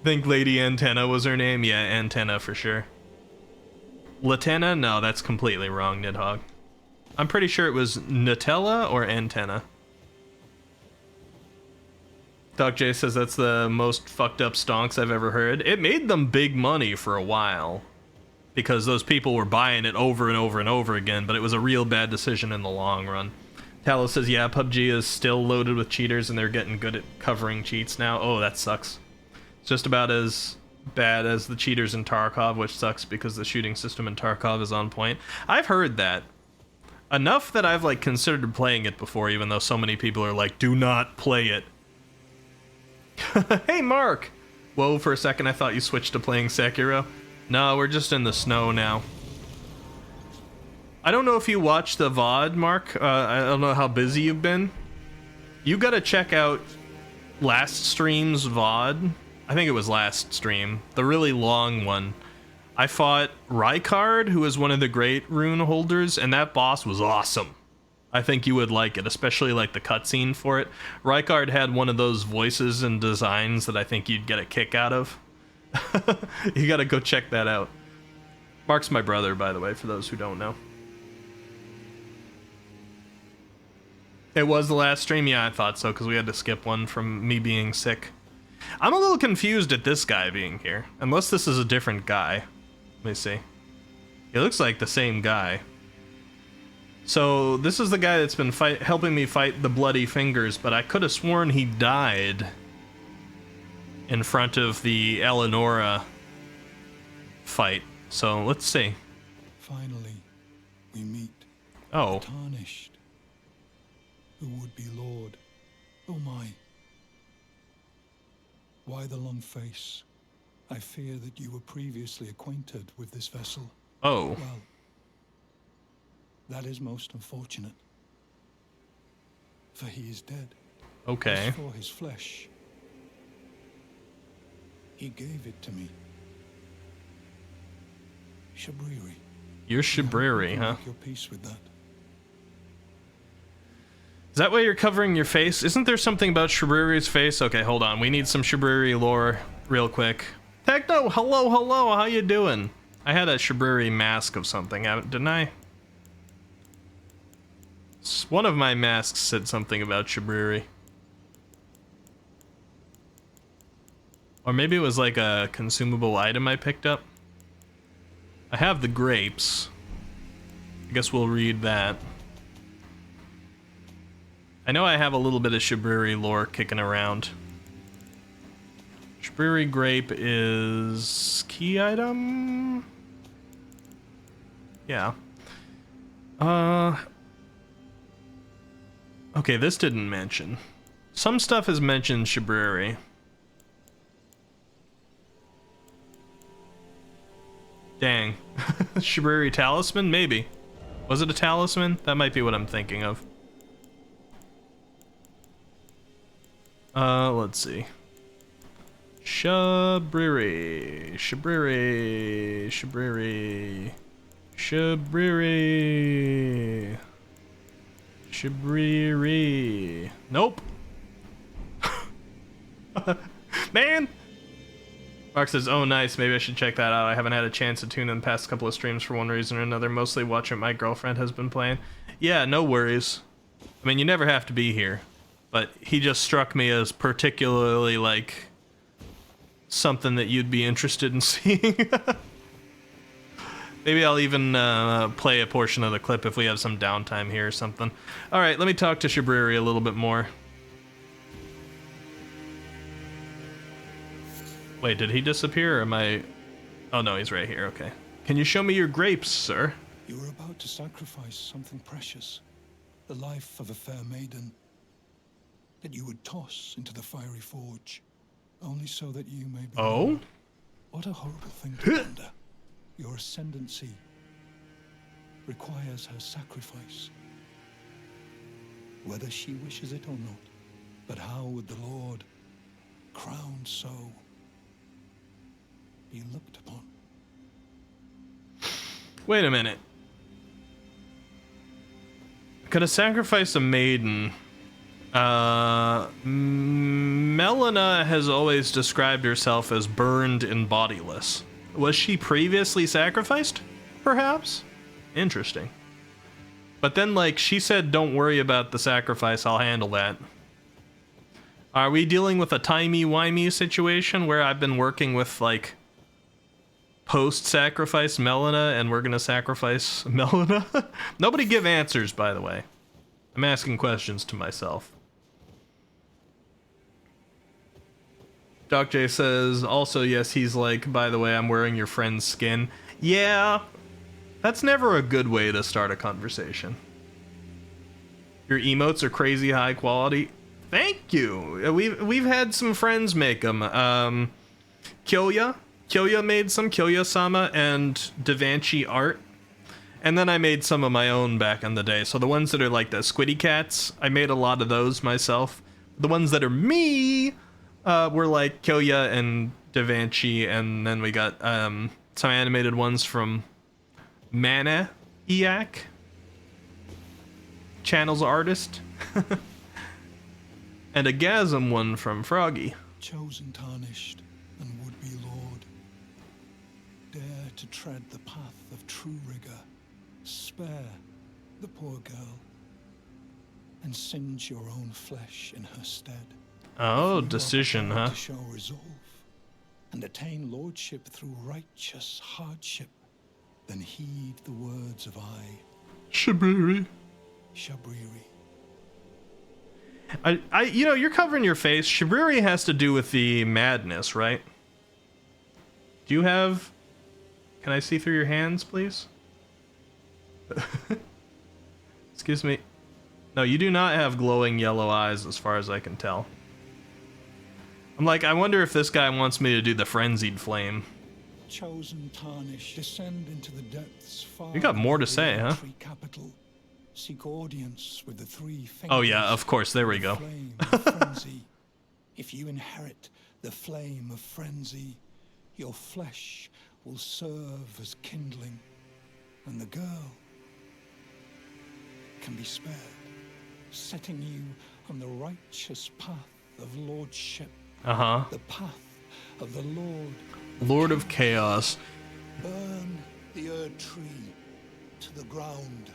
A: Think Lady Antenna was her name? Yeah, Antenna for sure. Latenna? No, that's completely wrong, Nidhogg. I'm pretty sure it was Nutella or Antenna. Doc J says that's the most fucked up stonks I've ever heard. It made them big money for a while, because those people were buying it over and over and over again, but it was a real bad decision in the long run. Talos says, yeah, PUBG is still loaded with cheaters and they're getting good at covering cheats now. Oh, that sucks. It's just about as bad as the cheaters in Tarkov, which sucks because the shooting system in Tarkov is on point. I've heard that. Enough that I've like considered playing it before, even though so many people are like, do not play it. Hey, Mark! Whoa, for a second I thought you switched to playing Sekiro. No, we're just in the snow now. I don't know if you watched the VOD, Mark. I don't know how busy you've been. You gotta check out last stream's VOD. I think it was last stream. The really long one. I fought Rykard, who is one of the great rune holders, and that boss was awesome. I think you would like it, especially like the cutscene for it. Rykard had one of those voices and designs that I think you'd get a kick out of. You gotta go check that out. Mark's my brother, by the way, for those who don't know. It was the last stream? Yeah, I thought so, because we had to skip one from me being sick. I'm a little confused at this guy being here. Unless this is a different guy. Let me see. He looks like the same guy. So, this is the guy that's been helping me fight the Bloody Fingers, but I could have sworn he died in front of the Eleonora fight. So, let's see.
G: Finally, we meet.
A: Oh.
G: Tarnished. Who would be Lord? Oh my. Why the long face? I fear that you were previously acquainted with this vessel.
A: Oh.
G: Well, that is most unfortunate. For he is dead.
A: Okay.
G: As for his flesh, he gave it to me. Shabriri.
A: You're Shabriri, huh?
G: Make your peace with that.
A: Is that why you're covering your face? Isn't there something about Shabriri's face? Okay, hold on. We need some Shabriri lore real quick. Techno, hello, hello. How you doing? I had a Shabriri mask of something, didn't I? One of my masks said something about Shabriri. Or maybe it was like a consumable item I picked up. I have the grapes. I guess we'll read that. I know I have a little bit of Shabriri lore kicking around. Shabriri grape is key item? Yeah. Okay, this didn't mention. Some stuff has mentioned Shabriri. Dang. Shabriri talisman? Maybe. Was it a talisman? That might be what I'm thinking of. Let's see. Shabriri. Shabriri. Shabriri. Shabriri. Shabriri. Nope. Man! Mark says, oh nice, maybe I should check that out. I haven't had a chance to tune in the past couple of streams for one reason or another, mostly watching my girlfriend has been playing. Yeah, no worries. I mean, you never have to be here. But he just struck me as particularly, like, something that you'd be interested in seeing. Maybe I'll even play a portion of the clip if we have some downtime here or something. Alright, let me talk to Shabriri a little bit more. Wait, did he disappear or am I... Oh no, he's right here, okay. Can you show me your grapes, sir?
G: You were about to sacrifice something precious. The life of a fair maiden. That you would toss into the fiery forge, only so that you may be.
A: Oh?
G: Lord. What a horrible thing to wonder. Your ascendancy requires her sacrifice. Whether she wishes it or not. But how would the Lord, crowned so, be looked upon?
A: Wait a minute. Could I sacrifice a maiden? Melina has always described herself as burned and bodiless. Was she previously sacrificed? Perhaps? Interesting. But then, like, she said, don't worry about the sacrifice, I'll handle that. Are we dealing with a timey-wimey situation where I've been working with, like, post-sacrifice Melina and we're gonna sacrifice Melina? Nobody give answers, by the way. I'm asking questions to myself. Doc J says, also, yes, he's like, by the way, I'm wearing your friend's skin. Yeah, that's never a good way to start a conversation. Your emotes are crazy high quality. Thank you. We've had some friends make them. Kyoya made some, Kyoya-sama and Devanchi art. And then I made some of my own back in the day. So the ones that are like the squiddy cats, I made a lot of those myself. The ones that are me were like Kyoya and Devanchi, and then we got some animated ones from Mana Iak, Channel's artist. And a Gasm one from Froggy.
G: Chosen, tarnished, and would-be lord, dare to tread the path of true rigor. Spare the poor girl, and singe your own flesh in her stead.
A: Oh, decision, huh?
G: To show resolve, and attain lordship through righteous hardship, then heed the words of
A: Shabriri.
G: Shabriri.
A: You know, you're covering your face. Shabriri has to do with the madness, right? Do you have... Can I see through your hands, please? Excuse me. No, you do not have glowing yellow eyes as far as I can tell. I'm like, I wonder if this guy wants me to do the frenzied flame.
G: Chosen, tarnished, descend into the depths far.
A: You got more to say, huh?
G: Capital. Seek audience with the three fingers.
A: Oh yeah, of course, there we go.
G: Flame of frenzy. If you inherit the flame of frenzy, your flesh will serve as kindling, and the girl can be spared, setting you on the righteous path of lordship.
A: Uh-huh.
G: The path of the Lord.
A: Lord of Chaos.
G: Burn the Erd tree to the ground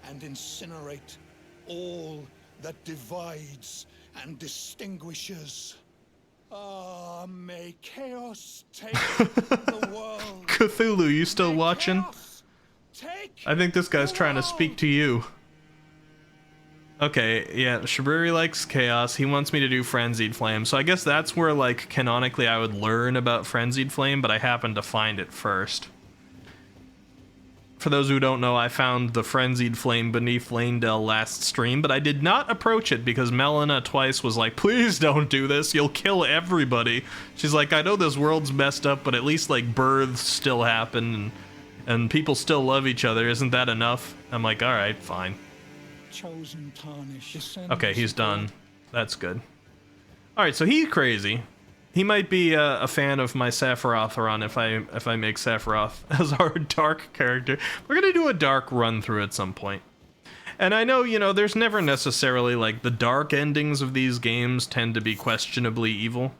G: and incinerate all that divides and distinguishes. Ah, may chaos take the world.
A: Cthulhu, you still
G: May
A: watching?
G: take
A: I think this guy's
G: the
A: trying to
G: world.
A: speak to you. Okay, yeah, Shabriri likes chaos. He wants me to do Frenzied Flame. So I guess that's where, like, canonically I would learn about Frenzied Flame, but I happened to find it first. For those who don't know, I found the Frenzied Flame beneath Lanedell last stream, but I did not approach it because Melina twice was like, please don't do this, you'll kill everybody. She's like, I know this world's messed up, but at least, like, births still happen, and people still love each other. Isn't that enough? I'm like, alright, fine.
G: Chosen, tarnished,
A: Okay, he's done. That's good. Alright, so he's crazy. He might be a fan of my Sephiroth run if I make Sephiroth as our dark character. We're gonna do a dark run through at some point. And I know, you know, there's never necessarily, like, the dark endings of these games tend to be questionably evil.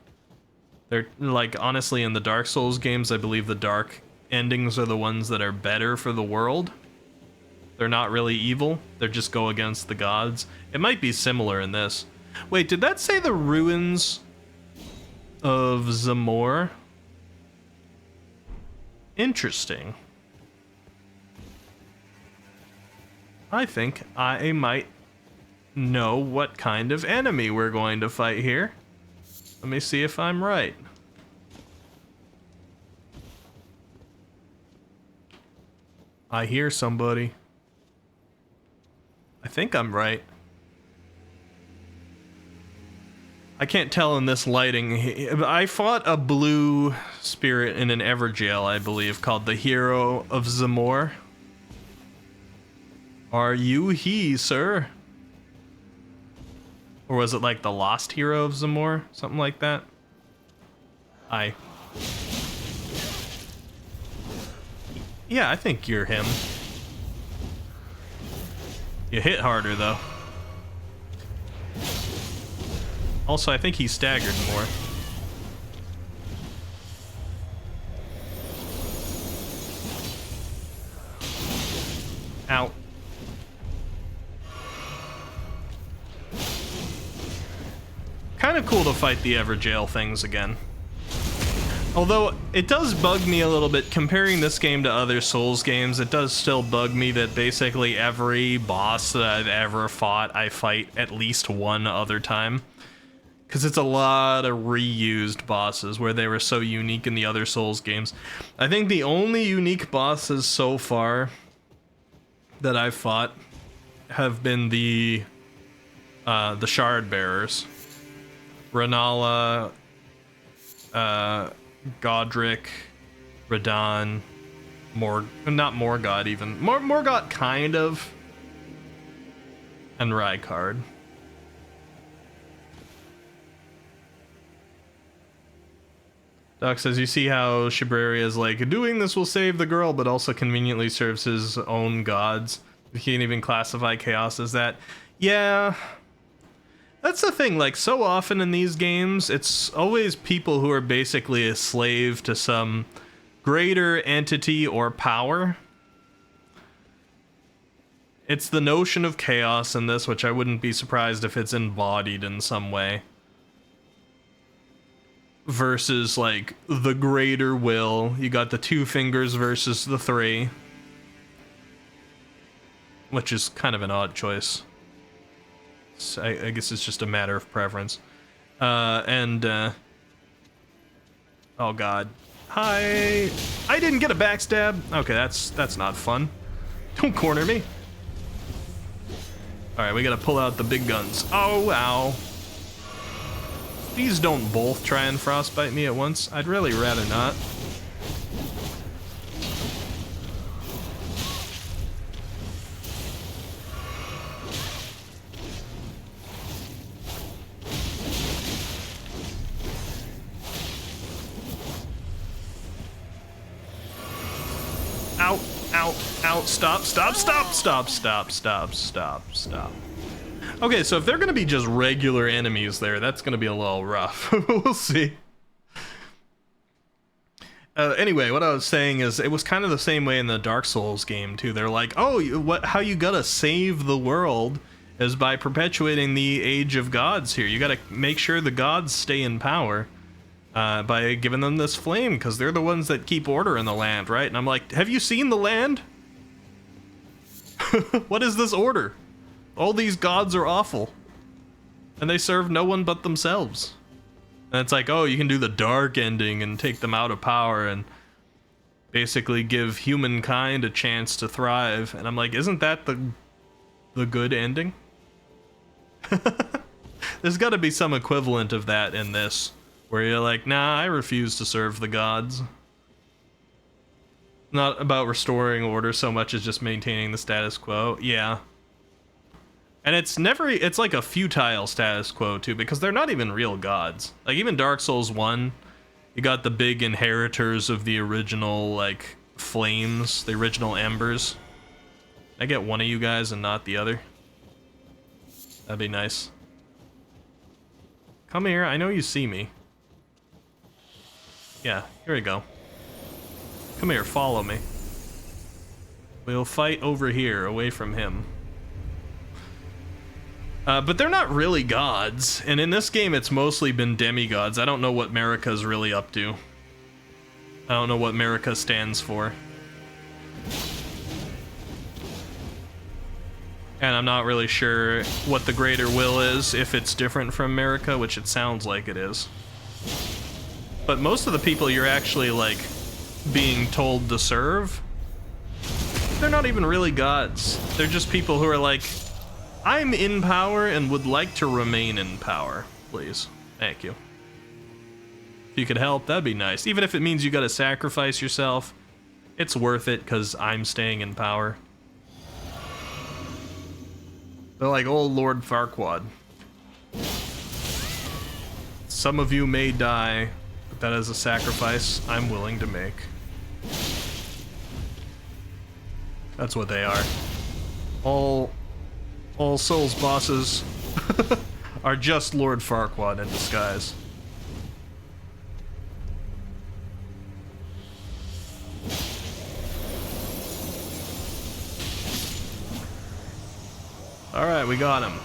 A: They're, like, honestly, in the Dark Souls games, I believe the dark endings are the ones that are better for the world. They're not really evil. They just go against the gods. It might be similar in this. Wait, did that say the ruins of Zamor? Interesting. I think I might know what kind of enemy we're going to fight here. Let me see if I'm right. I hear somebody. I think I'm right. I can't tell in this lighting. I fought a blue spirit in an Evergaol, I believe, called the Hero of Zamor. Are you he, sir? Or was it like the Lost Hero of Zamor? Something like that? Yeah, I think you're him. You hit harder, though. Also, I think he staggered more. Ow. Kind of cool to fight the Evergaol things again. Although, it does bug me a little bit, comparing this game to other Souls games, it does still bug me that basically every boss that I've ever fought, I fight at least one other time. Because it's a lot of reused bosses where they were so unique in the other Souls games. I think the only unique bosses so far that I've fought have been the the Shard Bearers. Renala, Godric, Radahn, not Morgott even. Morgott kind of. And Rykard. Doc says, you see how Shibrari is like, doing this will save the girl, but also conveniently serves his own gods. You can't even classify Chaos as that. Yeah. That's the thing, like, so often in these games, it's always people who are basically a slave to some greater entity or power. It's the notion of chaos in this, which I wouldn't be surprised if it's embodied in some way. Versus, like, the greater will. You got the 2 fingers versus the 3. Which is kind of an odd choice. So I guess it's just a matter of preference. Oh god. Hi! I didn't get a backstab! Okay, that's not fun. Don't corner me! Alright, we gotta pull out the big guns. Oh, ow. Please don't both try and frostbite me at once. I'd really rather not. Ow, ow, ow, stop. Okay, so if they're gonna be just regular enemies there, that's gonna be a little rough. We'll see. Anyway, what I was saying is, it was kind of the same way in the Dark Souls game, too. They're like, oh, how you gotta save the world is by perpetuating the Age of Gods here. You gotta make sure the gods stay in power. By giving them this flame, because they're the ones that keep order in the land, right? And I'm like, have you seen the land? What is this order? All these gods are awful. And they serve no one but themselves. And it's like, oh, you can do the dark ending and take them out of power and basically give humankind a chance to thrive. And I'm like, isn't that the good ending? There's got to be some equivalent of that in this. Where you're like, nah, I refuse to serve the gods. Not about restoring order so much as just maintaining the status quo. Yeah. And it's like a futile status quo too, because they're not even real gods. Like even Dark Souls 1, you got the big inheritors of the original, like, flames, the original embers. I get one of you guys and not the other. That'd be nice. Come here, I know you see me. Yeah, here we go. Come here, follow me. We'll fight over here, away from him. But they're not really gods, and in this game it's mostly been demigods. I don't know what Marika's really up to. I don't know what Marika stands for. And I'm not really sure what the greater will is, if it's different from Marika, which it sounds like it is. But most of the people you're actually, like, being told to serve, they're not even really gods. They're just people who are like, I'm in power and would like to remain in power, please. Thank you. If you could help, that'd be nice. Even if it means you gotta sacrifice yourself, it's worth it because I'm staying in power. They're like, oh, Lord Farquaad. Some of you may die, but that is a sacrifice I'm willing to make. That's what they are. All Souls bosses are just Lord Farquaad in disguise. Alright, we got him.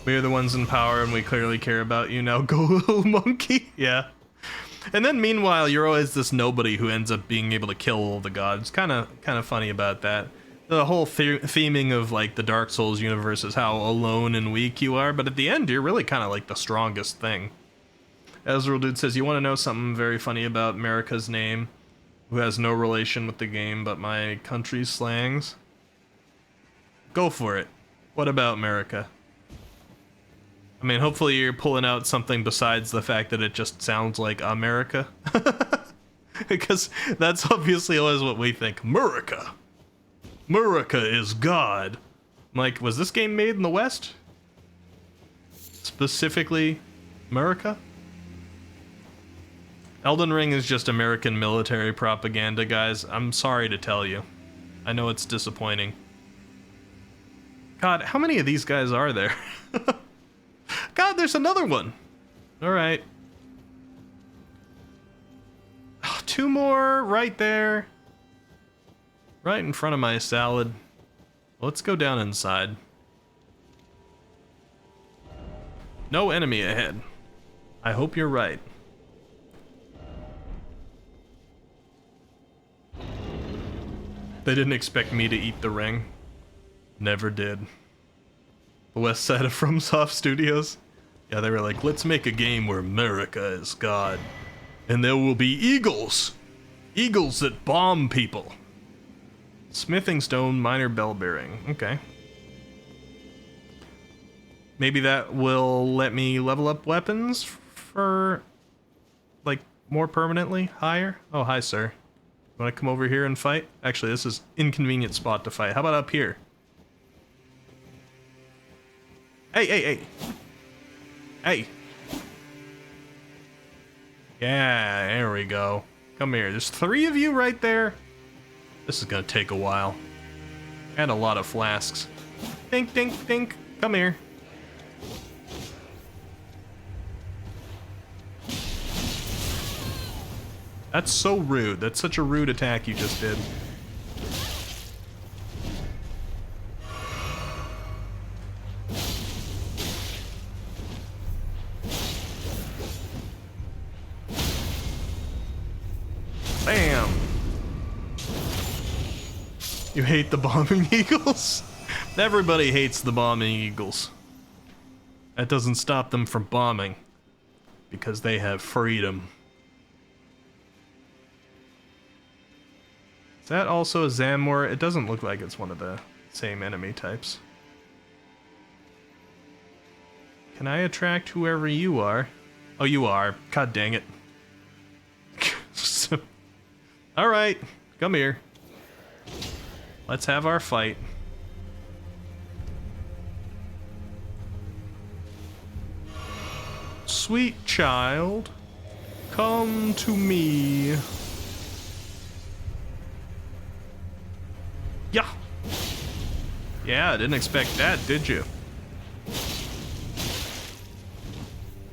A: We are the ones in power and we clearly care about you now. Go, little monkey. Yeah. And then meanwhile, you're always this nobody who ends up being able to kill all the gods. Kind of funny about that. The whole theming of, like, the Dark Souls universe is how alone and weak you are, but at the end, you're really kind of like the strongest thing. Ezreal Dude says, you want to know something very funny about Marika's name, who has no relation with the game but my country's slangs? Go for it. What about Marika? I mean, hopefully you're pulling out something besides the fact that it just sounds like America. Because that's obviously always what we think. America. America is God. Like, was this game made in the West? Specifically, America? Elden Ring is just American military propaganda, guys. I'm sorry to tell you. I know it's disappointing. God, how many of these guys are there? God, there's another one. All right. Oh, 2 more right there. Right in front of my salad. Let's go down inside. No enemy ahead. I hope you're right. They didn't expect me to eat the ring. Never did. The west side of FromSoft Studios? Yeah, they were like, let's make a game where America is God. And there will be eagles! Eagles that bomb people. Smithing stone, minor bell bearing. Okay. Maybe that will let me level up weapons for, like, more permanently? Higher? Oh, hi, sir. You want to come over here and fight? Actually, this is inconvenient spot to fight. How about up here? Hey, hey, hey. Hey. Yeah, there we go. Come here. There's 3 of you right there. This is gonna take a while. And a lot of flasks. Dink, dink, dink. Come here. That's so rude. That's such a rude attack you just did. Bam! You hate the bombing eagles? Everybody hates the bombing eagles. That doesn't stop them from bombing. Because they have freedom. Is that also a Zamor? It doesn't look like it's one of the same enemy types. Can I attract whoever you are? Oh, you are. God dang it. Alright, come here. Let's have our fight. Sweet child, come to me. Yeah. Yeah, didn't expect that, did you?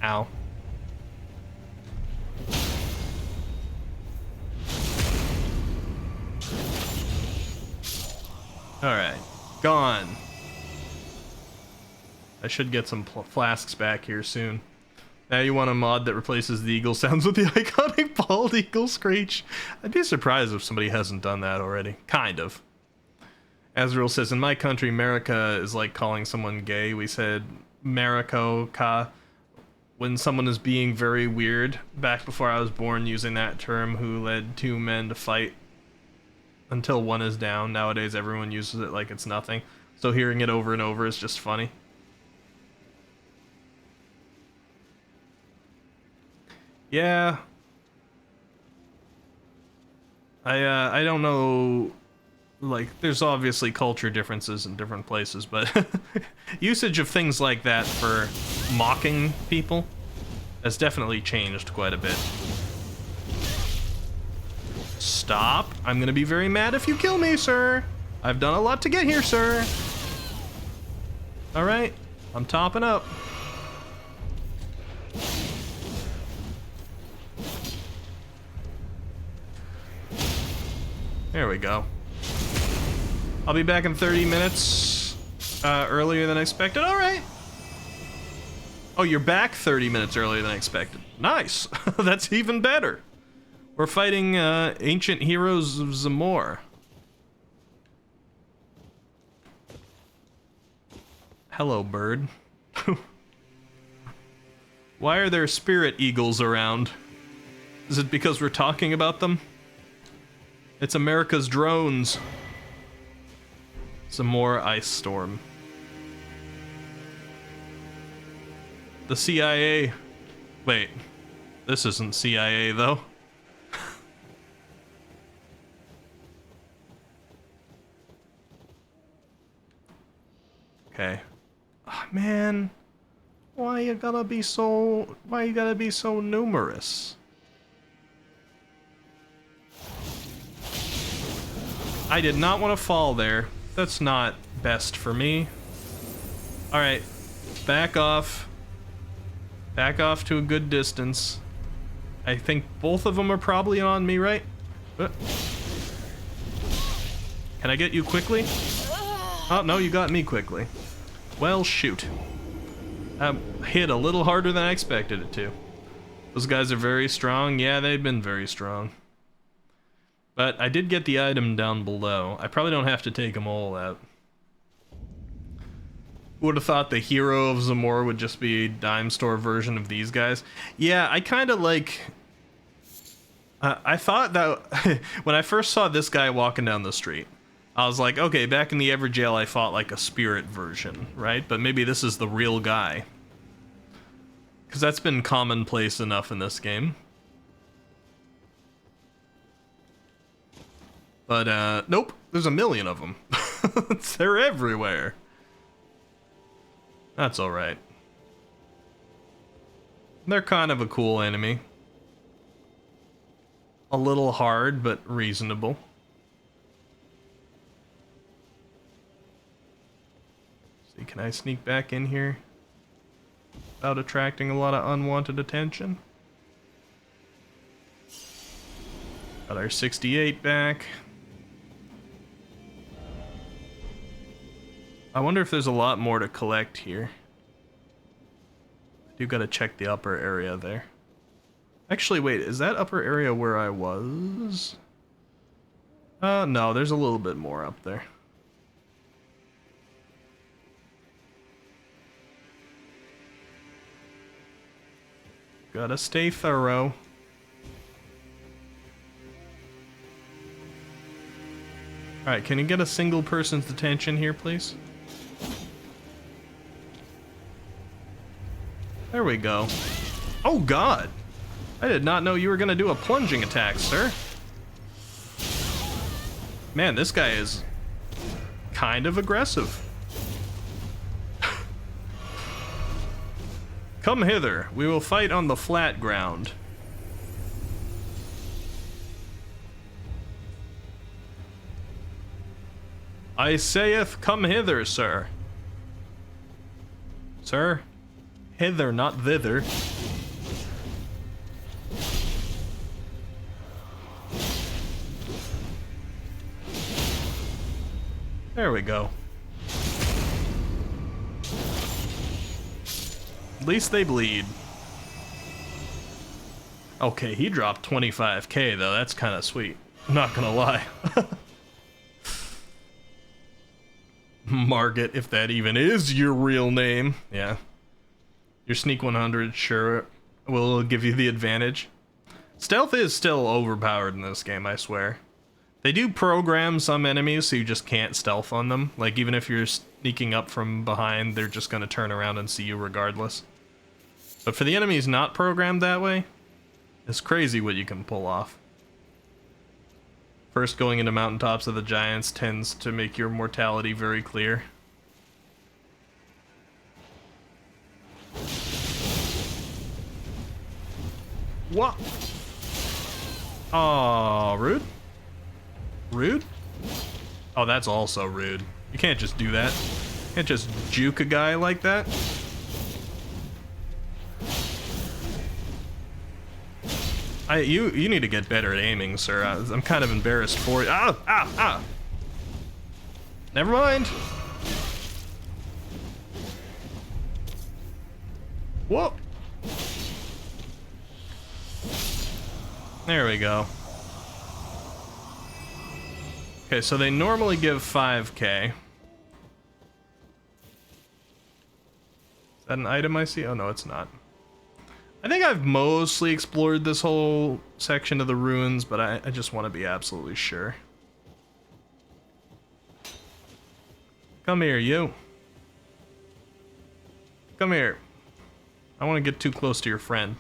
A: Ow. Alright, gone. I should get some flasks back here soon. Now you want a mod that replaces the eagle sounds with the iconic bald eagle screech? I'd be surprised if somebody hasn't done that already. Kind of. Azrael says, in my country, America is like calling someone gay. We said Marico ka when someone is being very weird. Back before I was born, using that term, who led 2 men to fight until one is down. Nowadays, everyone uses it like it's nothing. So hearing it over and over is just funny. Yeah. I don't know, like, there's obviously culture differences in different places, but usage of things like that for mocking people has definitely changed quite a bit. Stop. I'm gonna be very mad if you kill me, sir. I've done a lot to get here, sir. Alright, I'm topping up. There we go. I'll be back in 30 minutes earlier than expected. All right. Oh, you're back 30 minutes earlier than expected. Nice. That's even better. We're fighting ancient heroes of Zamor. Hello, bird. Why are there spirit eagles around? Is it because we're talking about them? It's America's drones. Some more ice storm. The CIA. Wait, this isn't CIA though. Okay. Oh, man, why you gotta be so numerous? I did not want to fall there. That's not best for me. All right, back off. Back off to a good distance. I think both of them are probably on me, right? Can I get you quickly? Oh, no, you got me quickly. Well, shoot. Hit a little harder than I expected it to. Those guys are very strong. Yeah, they've been very strong. But I did get the item down below. I probably don't have to take them all out. Would have thought the hero of Zamora would just be a dime store version of these guys. Yeah, I kind of like... I thought that... when I first saw this guy walking down the street, I was like, okay, back in the Everjail I fought like a spirit version, right? But maybe this is the real guy. Because that's been commonplace enough in this game. But, nope, there's a million of them. They're everywhere. That's alright. They're kind of a cool enemy. A little hard, but reasonable. See, can I sneak back in here without attracting a lot of unwanted attention? Got our 68 back. I wonder if there's a lot more to collect here. I do gotta check the upper area there. Actually, wait, is that upper area where I was? No, there's a little bit more up there. Gotta stay thorough. Alright, can you get a single person's attention here, please? There we go. Oh god! I did not know you were gonna do a plunging attack, sir. Man, this guy is kind of aggressive. Come hither, we will fight on the flat ground. I saith, come hither, sir. Sir? Hither, not thither. There we go. At least they bleed. Okay, he dropped 25k though, that's kind of sweet. I'm not gonna lie. Margit, if that even is your real name. Yeah. Your sneak 100 sure will give you the advantage. Stealth is still overpowered in this game, I swear. They do program some enemies so you just can't stealth on them. Like, even if you're sneaking up from behind, they're just gonna turn around and see you regardless. But for the enemies not programmed that way, it's crazy what you can pull off. First, going into mountaintops of the giants tends to make your mortality very clear. What? Oh, rude? Rude? Oh, that's also rude. You can't just do that. You can't just juke a guy like that. You need to get better at aiming, sir. I'm kind of embarrassed for you. Ah, ah, ah! Never mind. Whoa! There we go. Okay, so they normally give 5k. Is that an item I see? Oh no, it's not. I think I've mostly explored this whole section of the ruins, but I just want to be absolutely sure. Come here, you. Come here. I don't want to get too close to your friend.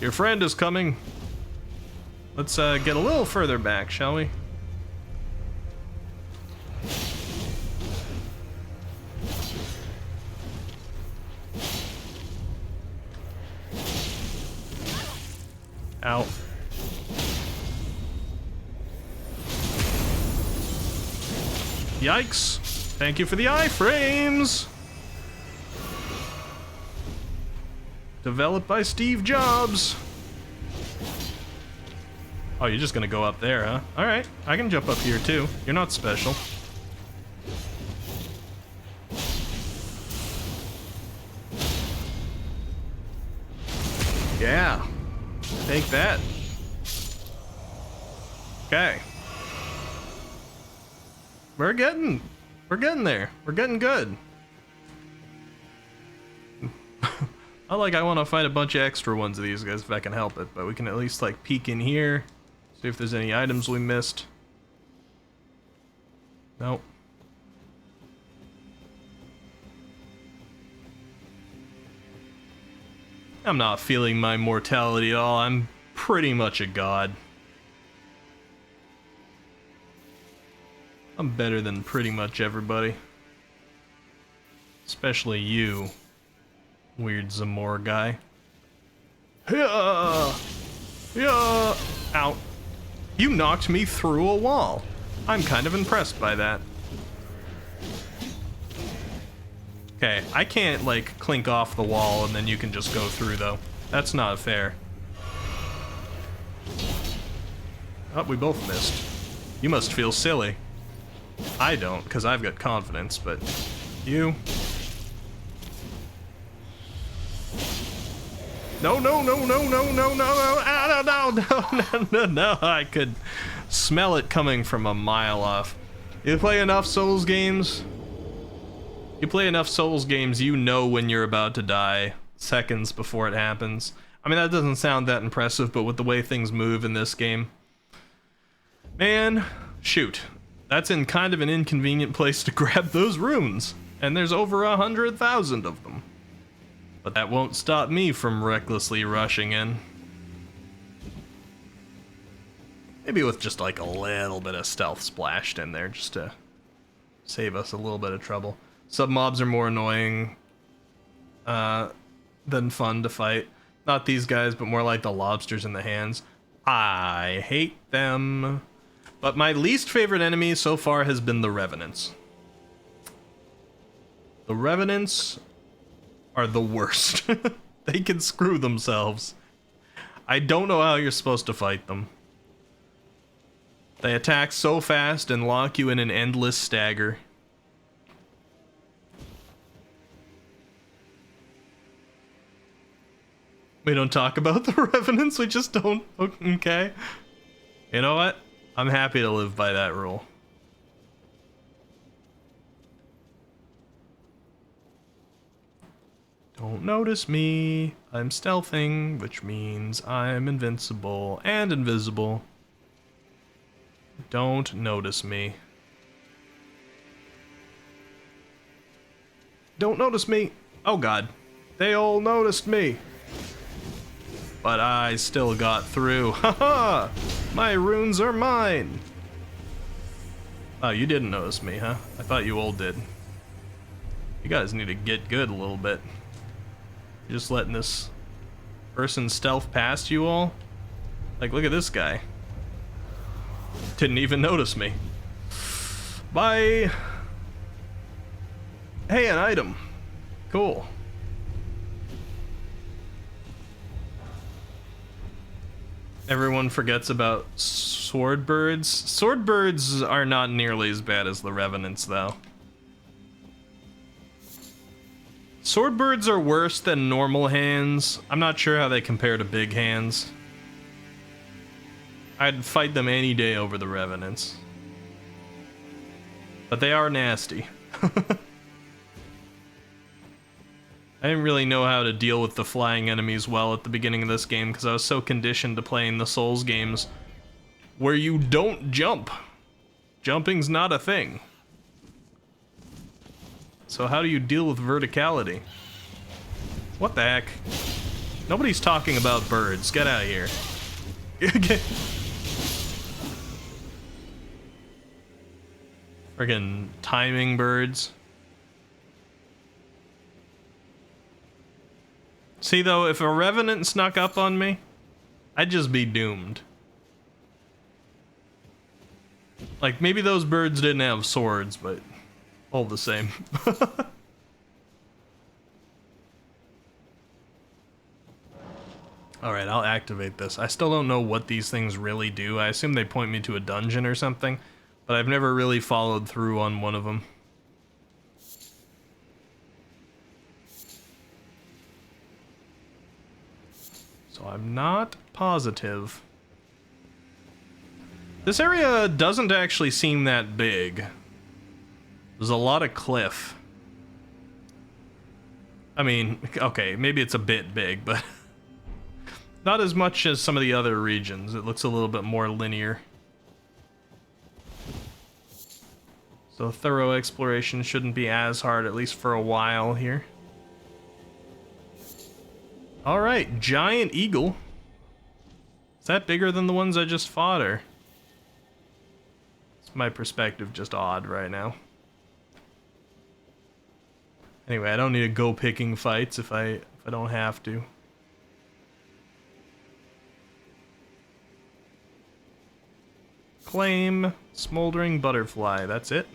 A: Your friend is coming. Let's get a little further back, shall we? Ow. Yikes. Thank you for the iframes. Developed by Steve Jobs. Oh, you're just gonna go up there, huh? Alright, I can jump up here too. You're not special. Yeah. Take that. Okay. We're getting there. We're getting good. Not like I want to fight a bunch of extra ones of these guys if I can help it, but we can at least like peek in here, see if there's any items we missed. Nope. I'm not feeling my mortality at all. I'm pretty much a god. I'm better than pretty much everybody. Especially you, weird Zamor guy. Yeah! Yeah! Ow. You knocked me through a wall. I'm kind of impressed by that. Okay, I can't, like, clink off the wall and then you can just go through, though. That's not fair. Oh, we both missed. You must feel silly. I don't, because I've got confidence, but you... No, no, no, no, no, no, no, no, no, no, no, no, I could smell it coming from a mile off. You play enough Souls games, you know when you're about to die seconds before it happens. I mean, that doesn't sound that impressive, but with the way things move in this game, man, shoot. That's in kind of an inconvenient place to grab those runes, and there's over 100,000 of them. But that won't stop me from recklessly rushing in. Maybe with just like a little bit of stealth splashed in there, just to save us a little bit of trouble. Sub-mobs are more annoying than fun to fight. Not these guys, but more like the lobsters in the hands. I hate them. But my least favorite enemy so far has been the Revenants. The Revenants are the worst. They can screw themselves. I don't know how you're supposed to fight them. They attack so fast and lock you in an endless stagger. We don't talk about the Revenants, we just don't. Okay. You know what? I'm happy to live by that rule. Don't notice me. I'm stealthing, which means I'm invincible and invisible. Don't notice me. Don't notice me. Oh god. They all noticed me. But I still got through. Haha! My runes are mine! Oh, you didn't notice me, huh? I thought you all did. You guys need to get good a little bit. You're just letting this person stealth past you all? Like, look at this guy. Didn't even notice me. Bye! Hey, an item. Cool. Everyone forgets about swordbirds. Swordbirds are not nearly as bad as the Revenants, though. Swordbirds are worse than normal hands. I'm not sure how they compare to big hands. I'd fight them any day over the Revenants. But they are nasty. I didn't really know how to deal with the flying enemies well at the beginning of this game because I was so conditioned to playing the Souls games where you don't jump. Jumping's not a thing. So how do you deal with verticality? What the heck? Nobody's talking about birds. Get out of here. Friggin' timing birds. See, though, if a revenant snuck up on me, I'd just be doomed. Like, maybe those birds didn't have swords, but all the same. Alright, I'll activate this. I still don't know what these things really do. I assume they point me to a dungeon or something, but I've never really followed through on one of them. So I'm not positive. This area doesn't actually seem that big. There's a lot of cliff. I mean, okay, maybe it's a bit big, but not as much as some of the other regions. It looks a little bit more linear. So thorough exploration shouldn't be as hard, at least for a while here. Alright, giant eagle. Is that bigger than the ones I just fought, or? It's my perspective just odd right now. Anyway, I don't need to go picking fights if I don't have to. Claim smoldering butterfly, that's it.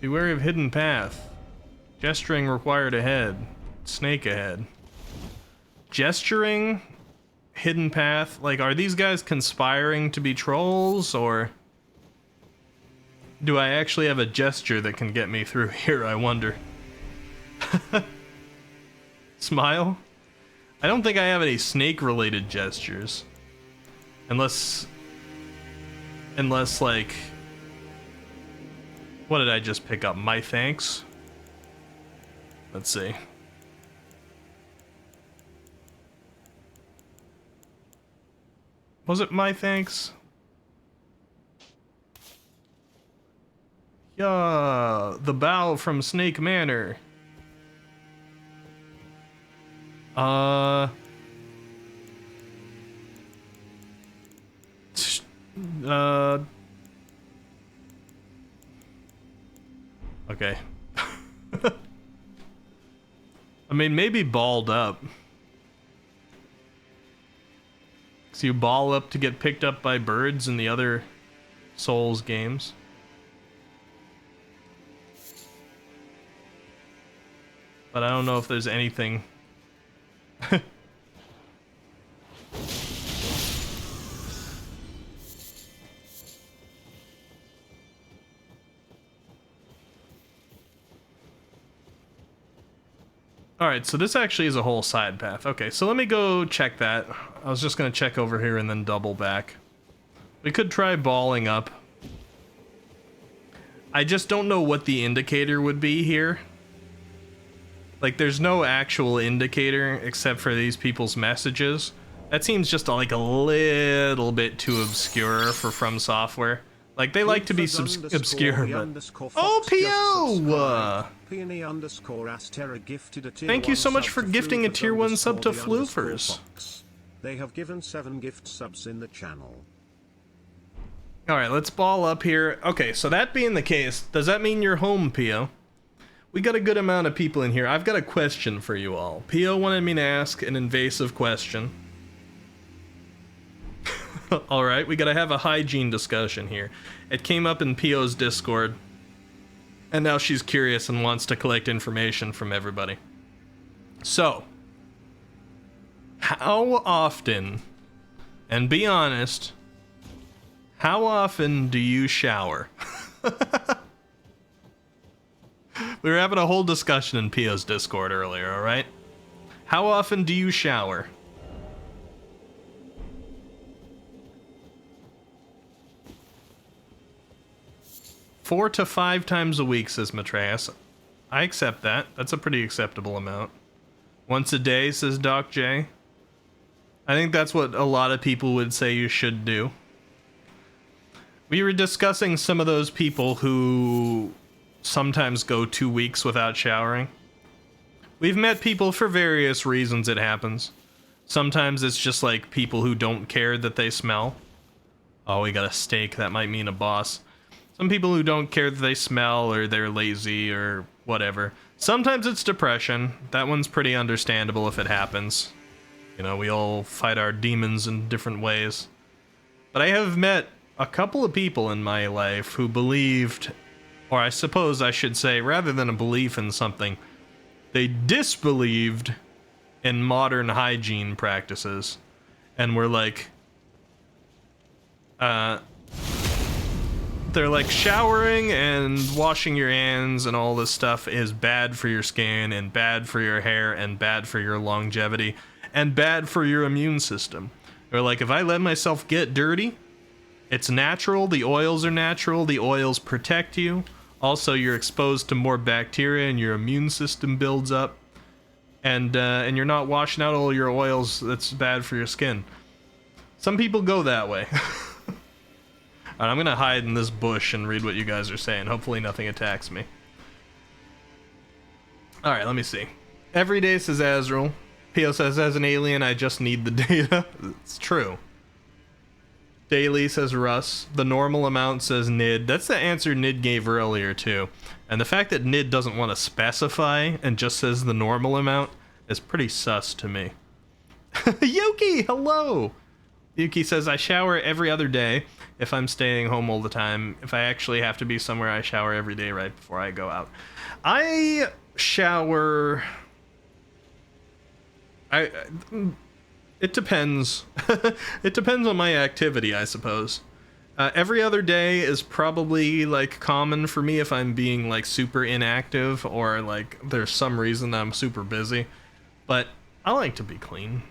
A: Be wary of hidden path. Gesturing required ahead. Snake ahead. Gesturing, hidden path, like, are these guys conspiring to be trolls, or do I actually have a gesture that can get me through here, I wonder? Smile? I don't think I have any snake-related gestures. Unless, like, what did I just pick up? My thanks? Let's see. Was it my thanks? Yeah, the bow from Snake Manor. Okay. I mean, maybe balled up. So you ball up to get picked up by birds in the other Souls games. But I don't know if there's anything. Alright, so this actually is a whole side path. Okay, so let me go check that. I was just gonna check over here and then double back. We could try balling up. I just don't know what the indicator would be here. Like, there's no actual indicator except for these people's messages. That seems just like a little bit too obscure for From Software. Like, they like to be obscure, but... Oh, P.O.! Thank you so much for gifting a tier 1 sub to Floofers.
E: They have given 7 gift subs in the channel.
A: Alright, let's ball up here. Okay, so that being the case, does that mean you're home, P.O.? We got a good amount of people in here. I've got a question for you all. P.O. wanted me to ask an invasive question. Alright, we gotta have a hygiene discussion here. It came up in P.O.'s Discord, and now she's curious and wants to collect information from everybody. So, how often, and be honest, how often do you shower? We were having a whole discussion in P.O.'s Discord earlier, alright? How often do you shower? Four to 5 times a week, says Matreas. I accept that. That's a pretty acceptable amount. Once a day, says Doc J. I think that's what a lot of people would say you should do. We were discussing some of those people who sometimes go 2 weeks without showering. We've met people for various reasons it happens. Sometimes it's just like people who don't care that they smell. Oh, we got a steak. That might mean a boss. Some people who don't care that they smell, or they're lazy or whatever. Sometimes it's depression. That one's pretty understandable if it happens. You know, we all fight our demons in different ways. But I have met a couple of people in my life who believed, or I suppose I should say, rather than a belief in something, they disbelieved in modern hygiene practices. And were like, they're like, showering and washing your hands and all this stuff is bad for your skin and bad for your hair and bad for your longevity and bad for your immune system. They're like, if I let myself get dirty, it's natural, the oils are natural, the oils protect you. Also, you're exposed to more bacteria and your immune system builds up. And you're not washing out all your oils that's bad for your skin. Some people go that way. Alright, I'm gonna hide in this bush and read what you guys are saying. Hopefully nothing attacks me. Alright, let me see. Every day, says Azrael. Pio says, as an alien, I just need the data. It's true. Daily, says Russ. The normal amount, says Nid. That's the answer Nid gave earlier, too. And the fact that Nid doesn't want to specify and just says the normal amount is pretty sus to me. Yuki, hello! Yuki says, I shower every other day if I'm staying home all the time. If I actually have to be somewhere, I shower every day right before I go out. I shower... It depends. It depends on my activity, I suppose. Every other day is probably, like, common for me if I'm being, like, super inactive or, like, there's some reason I'm super busy. But I like to be clean.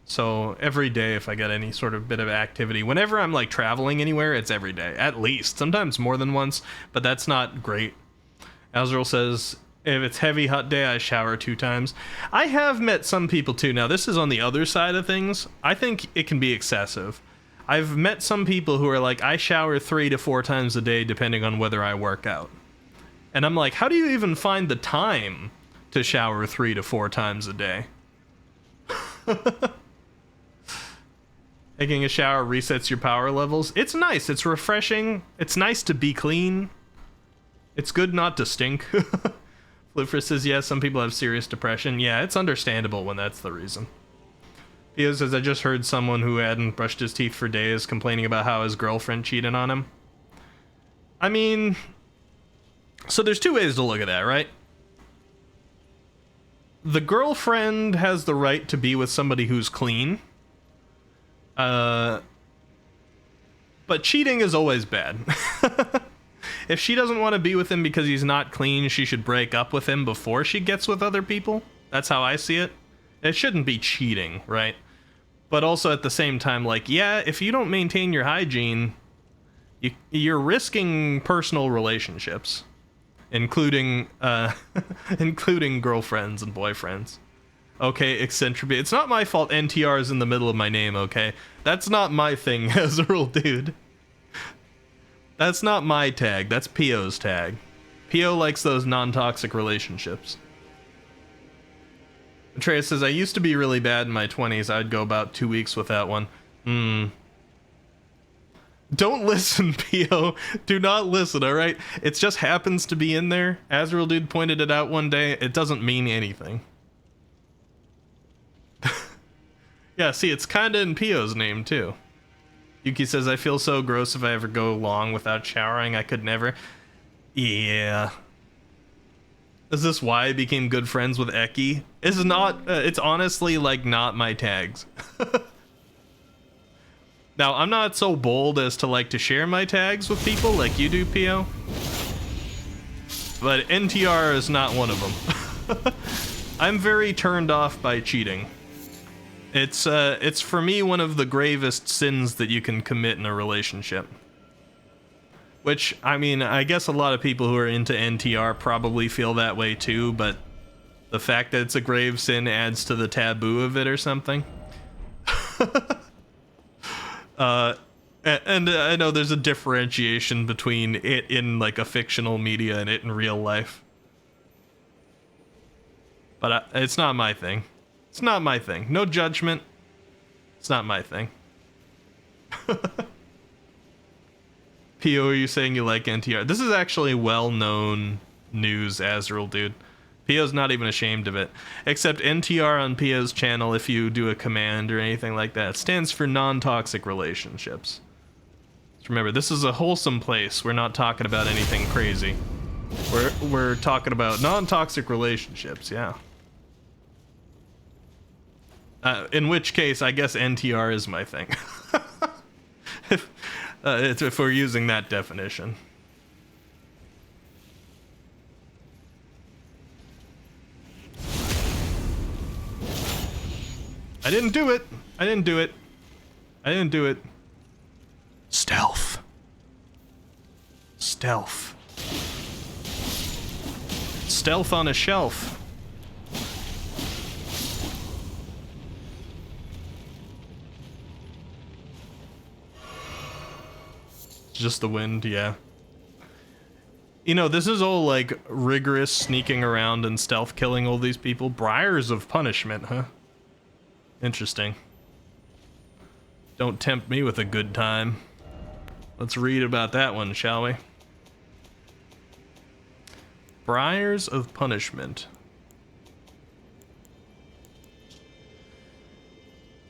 A: So every day if I get any sort of bit of activity, whenever I'm, like, traveling anywhere, it's every day. At least. Sometimes more than once, but that's not great. Azrael says... If it's heavy hot day, I shower 2 times. I have met some people too. Now, this is on the other side of things. I think it can be excessive. I've met some people who are like, I shower 3 to 4 times a day depending on whether I work out. And I'm like, how do you even find the time to shower 3 to 4 times a day? Taking a shower resets your power levels. It's nice. It's refreshing. It's nice to be clean. It's good not to stink. Fluffer says, yeah, some people have serious depression. Yeah, it's understandable when that's the reason. Theo says, I just heard someone who hadn't brushed his teeth for days complaining about how his girlfriend cheated on him. I mean, so there's 2 ways to look at that, right? The girlfriend has the right to be with somebody who's clean. But cheating is always bad. If she doesn't want to be with him because he's not clean, she should break up with him before she gets with other people. That's how I see it. It shouldn't be cheating, right? But also at the same time, like, yeah, if you don't maintain your hygiene, you're risking personal relationships, including including girlfriends and boyfriends. Okay, Eccentropy. It's not my fault NTR is in the middle of my name, okay? That's not my thing, Azrael, dude. That's not my tag, that's Pio's tag. Pio likes those non-toxic relationships. Atreus says, I used to be really bad in my 20s. I'd go about 2 weeks without one. Don't listen, Pio. Do not listen, alright? It just happens to be in there. Azrael dude pointed it out one day. It doesn't mean anything. Yeah, see, it's kinda in Pio's name, too. Yuki says, I feel so gross if I ever go long without showering. I could never. Yeah. Is this why I became good friends with Eki? It's not, it's honestly, like, not my tags. Now, I'm not so bold as to like to share my tags with people like you do, Pio. But NTR is not one of them. I'm very turned off by cheating. It's for me one of the gravest sins that you can commit in a relationship. Which, I mean, I guess a lot of people who are into NTR probably feel that way too, but the fact that it's a grave sin adds to the taboo of it or something. And I know there's a differentiation between it in like a fictional media and it in real life. But it's not my thing. It's not my thing. No judgment. It's not my thing. P.O., are you saying you like NTR? This is actually well-known news, Azrael, dude. P.O.'s not even ashamed of it. Except NTR on P.O.'s channel, if you do a command or anything like that, stands for non-toxic relationships. Just remember, this is a wholesome place. We're not talking about anything crazy. We're talking about non-toxic relationships, yeah. In which case, I guess NTR is my thing. if we're using that definition. I didn't do it. I didn't do it. I didn't do it. Stealth. Stealth. Stealth on a shelf. Just the wind, yeah. You know, this is all like rigorous sneaking around and stealth killing all these people. Briars of punishment, huh? Interesting. Don't tempt me with a good time. Let's read about that one, shall we? Briars of punishment.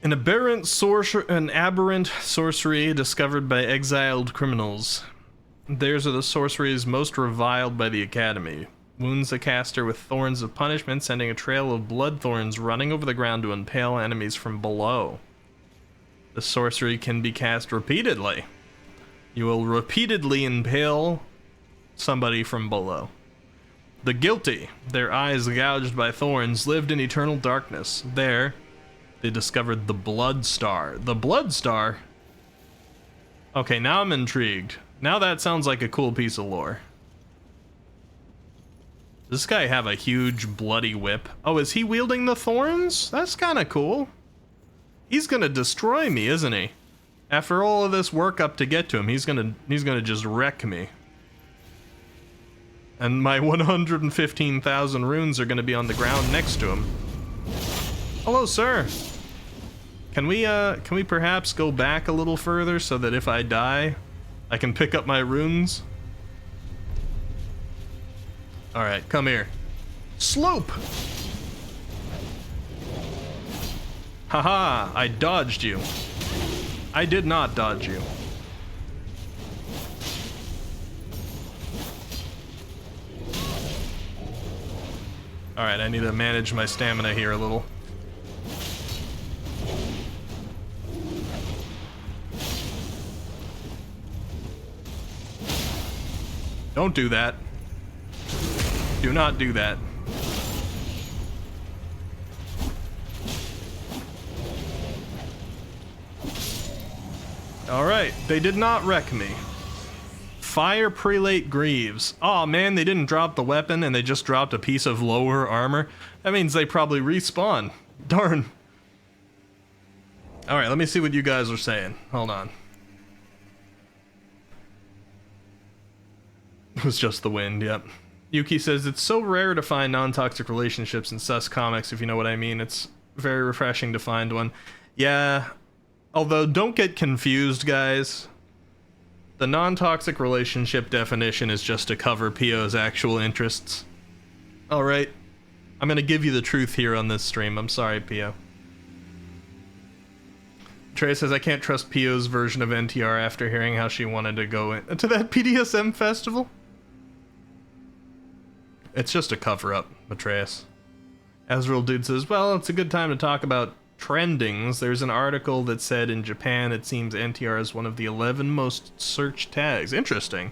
A: An aberrant sorcery discovered by exiled criminals. Theirs are the sorceries most reviled by the Academy. Wounds the caster with thorns of punishment, sending a trail of blood thorns running over the ground to impale enemies from below. The sorcery can be cast repeatedly. You will repeatedly impale somebody from below. The guilty, their eyes gouged by thorns, lived in eternal darkness. There, they discovered the Blood Star. The Blood Star? Okay, now I'm intrigued. Now that sounds like a cool piece of lore. Does this guy have a huge bloody whip? Oh, is he wielding the thorns? That's kind of cool. He's gonna destroy me, isn't he? After all of this work up to get to him, he's gonna just wreck me. And my 115,000 runes are gonna be on the ground next to him. Hello, sir. Can we perhaps go back a little further so that if I die, I can pick up my runes? Alright, come here. Slope! Haha, I dodged you. I did not dodge you. Alright, I need to manage my stamina here a little. Don't do that. Do not do that. Alright, they did not wreck me. Fire Prelate Greaves. Aw, man, they didn't drop the weapon and they just dropped a piece of lower armor. That means they probably respawn. Darn. Alright, let me see what you guys are saying. Hold on. It was just the wind, yep. Yuki says, it's so rare to find non-toxic relationships in sus comics, if you know what I mean. It's very refreshing to find one. Yeah, although don't get confused, guys. The non-toxic relationship definition is just to cover P.O.'s actual interests. Alright, I'm gonna give you the truth here on this stream. I'm sorry, P.O. Trey says, I can't trust P.O.'s version of NTR after hearing how she wanted to go to that PDSM festival. It's just a cover-up, Matreus. Azrael Dude says, well, it's a good time to talk about trendings. There's an article that said in Japan it seems NTR is one of the 11 most searched tags. Interesting.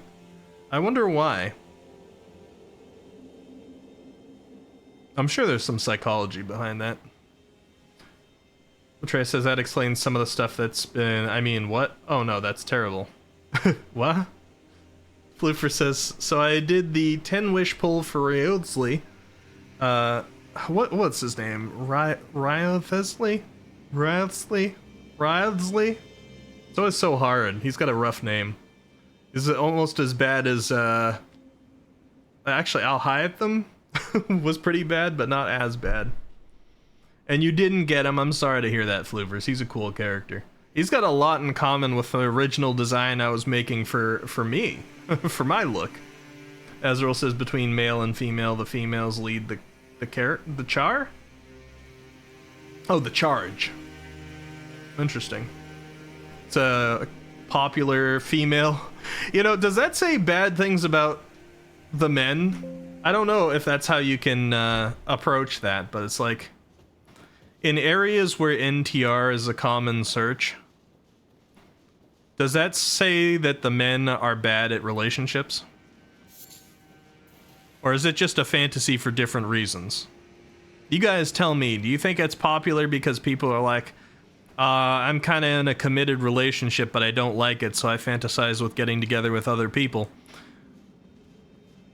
A: I wonder why. I'm sure there's some psychology behind that. Matreus says that explains some of the stuff that's been... I mean, what? Oh no, that's terrible. What? Floofer says, so I did the 10 wish pull for Ryodzli. What's his name? Ryodzli? It's always so hard. He's got a rough name. Is it almost as bad as, actually, Al-Haytham was pretty bad, but not as bad. And you didn't get him. I'm sorry to hear that, Floovers. He's a cool character. He's got a lot in common with the original design I was making for me, for my look. Azrael says between male and female, the females lead the char? Oh, the charge. Interesting. It's a popular female. You know, does that say bad things about the men? I don't know if that's how you can approach that, but it's like, in areas where NTR is a common search, does that say that the men are bad at relationships? Or is it just a fantasy for different reasons? You guys tell me, do you think it's popular because people are like, I'm kind of in a committed relationship, but I don't like it, so I fantasize with getting together with other people?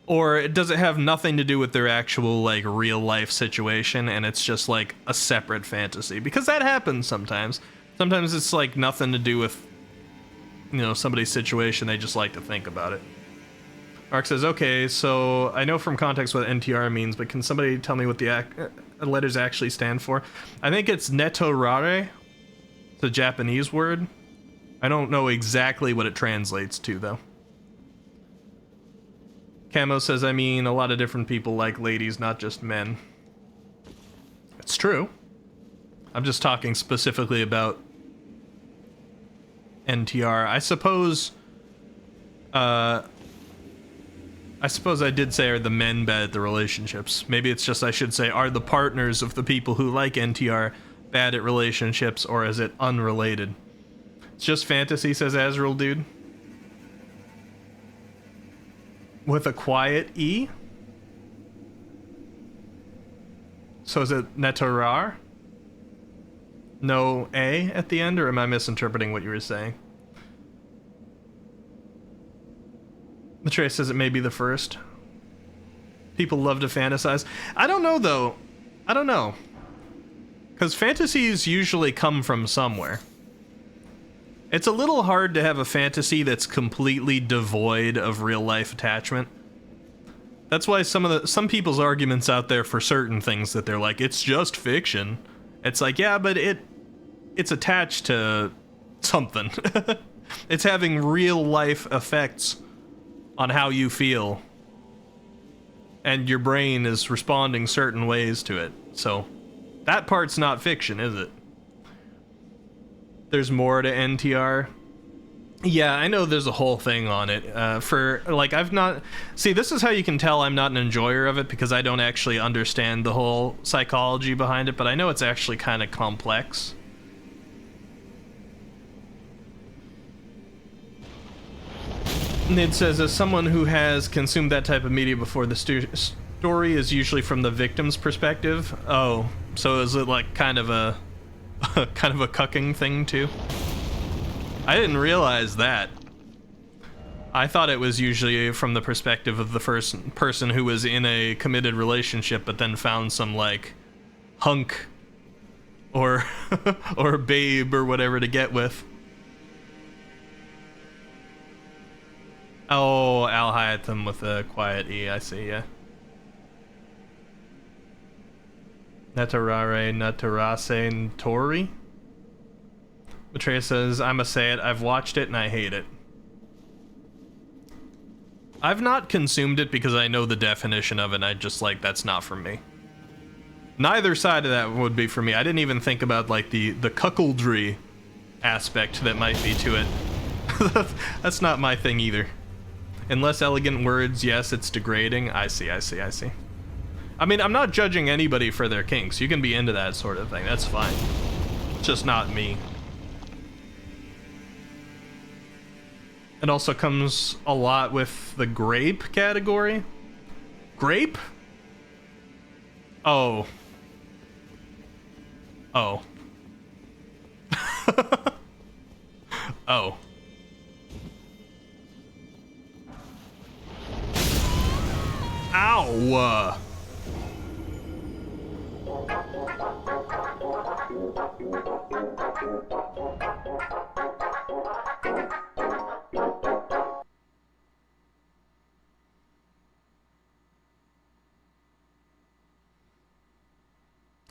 A: Or does it have nothing to do with their actual, like, real life situation, and it's just, like, a separate fantasy? Because that happens sometimes. Sometimes it's, like, nothing to do with, you know, somebody's situation, they just like to think about it. Mark says, okay, so I know from context what NTR means, but can somebody tell me what the letters actually stand for? I think it's netorare. It's a Japanese word. I don't know exactly what it translates to, though. Camo says, I mean, a lot of different people like ladies, not just men. It's true. I'm just talking specifically about NTR. I suppose I did say, are the men bad at the relationships? Maybe it's just I should say, are the partners of the people who like NTR bad at relationships, or is it unrelated? It's just fantasy, says Azrael Dude. With a quiet E? So is it Netorar? No A at the end, or am I misinterpreting what you were saying? Matreya says it may be the first. People love to fantasize. I don't know, though. I don't know. Because fantasies usually come from somewhere. It's a little hard to have a fantasy that's completely devoid of real-life attachment. That's why some people's arguments out there for certain things that they're like, it's just fiction. It's like, yeah, but it's attached to something. It's having real-life effects on how you feel. And your brain is responding certain ways to it. So, that part's not fiction, is it? There's more to NTR. Yeah, I know there's a whole thing on it. See, this is how you can tell I'm not an enjoyer of it, because I don't actually understand the whole psychology behind it, but I know it's actually kind of complex. Nid says, as someone who has consumed that type of media before, the story is usually from the victim's perspective. Oh, so is it like kind of a cucking thing too? I didn't realize that. I thought it was usually from the perspective of the first person who was in a committed relationship but then found some like hunk or or babe or whatever to get with. Oh, Al-Haytham with a quiet E, I see, yeah. Netarare, Natarase, Tori? Matreya says, I'ma say it, I've watched it and I hate it. I've not consumed it because I know the definition of it and I just like, that's not for me. Neither side of that would be for me. I didn't even think about like the cuckoldry aspect that might be to it. That's not my thing either. In less elegant words, yes, it's degrading. I see. I mean, I'm not judging anybody for their kinks. You can be into that sort of thing. That's fine. It's just not me. It also comes a lot with the grape category. Grape? Oh. Oh. Oh. Ow!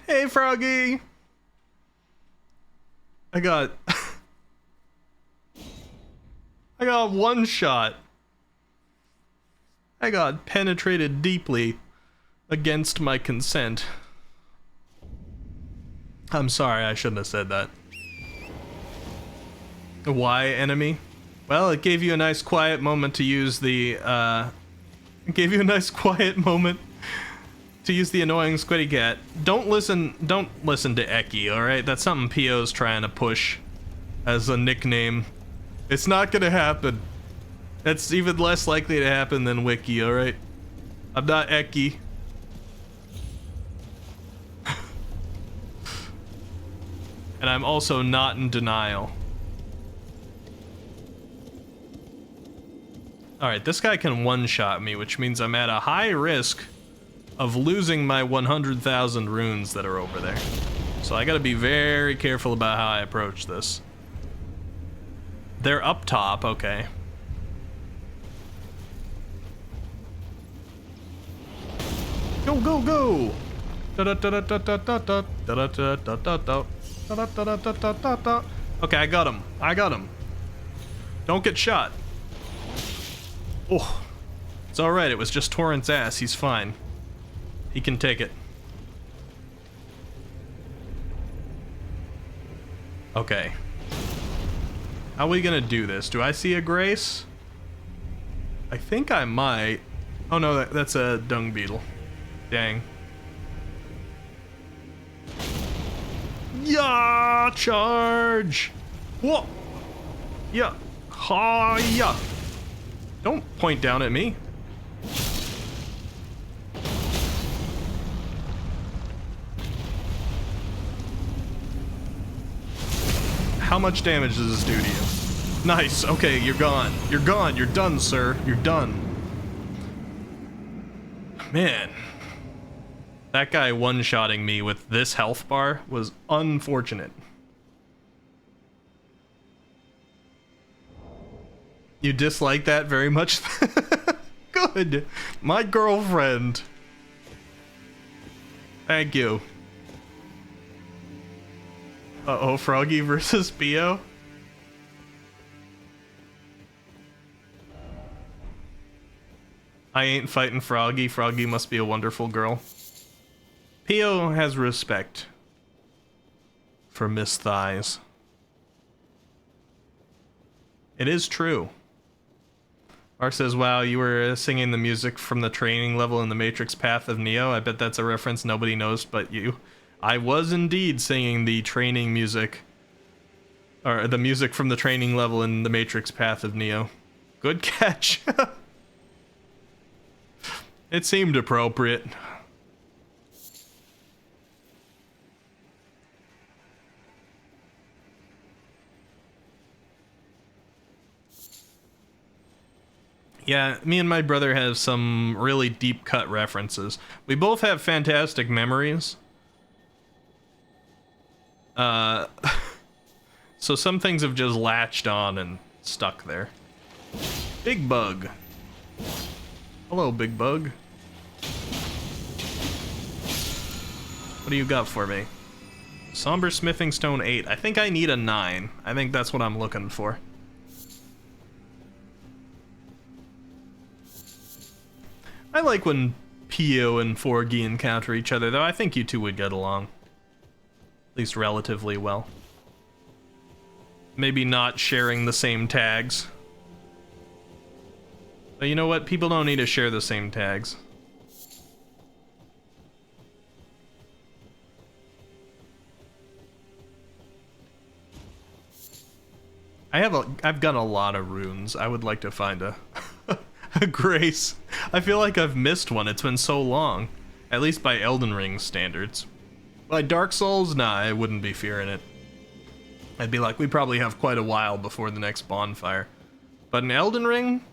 A: Hey, Froggy! I got one shot. I got penetrated deeply against my consent. I'm sorry, I shouldn't have said that. Why, enemy? Well, it gave you a nice quiet moment to use the, it gave you a nice quiet moment to use the annoying squiddy cat. Don't listen to Eki, alright? That's something Pio's trying to push as a nickname. It's not gonna happen. That's even less likely to happen than Wiki, alright? I'm not Eki. And I'm also not in denial. Alright, this guy can one-shot me, which means I'm at a high risk of losing my 100,000 runes that are over there. So I gotta be very careful about how I approach this. They're up top, okay. Go, go, go! Okay, I got him. I got him. Don't get shot. Oh, it's alright. It was just Torrent's ass. He's fine. He can take it. Okay. How are we gonna do this? Do I see a Grace? I think I might. Oh no, that's a dung beetle. Dang. Yeah, charge! Whoa! Yeah. Ha, yeah. Don't point down at me. How much damage does this do to you? Nice. Okay, you're gone. You're gone. You're done, sir. You're done. Man. That guy one-shotting me with this health bar was unfortunate. You dislike that very much? Good. My girlfriend. Thank you. Uh-oh, Froggy versus Pio? I ain't fighting Froggy. Froggy must be a wonderful girl. Pio has respect for Miss Thighs. It is true. Mark says, wow, you were singing the music from the training level in the Matrix Path of Neo. I bet that's a reference nobody knows but you. I was indeed singing the training music, or the music from the training level in the Matrix Path of Neo. Good catch. It seemed appropriate. Yeah, me and my brother have some really deep cut references. We both have fantastic memories. So some things have just latched on and stuck there. Big Bug. Hello, Big Bug. What do you got for me? Somber Smithing Stone 8. I think I need a 9. I think that's what I'm looking for. I like when Pio and Forgy encounter each other, though. I think you two would get along. At least relatively well. Maybe not sharing the same tags. But you know what? People don't need to share the same tags. I've got a lot of runes. I would like to find a a Grace. I feel like I've missed one. It's been so long. At least by Elden Ring standards. By Dark Souls, nah, I wouldn't be fearing it. I'd be like, we probably have quite a while before the next bonfire. But in Elden Ring,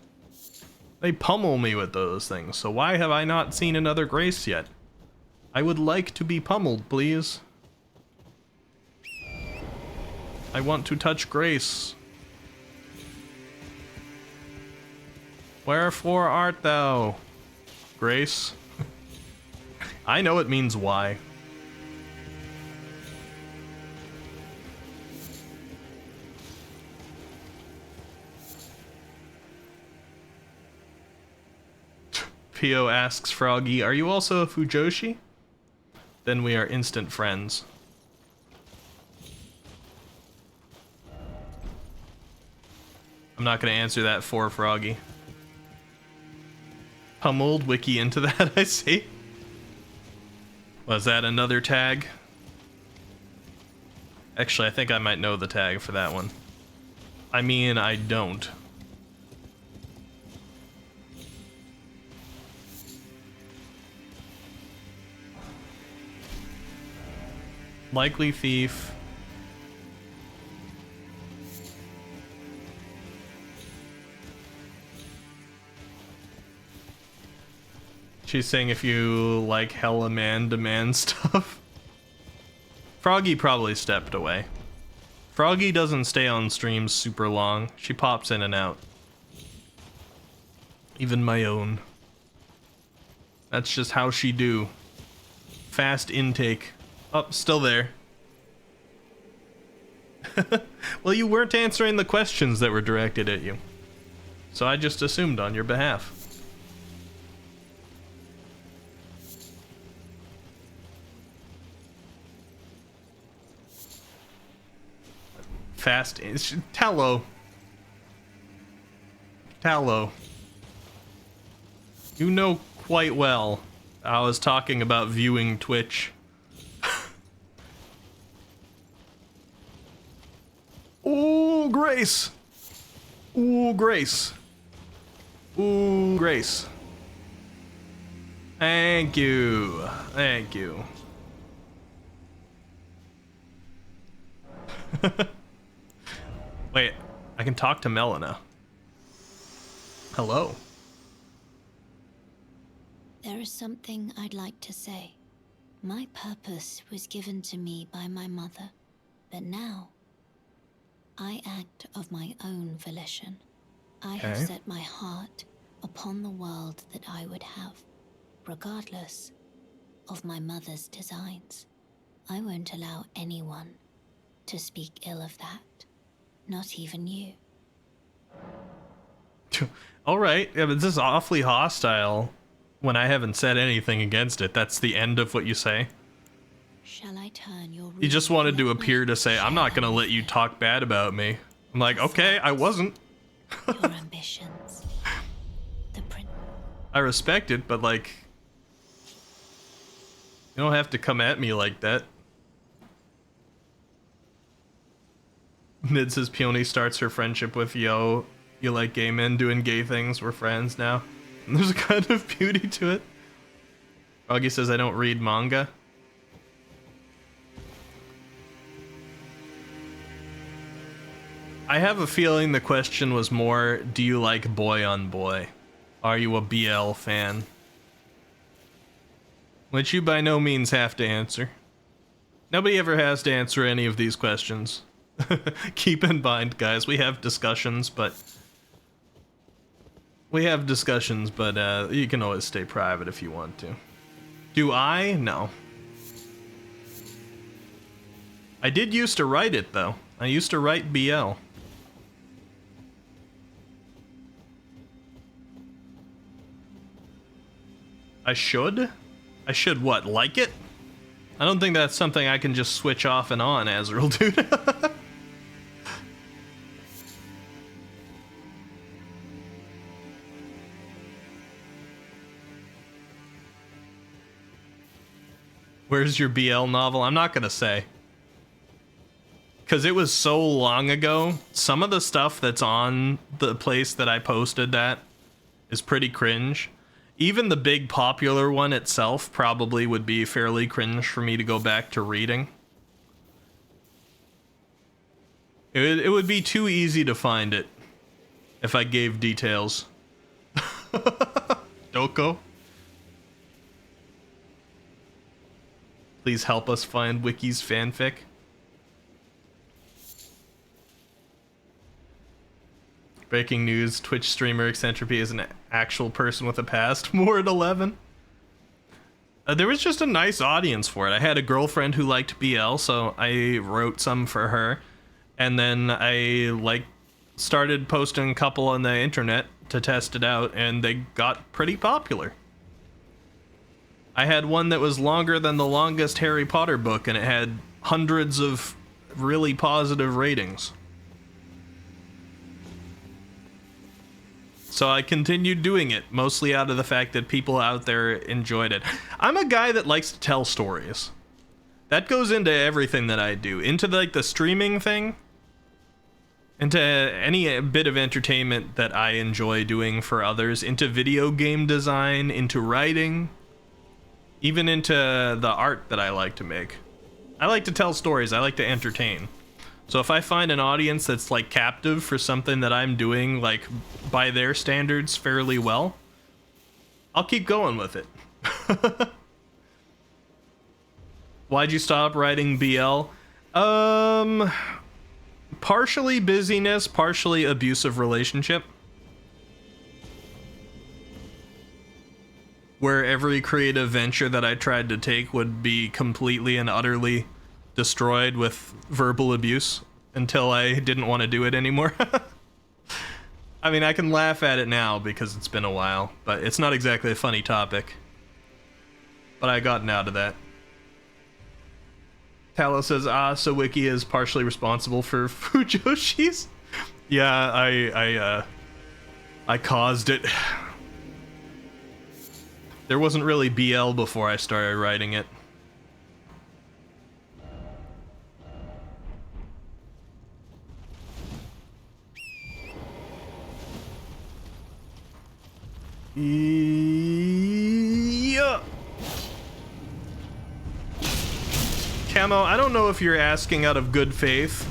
A: they pummel me with those things. So why have I not seen another Grace yet? I would like to be pummeled, please. I want to touch Grace. Wherefore art thou, Grace? I know it means why. Pio asks Froggy, are you also a Fujoshi? Then we are instant friends. I'm not going to answer that for Froggy. Pummeled wiki into that, I see. Was that another tag? Actually, I think I might know the tag for that one. I mean, I don't. Likely thief. She's saying if you like hella man-to-man stuff. Froggy probably stepped away. Froggy doesn't stay on streams super long. She pops in and out. Even my own. That's just how she do. Fast intake. Oh, still there. Well, you weren't answering the questions that were directed at you. So I just assumed on your behalf. Fast. Tallow. Tallow. You know quite well I was talking about viewing Twitch. Ooh, Grace. Ooh, Grace. Ooh, Grace. Thank you. Thank you. Wait, I can talk to Melina. Hello.
H: There is something I'd like to say. My purpose was given to me by my mother, but now I act of my own volition. I have set my heart upon the world that I would have, regardless of my mother's designs. I won't allow anyone to speak ill of that, not even you.
A: Alright, yeah, but this is awfully hostile when I haven't said anything against it. That's the end of what you say.
H: Shall I turn your
A: You just wanted to appear to say, I'm not gonna let you talk bad about me. I'm like, okay, I wasn't.
H: your ambitions.
A: I respect it, but like, you don't have to come at me like that. Mid says Peony starts her friendship with Yo. You like gay men doing gay things, we're friends now. And there's a kind of beauty to it. Froggy says I don't read manga. I have a feeling the question was more, do you like boy on boy? Are you a BL fan? Which you by no means have to answer. Nobody ever has to answer any of these questions. Keep in mind, guys, we have discussions, but... you can always stay private if you want to. Do I? No. I did used to write it, though. I used to write BL. I should? I should what, like it? I don't think that's something I can just switch off and on, Azrael, dude. Where's your BL novel? I'm not gonna say. Because it was so long ago, some of the stuff that's on the place that I posted that is pretty cringe. Even the big popular one itself probably would be fairly cringe for me to go back to reading. It would be too easy to find it if I gave details. Doko? Please help us find Wiki's fanfic. Breaking news, Twitch streamer Eccentropy is an actual person with a past. More at 11. There was just a nice audience for it. I had a girlfriend who liked BL, so I wrote some for her. And then I started posting a couple on the internet to test it out, and they got pretty popular. I had one that was longer than the longest Harry Potter book, and it had hundreds of really positive ratings. So I continued doing it, mostly out of the fact that people out there enjoyed it. I'm a guy that likes to tell stories. That goes into everything that I do. Into the streaming thing. Into any bit of entertainment that I enjoy doing for others. Into video game design, into writing. Even into the art that I like to make. I like to tell stories, I like to entertain. So if I find an audience that's captive for something that I'm doing by their standards fairly well, I'll keep going with it. Why'd you stop writing BL? Partially busyness, partially abusive relationship. Where every creative venture that I tried to take would be completely and utterly destroyed with verbal abuse until I didn't want to do it anymore. I mean, I can laugh at it now because it's been a while, but it's not exactly a funny topic. But I gotten out of that. Talos says, so Wiki is partially responsible for Fujoshis? Yeah, I caused it. There wasn't really BL before I started writing it. Yeah. Camo, I don't know if you're asking out of good faith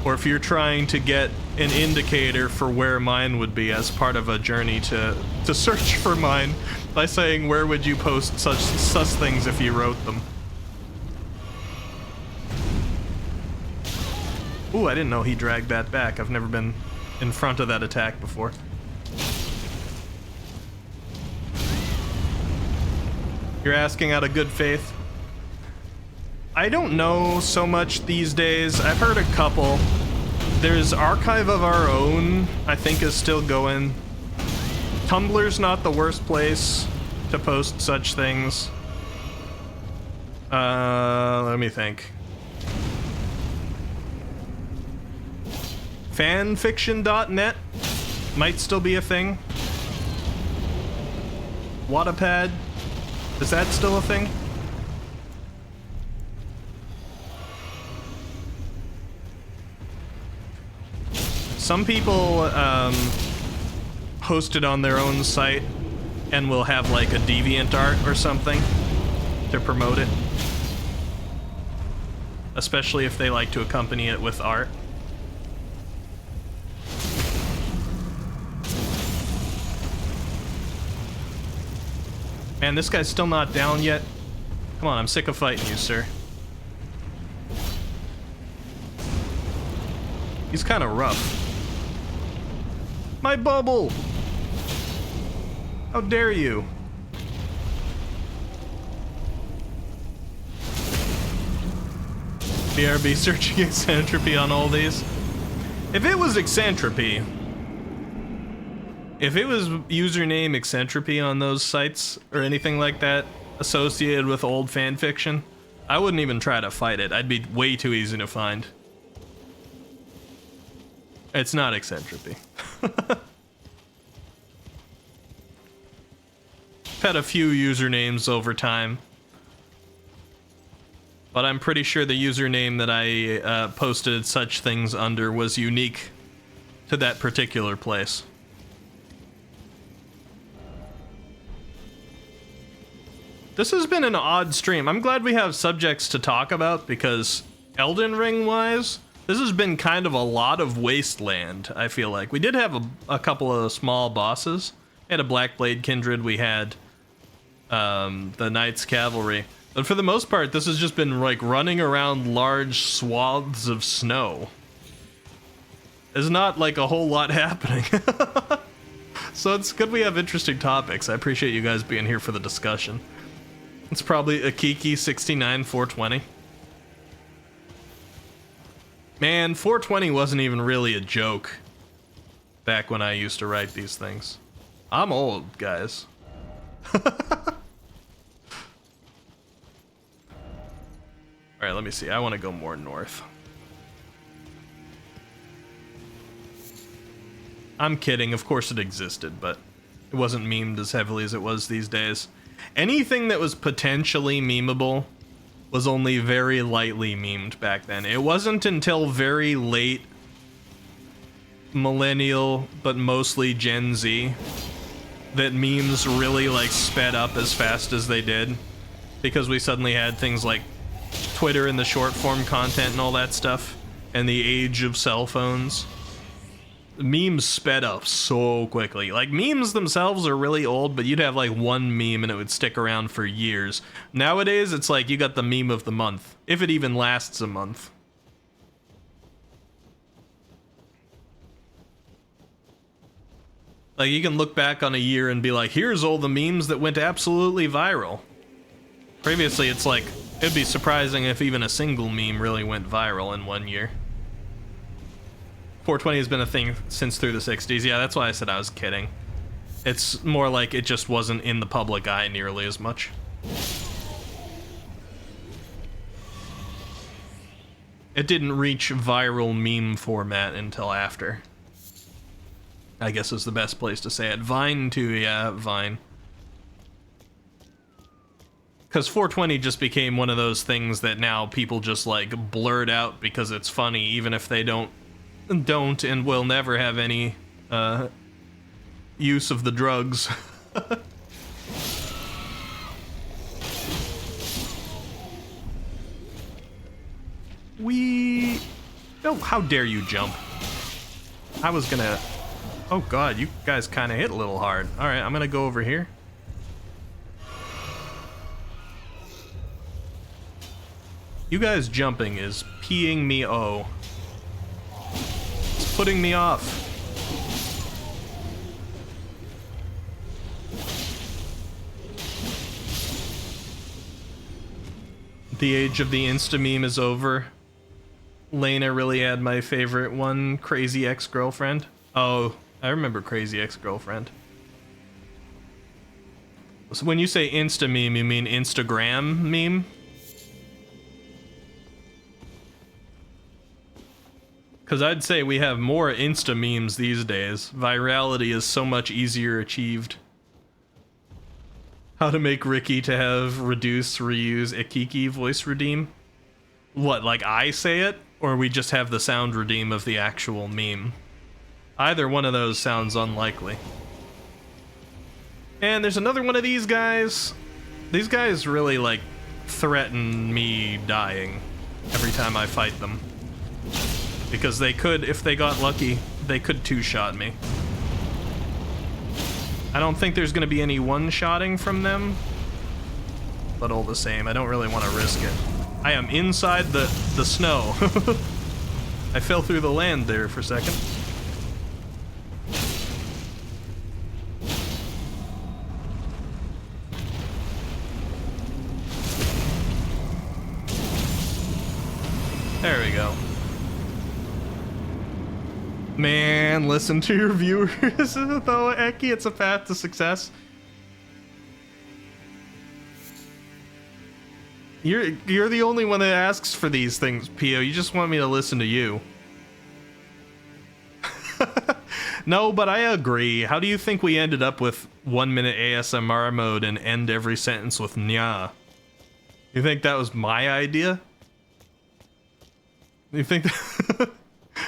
A: or if you're trying to get an indicator for where mine would be as part of a journey to search for mine by saying where would you post such things if you wrote them. Ooh, I didn't know he dragged that back. I've never been in front of that attack before. You're asking out of good faith? I don't know so much these days. I've heard a couple. There's Archive of Our Own, I think is still going. Tumblr's not the worst place to post such things. Let me think. Fanfiction.net might still be a thing. Wattpad, is that still a thing? Some people host it on their own site and will have like a DeviantArt or something to promote it. Especially if they like to accompany it with art. Man, this guy's still not down yet. Come on, I'm sick of fighting you, sir. He's kind of rough. My bubble! How dare you? BRB searching Eccentropy on all these. If it was Eccentropy, if it was username Eccentropy on those sites or anything like that associated with old fanfiction, I wouldn't even try to fight it. I'd be way too easy to find. It's not Eccentropy. I've had a few usernames over time, but I'm pretty sure the username that I posted such things under was unique to that particular place. This has been an odd stream. I'm glad we have subjects to talk about because Elden Ring wise, this has been kind of a lot of wasteland, I feel like. We did have a couple of small bosses. We had a Blackblade Kindred, we had the Knights Cavalry. But for the most part, this has just been like running around large swaths of snow. There's not like a whole lot happening. So it's good we have interesting topics. I appreciate you guys being here for the discussion. It's probably Akiki 69 420. Man, 420 wasn't even really a joke back when I used to write these things. I'm old, guys. Alright, let me see. I want to go more north. I'm kidding. Of course it existed, but it wasn't memed as heavily as it was these days. Anything that was potentially memeable was only very lightly memed back then. It wasn't until very late millennial, but mostly Gen Z, that memes really like sped up as fast as they did, because we suddenly had things like Twitter and the short form content and all that stuff, and the age of cell phones. Memes sped up so quickly. Like, memes themselves are really old, but you'd have like one meme and it would stick around for years. Nowadays, it's like you got the meme of the month, if it even lasts a month. Like, you can look back on a year and be like, here's all the memes that went absolutely viral. Previously, it's like, it'd be surprising if even a single meme really went viral in one year. 420 has been a thing since through the 60s. Yeah, that's why I said I was kidding. It's more like it just wasn't in the public eye nearly as much. It didn't reach viral meme format until after, I guess is the best place to say it. Vine too, yeah, Vine. Because 420 just became one of those things that now people just like blurt out because it's funny, even if they don't and will never have any use of the drugs. Oh, how dare you jump? I was gonna... Oh god, you guys kind of hit a little hard. Alright, I'm gonna go over here. You guys jumping is peeing me It's putting me off. The age of the Insta meme is over. Lena really had my favorite one, Crazy Ex-Girlfriend. Oh, I remember Crazy Ex-Girlfriend. So when you say Insta meme, you mean Instagram meme? Because I'd say we have more Insta memes these days. Virality is so much easier achieved. How to make Ricky to have reduce, reuse, Ikiki voice redeem? What, like I say it? Or we just have the sound redeem of the actual meme? Either one of those sounds unlikely. And there's another one of these guys. These guys really, like, threaten me dying every time I fight them. Because they could, if they got lucky, they could two-shot me. I don't think there's gonna be any one-shotting from them. But all the same, I don't really want to risk it. I am inside the snow. I fell through the land there for a second. There we go. Man, listen to your viewers, though, Eki, it's a path to success. You're the only one that asks for these things, Pio. You just want me to listen to you. No, but I agree. How do you think we ended up with 1 minute ASMR mode and end every sentence with nya? You think that was my idea? You think that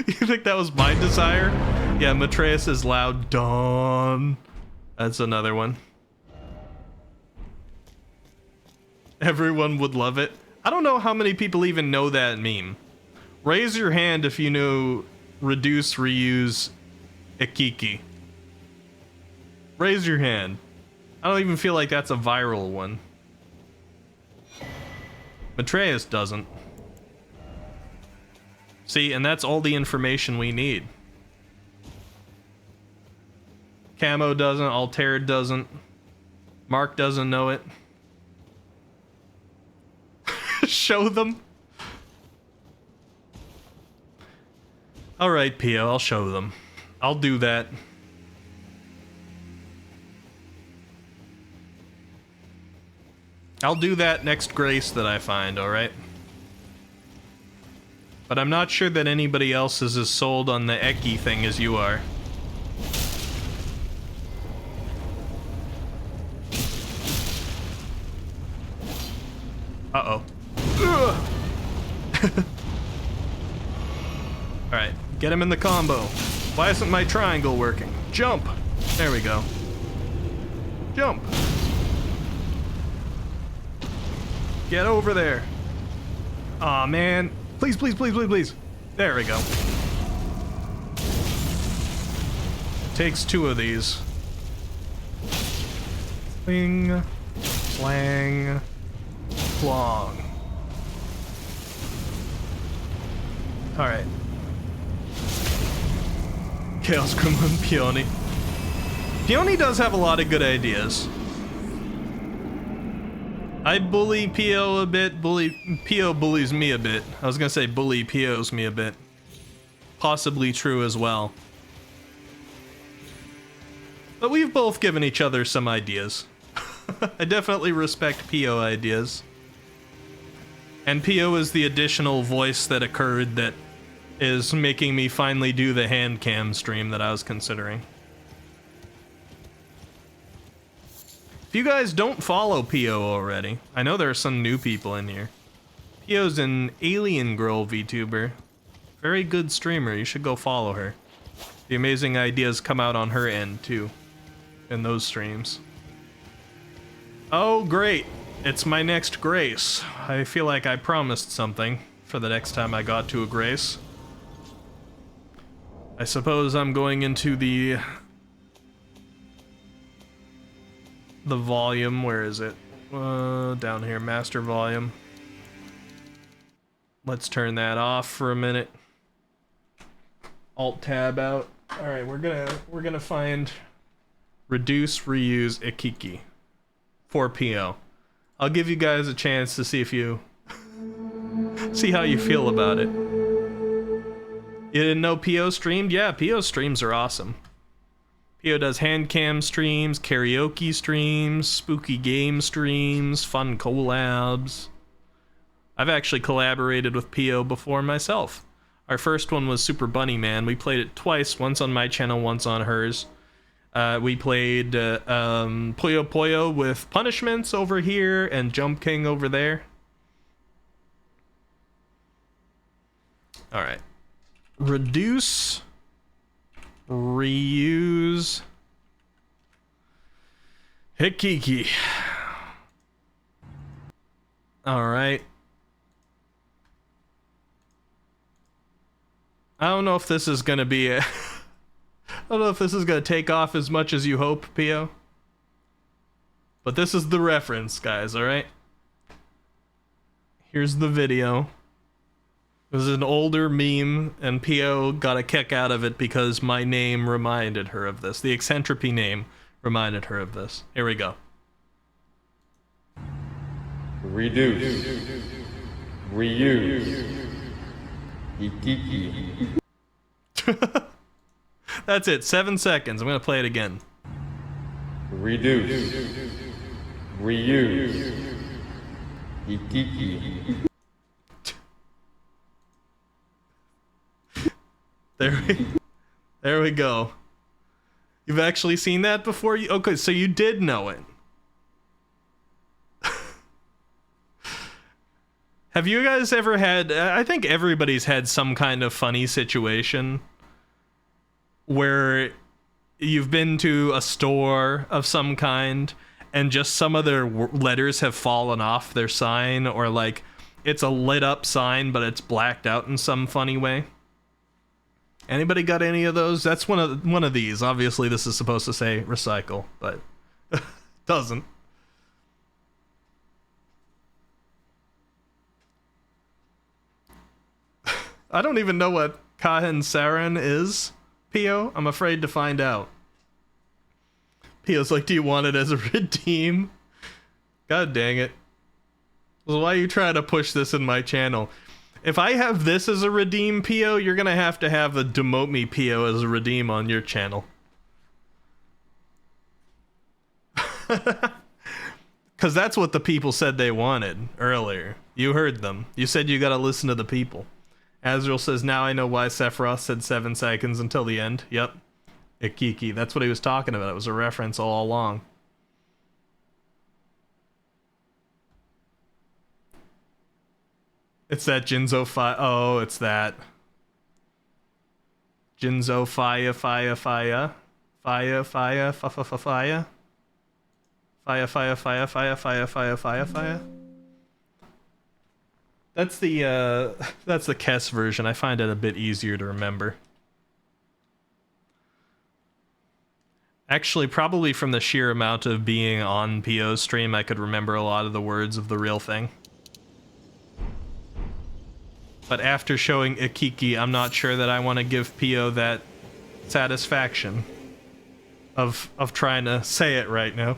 A: you think that was my desire? Yeah, Matreus is loud. Dawn. That's another one. Everyone would love it. I don't know how many people even know that meme. Raise your hand if you know reduce, reuse, Ikiki. Raise your hand. I don't even feel like that's a viral one. Matreus doesn't. See, and that's all the information we need. Camo doesn't, Altair doesn't, Mark doesn't know it. Show them. Alright, Pio, I'll show them. I'll do that. I'll do that next grace that I find, alright? But I'm not sure that anybody else is as sold on the Eki thing as you are. Uh-oh. Alright, get him in the combo. Why isn't my triangle working? Jump! There we go. Jump! Get over there. Aw, man. Please, please, please, please, please. There we go. Takes two of these. Sling, slang, plong. Alright. Chaos Gremlin Peony. Peony does have a lot of good ideas. I bully Pio a bit, Pio bullies me a bit. I was gonna say bully Pios me a bit. Possibly true as well. But we've both given each other some ideas. I definitely respect Pio ideas. And Pio is the additional voice that occurred that is making me finally do the hand cam stream that I was considering. If you guys don't follow Pio already, I know there are some new people in here. Pio's an alien girl VTuber. Very good streamer, you should go follow her. The amazing ideas come out on her end too, in those streams. Oh great, it's my next grace. I feel like I promised something for the next time I got to a grace. I suppose I'm going into the volume. Where is it? Down here, master volume. Let's turn that off for a minute. Alt tab out. All right, we're gonna find reduce, reuse, Ikiki for Pio. I'll give you guys a chance to see if you see how you feel about it. You didn't know Pio streamed? Yeah, Pio streams are awesome. Pio does hand cam streams, karaoke streams, spooky game streams, fun collabs. I've actually collaborated with Pio before myself. Our first one was Super Bunny Man. We played it twice, once on my channel, once on hers. We played Puyo Puyo with Punishments over here and Jump King over there. Alright. Reduce, reuse, Hikiki. Alright. I don't know if this is gonna be I don't know if this is gonna take off as much as you hope, Pio. But this is the reference, guys, alright? Here's the video. This is an older meme, and Pio got a kick out of it because my name reminded her of this. The Eccentropy name reminded her of this. Here we go.
I: Reduce. Reuse. Ikiki.
A: That's it, 7 seconds. I'm gonna play it again.
I: Reduce. Reuse. Ikiki.
A: There we go. You've actually seen that before? Okay, so you did know it. Have you guys ever had, I think everybody's had some kind of funny situation where you've been to a store of some kind and just some of their letters have fallen off their sign, or like it's a lit up sign but it's blacked out in some funny way? Anybody got any of those? That's one of these. Obviously this is supposed to say recycle, but doesn't. I don't even know what Kahin Saran is, Pio. I'm afraid to find out. Pio's like, do you want it as a redeem? God dang it. Well, why are you trying to push this in my channel? If I have this as a redeem, Pio, you're gonna have to have a demote me Pio as a redeem on your channel. Because that's what the people said they wanted earlier. You heard them. You said you gotta listen to the people. Azrael says, now I know why Sephiroth said 7 seconds until the end. Yep. Ikiki. That's what he was talking about. It was a reference all along. It's that Jinzo Fire. Oh, it's that. Jinzo Fire, Fire, Fire. Fire, Fire, Fire. Fire, Fire, Fire, Fire, Fire, Fire, Fire, Fire. That's the Kess version. I find it a bit easier to remember. Actually, probably from the sheer amount of being on Pio's stream, I could remember a lot of the words of the real thing. But after showing Ikiki, I'm not sure that I want to give Pio that satisfaction of trying to say it right now.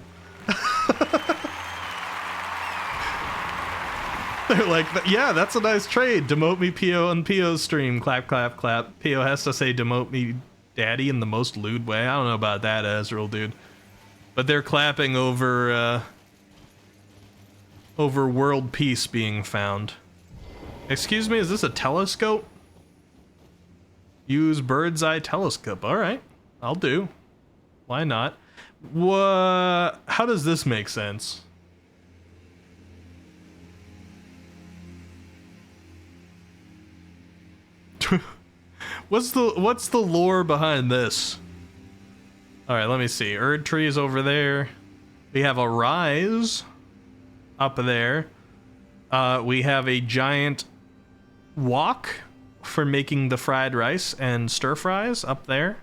A: They're like, yeah, that's a nice trade. Demote me Pio on Pio's stream. Clap, clap, clap. Pio has to say demote me daddy in the most lewd way. I don't know about that, Azrael, dude. But they're clapping over world peace being found. Excuse me, is this a telescope? Use bird's eye telescope. Alright, I'll do. Why not? How does this make sense? What's the lore behind this? Alright, let me see. Erd tree is over there. We have a rise up there. We have a giant wok for making the fried rice and stir fries up there.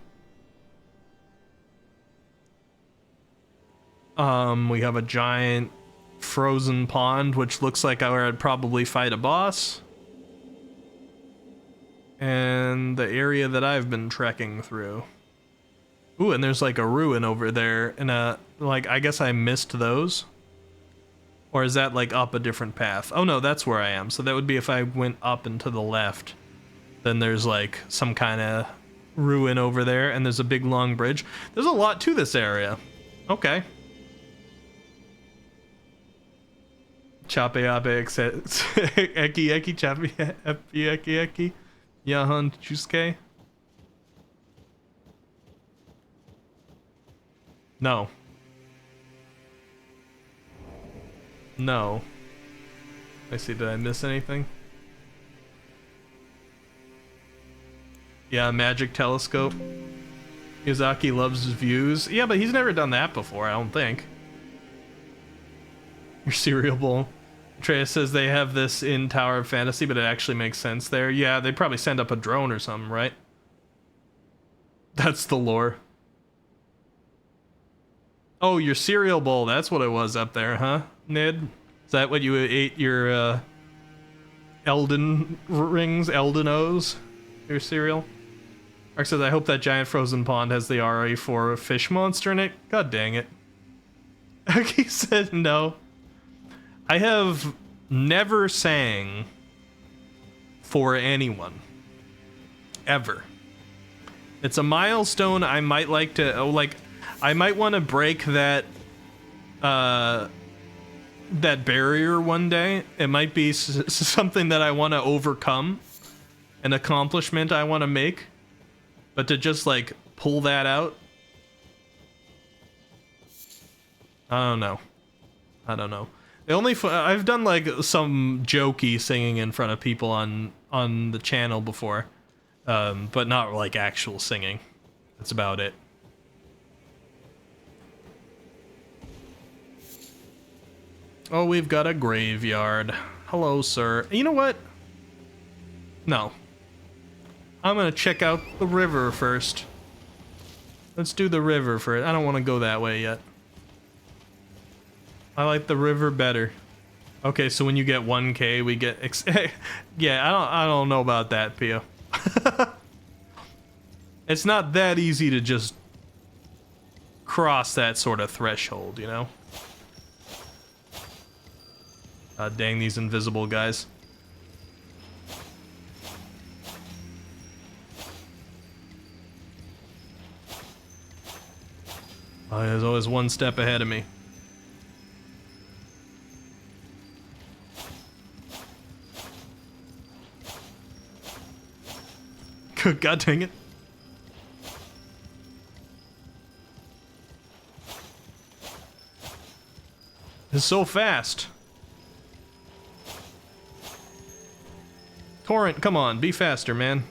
A: We have a giant frozen pond, which looks like where I'd probably fight a boss. And the area that I've been trekking through. Ooh, and there's like a ruin over there, and I guess I missed those. Or is that like up a different path? Oh no, that's where I am. So that would be if I went up and to the left. Then there's like some kind of ruin over there, and there's a big long bridge. There's a lot to this area. Okay. Chape ape eki eki chape eki eki yahan chusuke. No. No. I see, did I miss anything? Yeah, magic telescope. Miyazaki loves his views. Yeah, but he's never done that before, I don't think. Your cereal bowl. Atreus says they have this in Tower of Fantasy, but it actually makes sense there. Yeah, they probably send up a drone or something, right? That's the lore. Oh, your cereal bowl, that's what it was up there, huh, Ned? Is that what you ate your Elden rings, Elden O's? Your cereal? Mark says, I hope that giant frozen pond has the RE4 fish monster in it. God dang it. He said no. I have never sang for anyone. Ever. It's a milestone I might like to, I might want to break that, that barrier one day. It might be something that I want to overcome. An accomplishment I want to make. But to just, like, pull that out? I don't know. I don't know. The only I've done like some jokey singing in front of people on the channel before, but not like actual singing. That's about it. Oh, we've got a graveyard. Hello, sir. You know what? No. I'm gonna check out the river first. Let's do the river first. I don't want to go that way yet. I like the river better. Okay, so when you get 1K, we get yeah, I don't know about that, Pio. It's not that easy to just cross that sort of threshold, you know? God dang these invisible guys. Oh, there's always one step ahead of me. God dang it. It's so fast. Torrent, come on, be faster, man.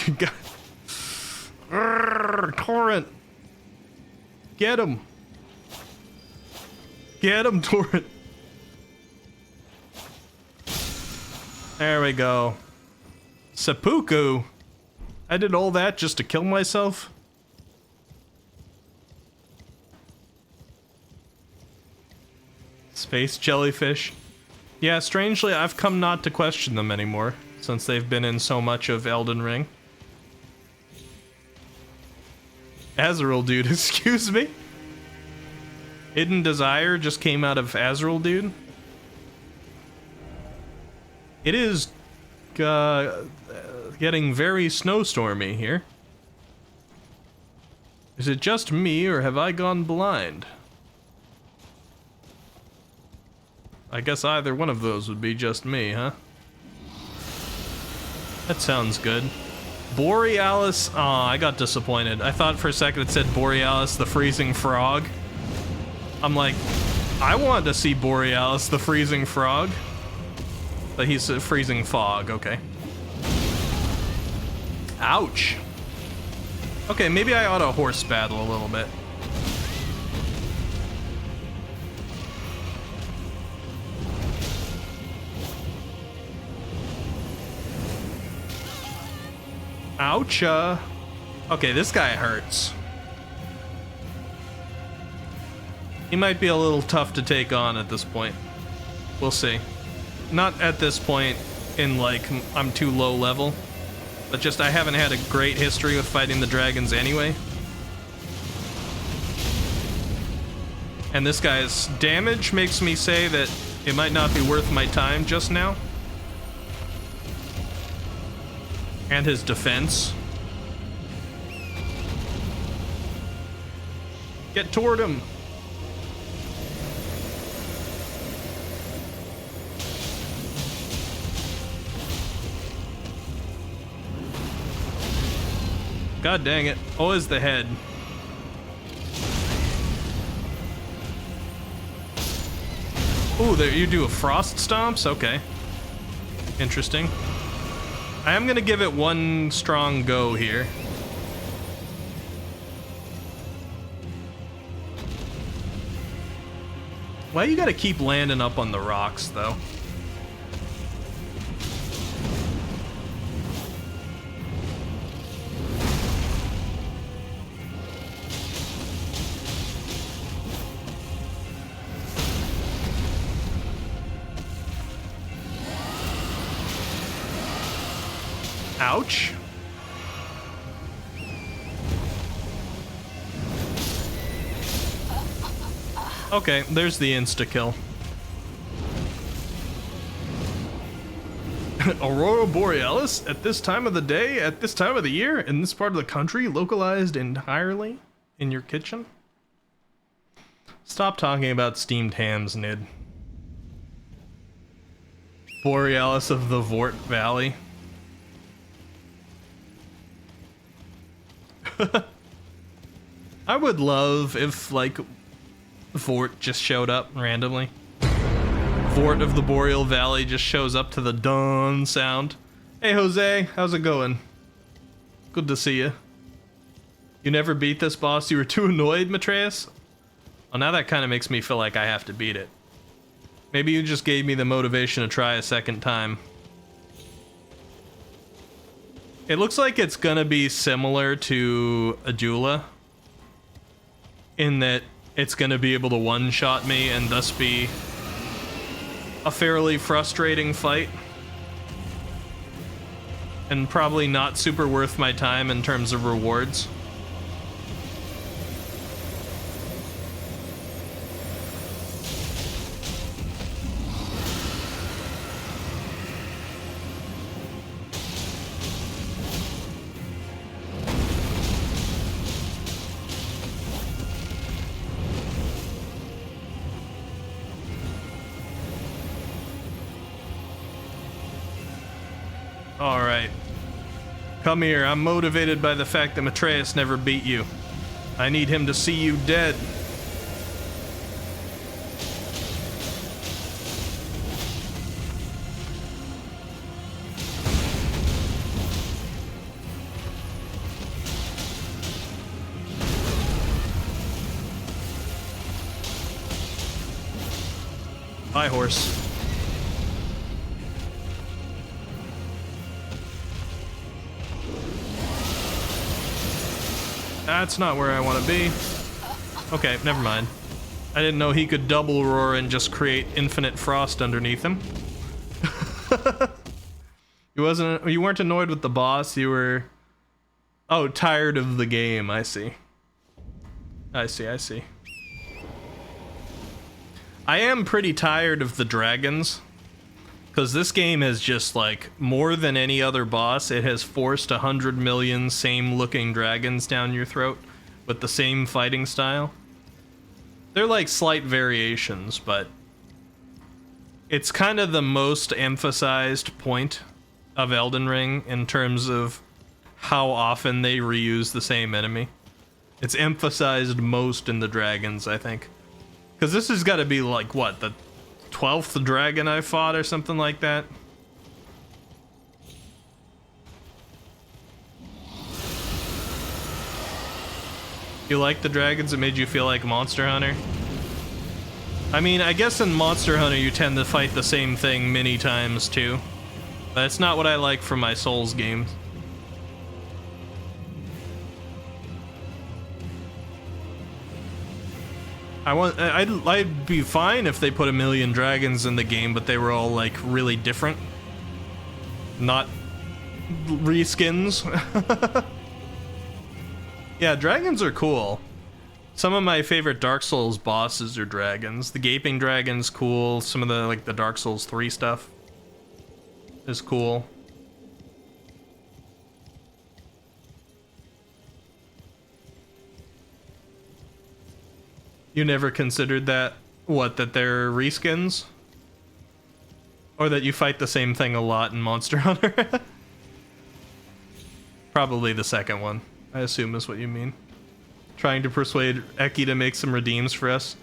A: You got... Torrent. Get him. Get him, Torrent. There we go. Seppuku. I did all that just to kill myself? Space jellyfish. Yeah, strangely, I've come not to question them anymore, since they've been in so much of Elden Ring. Azrael dude, excuse me? Hidden Desire just came out of Azrael dude? It is getting very snowstormy here. Is it just me, or have I gone blind? I guess either one of those would be just me, huh? That sounds good. Borealis... Aw, oh, I got disappointed. I thought for a second it said Borealis the freezing frog. I'm like, I wanted to see Borealis the freezing frog. But he's a freezing fog, okay. Ouch. Okay, maybe I ought to horse battle a little bit. Ouch. Okay, this guy hurts. He might be a little tough to take on at this point. We'll see. Not at this point in, like, I'm too low level. But just, I haven't had a great history with fighting the dragons anyway. And this guy's damage makes me say that it might not be worth my time just now. And his defense. Get toward him. God dang it. Always the head. Ooh, there you do a frost stomps? Okay. Interesting. I am gonna give it one strong go here. Why you gotta keep landing up on the rocks, though? Ouch. Okay, there's the insta-kill. Aurora Borealis at this time of the day, at this time of the year, in this part of the country, localized entirely in your kitchen? Stop talking about steamed hams, Nid. Borealis of the Vort Valley. I would love if, like, Vort just showed up randomly. Vort of the Boreal Valley just shows up to the dawn sound. Hey, Jose, how's it going? Good to see you. You never beat this boss? You were too annoyed, Matreus? Well, now that kind of makes me feel like I have to beat it. Maybe you just gave me the motivation to try a second time. It looks like it's gonna be similar to Adula, in that it's going to be able to one-shot me and thus be a fairly frustrating fight. And probably not super worth my time in terms of rewards. Alright. Come here, I'm motivated by the fact that Matreus never beat you. I need him to see you dead. Bye, horse. That's not where I want to be. Okay, never mind. I didn't know he could double roar and just create infinite frost underneath him. You weren't annoyed with the boss, you were... Oh, tired of the game, I see. I see. I am pretty tired of the dragons. Because this game has just, like, more than any other boss, it has forced 100 million same-looking dragons down your throat with the same fighting style. They're, like, slight variations, but it's kind of the most emphasized point of Elden Ring in terms of how often they reuse the same enemy. It's emphasized most in the dragons, I think. Because this has got to be, like, what, the 12th dragon I fought or something like that. You like the dragons? It made you feel like Monster Hunter? I mean, I guess in Monster Hunter you tend to fight the same thing many times too. But it's not what I like from my Souls games. I'd be fine if they put 1 million dragons in the game, but they were all like really different, not reskins. Yeah, dragons are cool. Some of my favorite Dark Souls bosses are dragons. The Gaping Dragon's cool. Some of the like the Dark Souls 3 stuff is cool. You never considered that? What, that they're reskins? Or that you fight the same thing a lot in Monster Hunter? Probably the second one, I assume is what you mean. Trying to persuade Eki to make some redeems for us.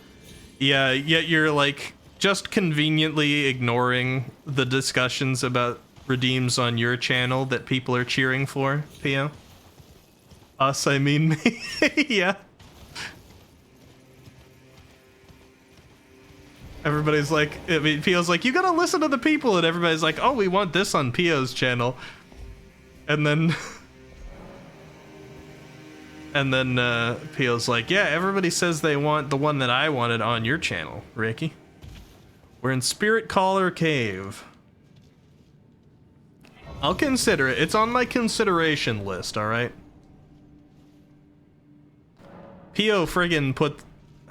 A: Yeah, yet you're like just conveniently ignoring the discussions about redeems on your channel that people are cheering for, Pio. Us, I mean me. Yeah. Everybody's like, I mean, Pio's like, you gotta listen to the people, and everybody's like, oh, we want this on Pio's channel. And then... and then, Pio's like, yeah, everybody says they want the one that I wanted on your channel, Ricky. We're in Spirit Caller Cave. I'll consider it. It's on my consideration list, alright? Pio friggin' put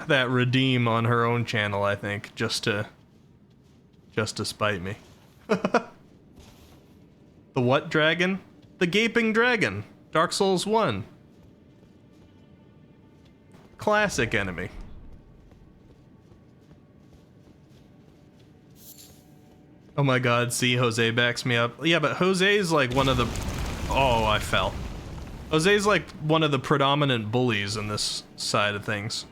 A: that redeem on her own channel, I think, just to spite me. The what dragon? The Gaping Dragon. Dark Souls 1. Classic enemy. Oh my god, see, Jose backs me up. Yeah, but Jose's like one of the... Oh, I fell. Jose's like one of the predominant bullies in this side of things.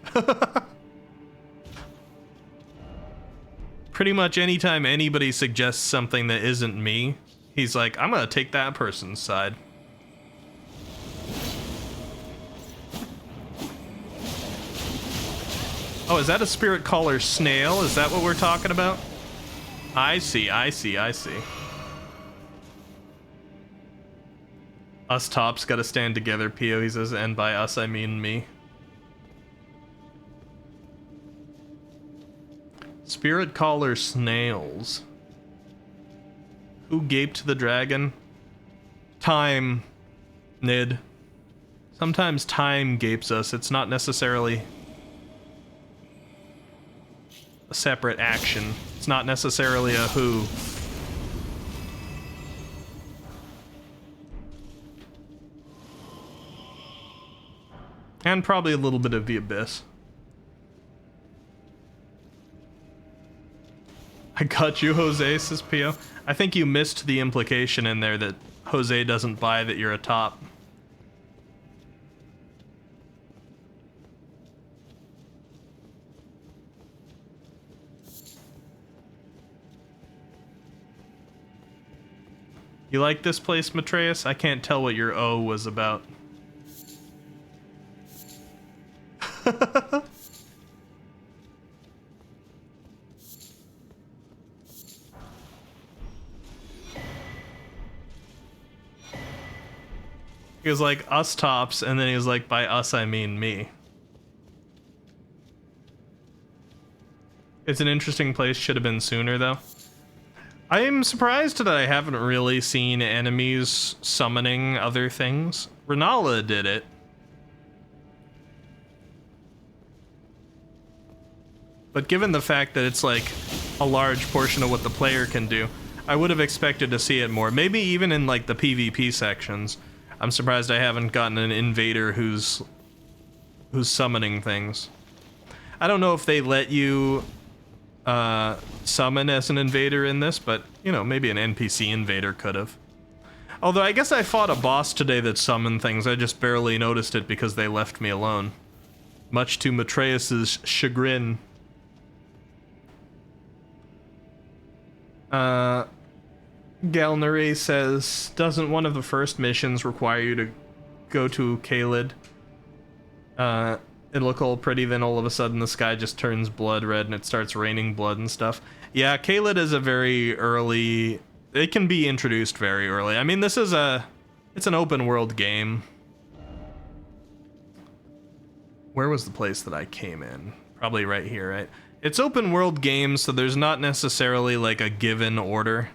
A: Pretty much anytime anybody suggests something that isn't me, he's like, I'm gonna take that person's side. Oh, is that a Spirit Caller snail? Is that what we're talking about? I see. Us tops gotta stand together, Pio, he says, and by us I mean me. Spirit Caller snails. Who gaped the dragon? Time, Nid. Sometimes time gapes us. It's not necessarily a separate action. It's not necessarily a who. And probably a little bit of the abyss. I got you, Jose, says Pio. I think you missed the implication in there that Jose doesn't buy that you're a top. You like this place, Matreus? I can't tell what your O was about. He was like, us tops, and then he was like, by us I mean me. It's an interesting place, should have been sooner though. I am surprised that I haven't really seen enemies summoning other things. Renala did it. But given the fact that it's like a large portion of what the player can do, I would have expected to see it more. Maybe even in like the PvP sections. I'm surprised I haven't gotten an invader who's summoning things. I don't know if they let you summon as an invader in this, but you know, maybe an NPC invader could have. Although I guess I fought a boss today that summoned things. I just barely noticed it because they left me alone. Much to Matreus's chagrin. Galnare says, doesn't one of the first missions require you to go to Caelid? It look all pretty, then all of a sudden the sky just turns blood red and it starts raining blood and stuff. Yeah, Caelid is a very early... It can be introduced very early. I mean, this is it's an open world game. Where was the place that I came in? Probably right here, right? It's open world games, so there's not necessarily like a given order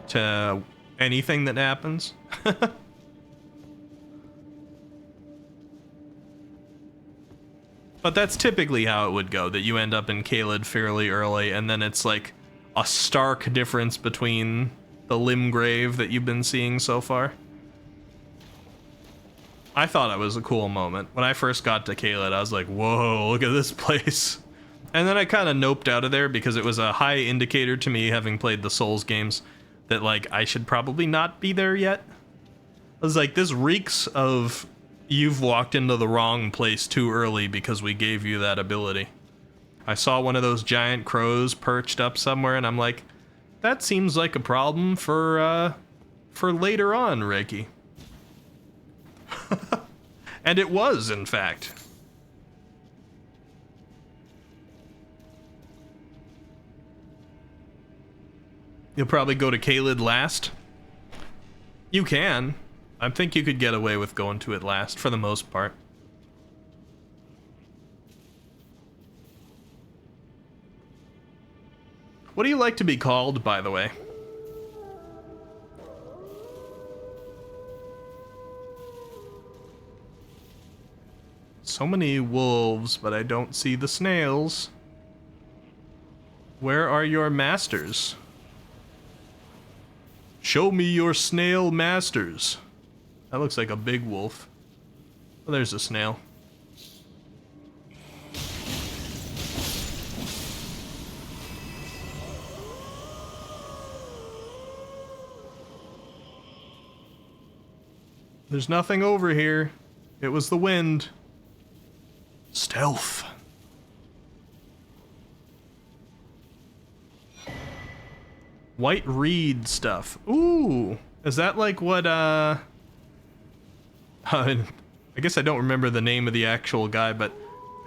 A: to anything that happens. But that's typically how it would go, that you end up in Caelid fairly early, and then it's like a stark difference between the Limgrave that you've been seeing so far. I thought it was a cool moment. When I first got to Caelid, I was like, whoa, look at this place. And then I kind of noped out of there because it was a high indicator to me, having played the Souls games, that like I should probably not be there yet. I was like, this reeks of you've walked into the wrong place too early because we gave you that ability. I saw one of those giant crows perched up somewhere, and I'm like, that seems like a problem for later on, Reiki. And it was, in fact. You'll probably go to Caelid last. You can. I think you could get away with going to it last, for the most part. What do you like to be called, by the way? So many wolves, but I don't see the snails. Where are your masters? Show me your snail masters. That looks like a big wolf. Oh, there's a snail. There's nothing over here. It was the wind. Stealth. White reed stuff. Ooh. Is that like what, I guess I don't remember the name of the actual guy, but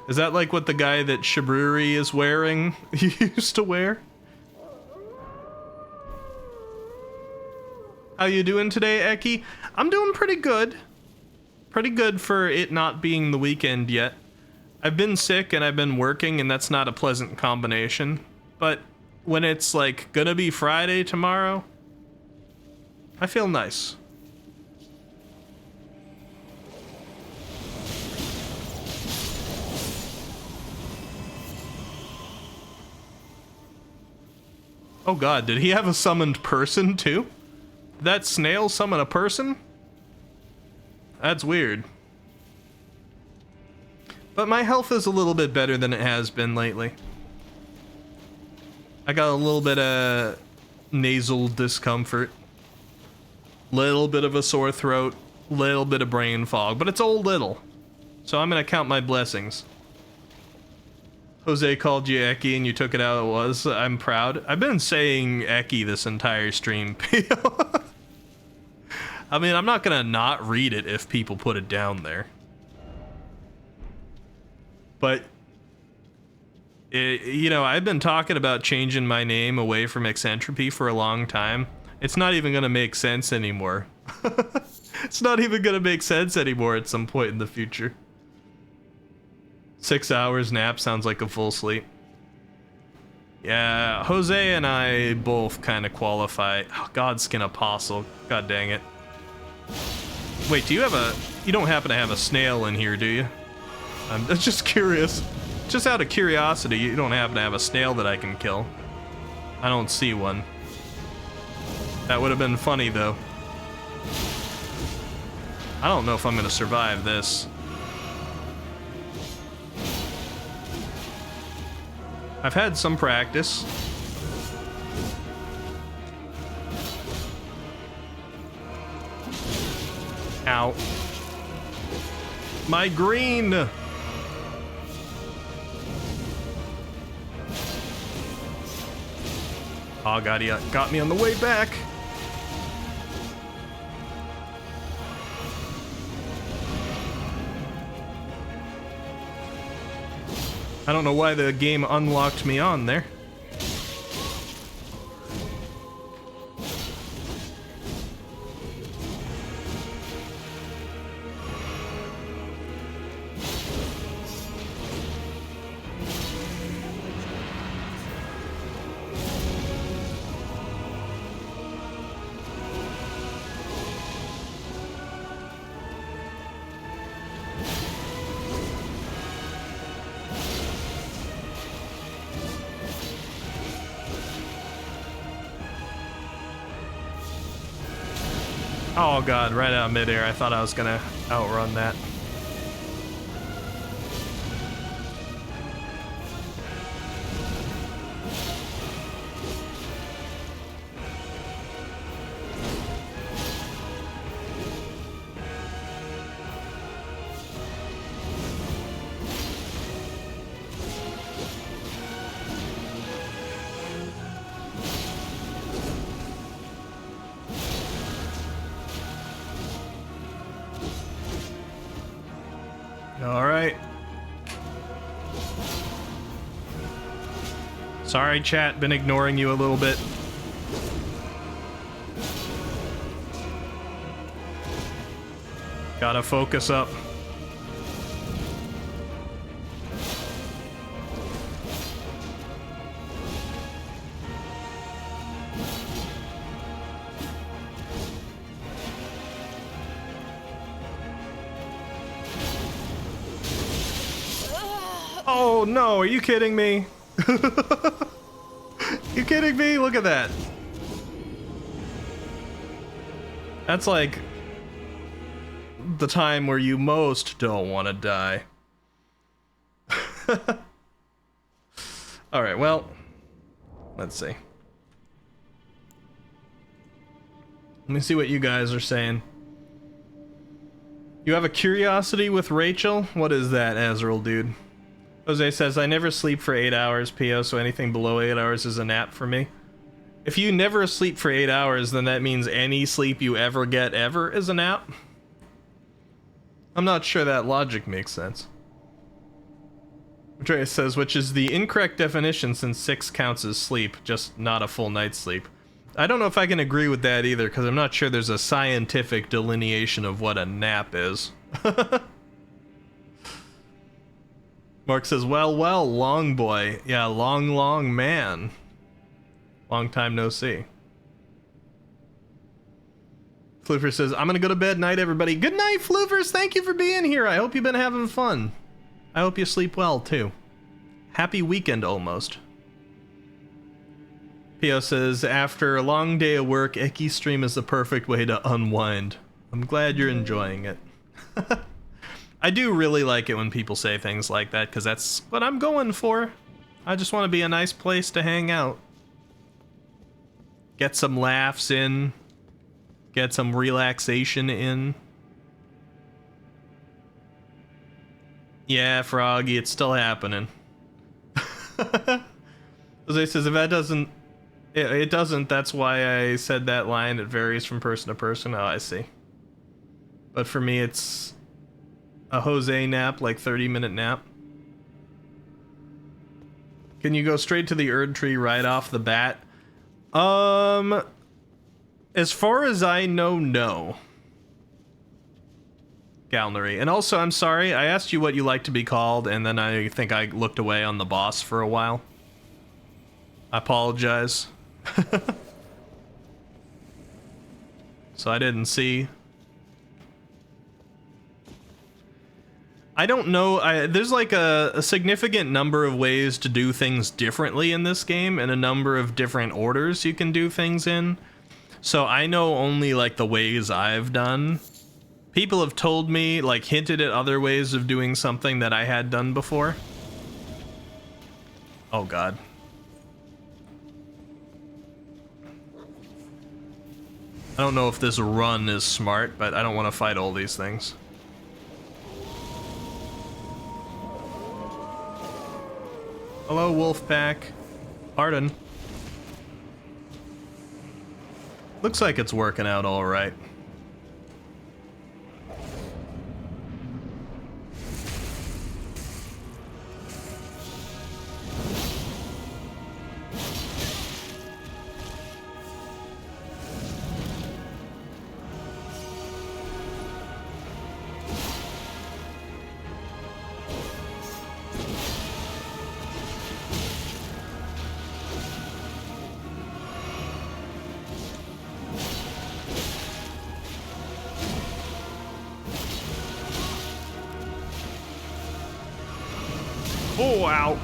A: is that like what the guy that Shabruri is wearing used to wear? How you doing today, Eki? I'm doing pretty good. Pretty good for it not being the weekend yet. I've been sick and I've been working, and that's not a pleasant combination. but when it's like gonna be Friday tomorrow, I feel nice. Oh god, did he have a summoned person too? Did that snail summon a person? That's weird. But my health is a little bit better than it has been lately. I got a little bit of nasal discomfort. Little bit of a sore throat. Little bit of brain fog, but it's all little. So I'm gonna count my blessings. Jose called you Eki and you took it out. It was. I'm proud. I've been saying Eki this entire stream. I mean, I'm not gonna not read it if people put it down there. But, you know, I've been talking about changing my name away from Eccentropy for a long time. It's not even gonna make sense anymore. It's not even gonna make sense anymore at some point in the future. 6 hours nap sounds like a full sleep. Yeah, Jose and I both kind of qualify. Oh, Godskin Apostle. God dang it. Wait, do you have a... You don't happen to have a snail in here, do you? I'm just curious. Just out of curiosity, you don't happen to have a snail that I can kill. I don't see one. That would have been funny, though. I don't know if I'm going to survive this. I've had some practice. Ow. My green! Oh god, he got me on the way back. I don't know why the game unlocked me on there. Oh god, right out of midair. I thought I was gonna outrun that. Alright. Sorry, chat. Been ignoring you a little bit. Gotta focus up. Oh no, are you kidding me? You kidding me? Look at that. That's like the time where you most don't want to die. Alright, well, let's see. Let me see what you guys are saying. You have a curiosity with Rachel? What is that, Azrael, dude? Jose says, I never sleep for 8 hours, PO, so anything below 8 hours is a nap for me. If you never sleep for 8 hours, then that means any sleep you ever get ever is a nap? I'm not sure that logic makes sense. Andreas says, which is the incorrect definition since 6 counts as sleep, just not a full night's sleep. I don't know if I can agree with that either, because I'm not sure there's a scientific delineation of what a nap is. Mark says, well, long boy. Yeah, long man. Long time no see. Floofer says, I'm gonna go to bed. Night, everybody. Good night, Floofers. Thank you for being here. I hope you've been having fun. I hope you sleep well, too. Happy weekend, almost. Pio says, after a long day of work, Icky stream is the perfect way to unwind. I'm glad you're enjoying it. I do really like it when people say things like that, because that's what I'm going for. I just want to be a nice place to hang out. Get some laughs in. Get some relaxation in. Yeah, Froggy, it's still happening. Jose says, if that doesn't... It doesn't, that's why I said that line. It varies from person to person. Oh, I see. But for me, it's a Jose nap, like 30-minute nap. Can you go straight to the Erd Tree right off the bat? As far as I know, no. Galnery. And also, I'm sorry, I asked you what you like to be called, and then I think I looked away on the boss for a while. I apologize. So I didn't see. I don't know, there's like a significant number of ways to do things differently in this game, and a number of different orders you can do things in. So I know only like the ways I've done. People have told me, like hinted at other ways of doing something that I had done before. Oh god. I don't know if this run is smart, but I don't want to fight all these things. Hello, Wolfpack. Pardon. Looks like it's working out all right. Oh, wow.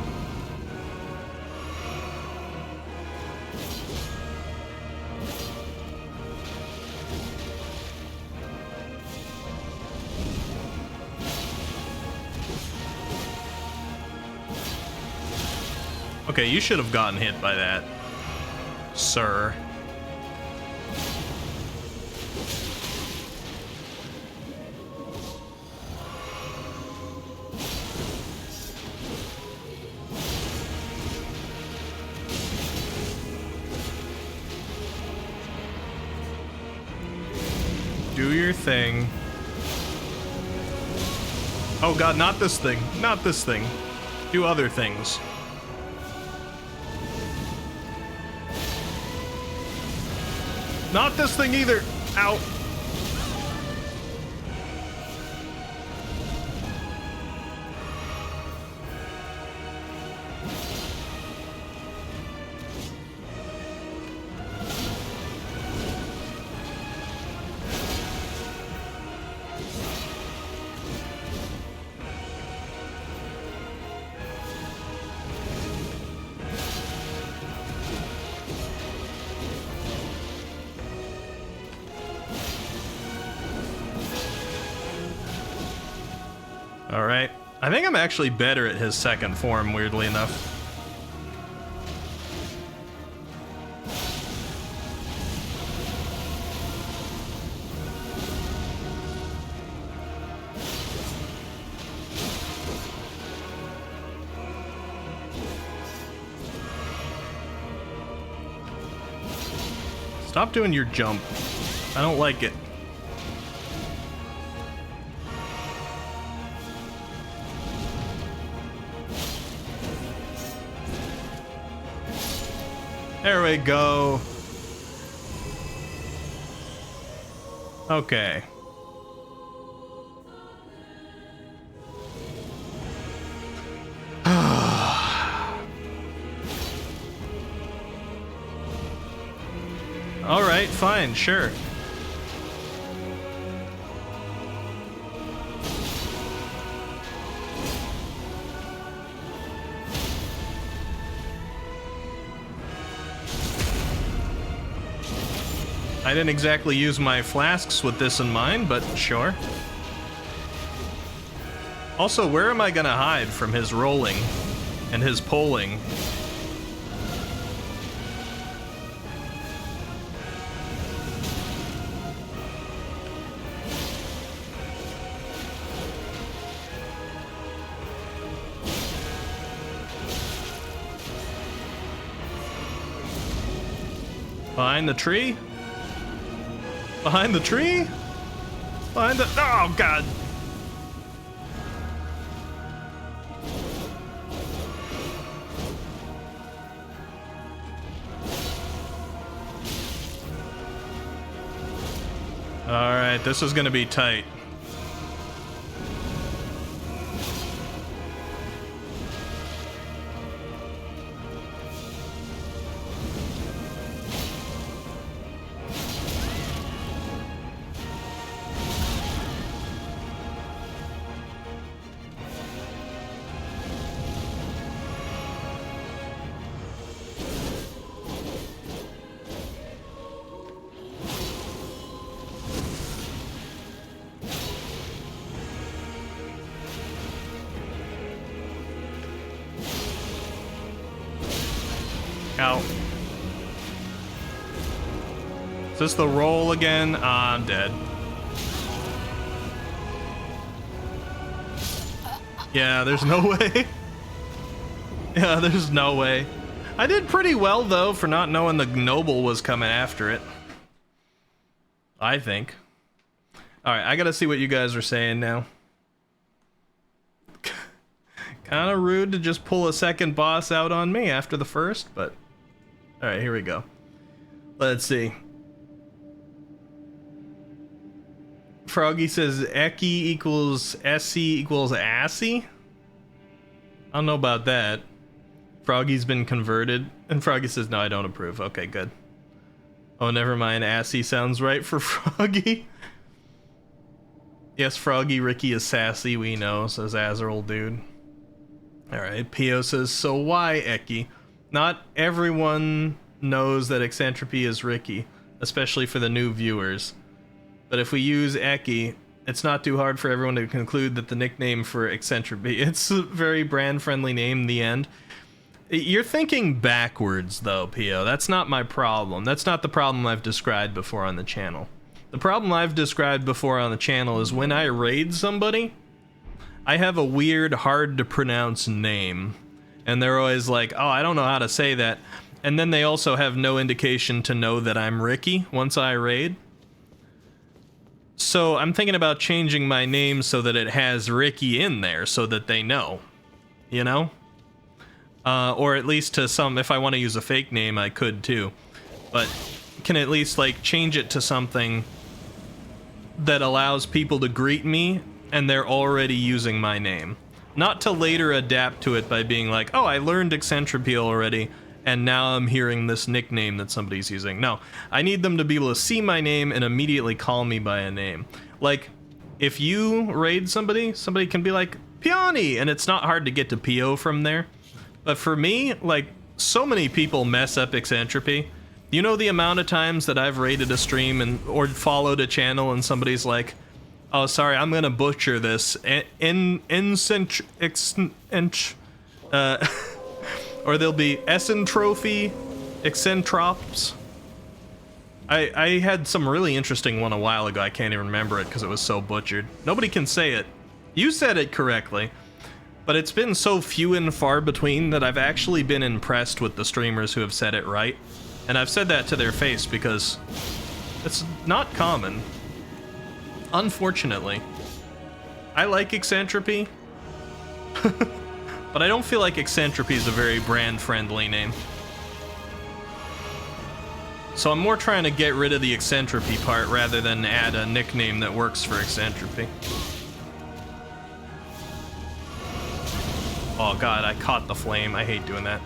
A: Okay, you should have gotten hit by that, sir. Do your thing. Oh god, not this thing. Not this thing. Do other things. Not this thing either. Ow. Alright. I think I'm actually better at his second form, weirdly enough. Stop doing your jump. I don't like it. There we go. Okay. Alright, fine, sure. I didn't exactly use my flasks with this in mind, but sure. Also, where am I gonna hide from his rolling and his pulling? Behind the tree? Behind the tree? Behind the... Oh, God. Alright, this is gonna be tight. Ow. Is this the roll again? Ah, I'm dead. Yeah, there's no way. Yeah, there's no way. I did pretty well, though, for not knowing the noble was coming after it. I think. Alright, I gotta see what you guys are saying now. Kinda rude to just pull a second boss out on me after the first, but... Alright, here we go. Let's see. Froggy says Eki equals SC equals assy? I don't know about that. Froggy's been converted. And Froggy says, no, I don't approve. Okay, good. Oh, never mind. Assy sounds right for Froggy. Yes, Froggy Ricky is sassy, we know, says Azrael dude. Alright, Pio says, so why Eki? Not everyone knows that Eccentropy is Ricky, especially for the new viewers. But if we use Eki, it's not too hard for everyone to conclude that the nickname for Eccentropy, it's a very brand-friendly name in the end. You're thinking backwards, though, Pio. That's not my problem. That's not the problem I've described before on the channel. The problem I've described before on the channel is when I raid somebody, I have a weird, hard-to-pronounce name. And they're always like, oh, I don't know how to say that. And then they also have no indication to know that I'm Ricky once I raid. So I'm thinking about changing my name so that it has Ricky in there so that they know. You know? Or at least to some, if I want to use a fake name, I could too. But can at least like change it to something that allows people to greet me and they're already using my name. Not to later adapt to it by being like, oh, I learned Eccentropy already, and now I'm hearing this nickname that somebody's using. No, I need them to be able to see my name and immediately call me by a name. Like, if you raid somebody, somebody can be like, Peony, and it's not hard to get to Pio from there. But for me, like, so many people mess up Eccentropy. You know the amount of times that I've raided a stream and or followed a channel and somebody's like, oh, sorry, I'm gonna butcher this. Or there'll be Eccentropy, Eccentrops. I had some really interesting one a while ago. I can't even remember it because it was so butchered. Nobody can say it. You said it correctly, but it's been so few and far between that I've actually been impressed with the streamers who have said it right. And I've said that to their face because it's not common. Unfortunately. I like Eccentropy, but I don't feel like Eccentropy is a very brand-friendly name. So I'm more trying to get rid of the Eccentropy part rather than add a nickname that works for Eccentropy. Oh god, I caught the flame. I hate doing that.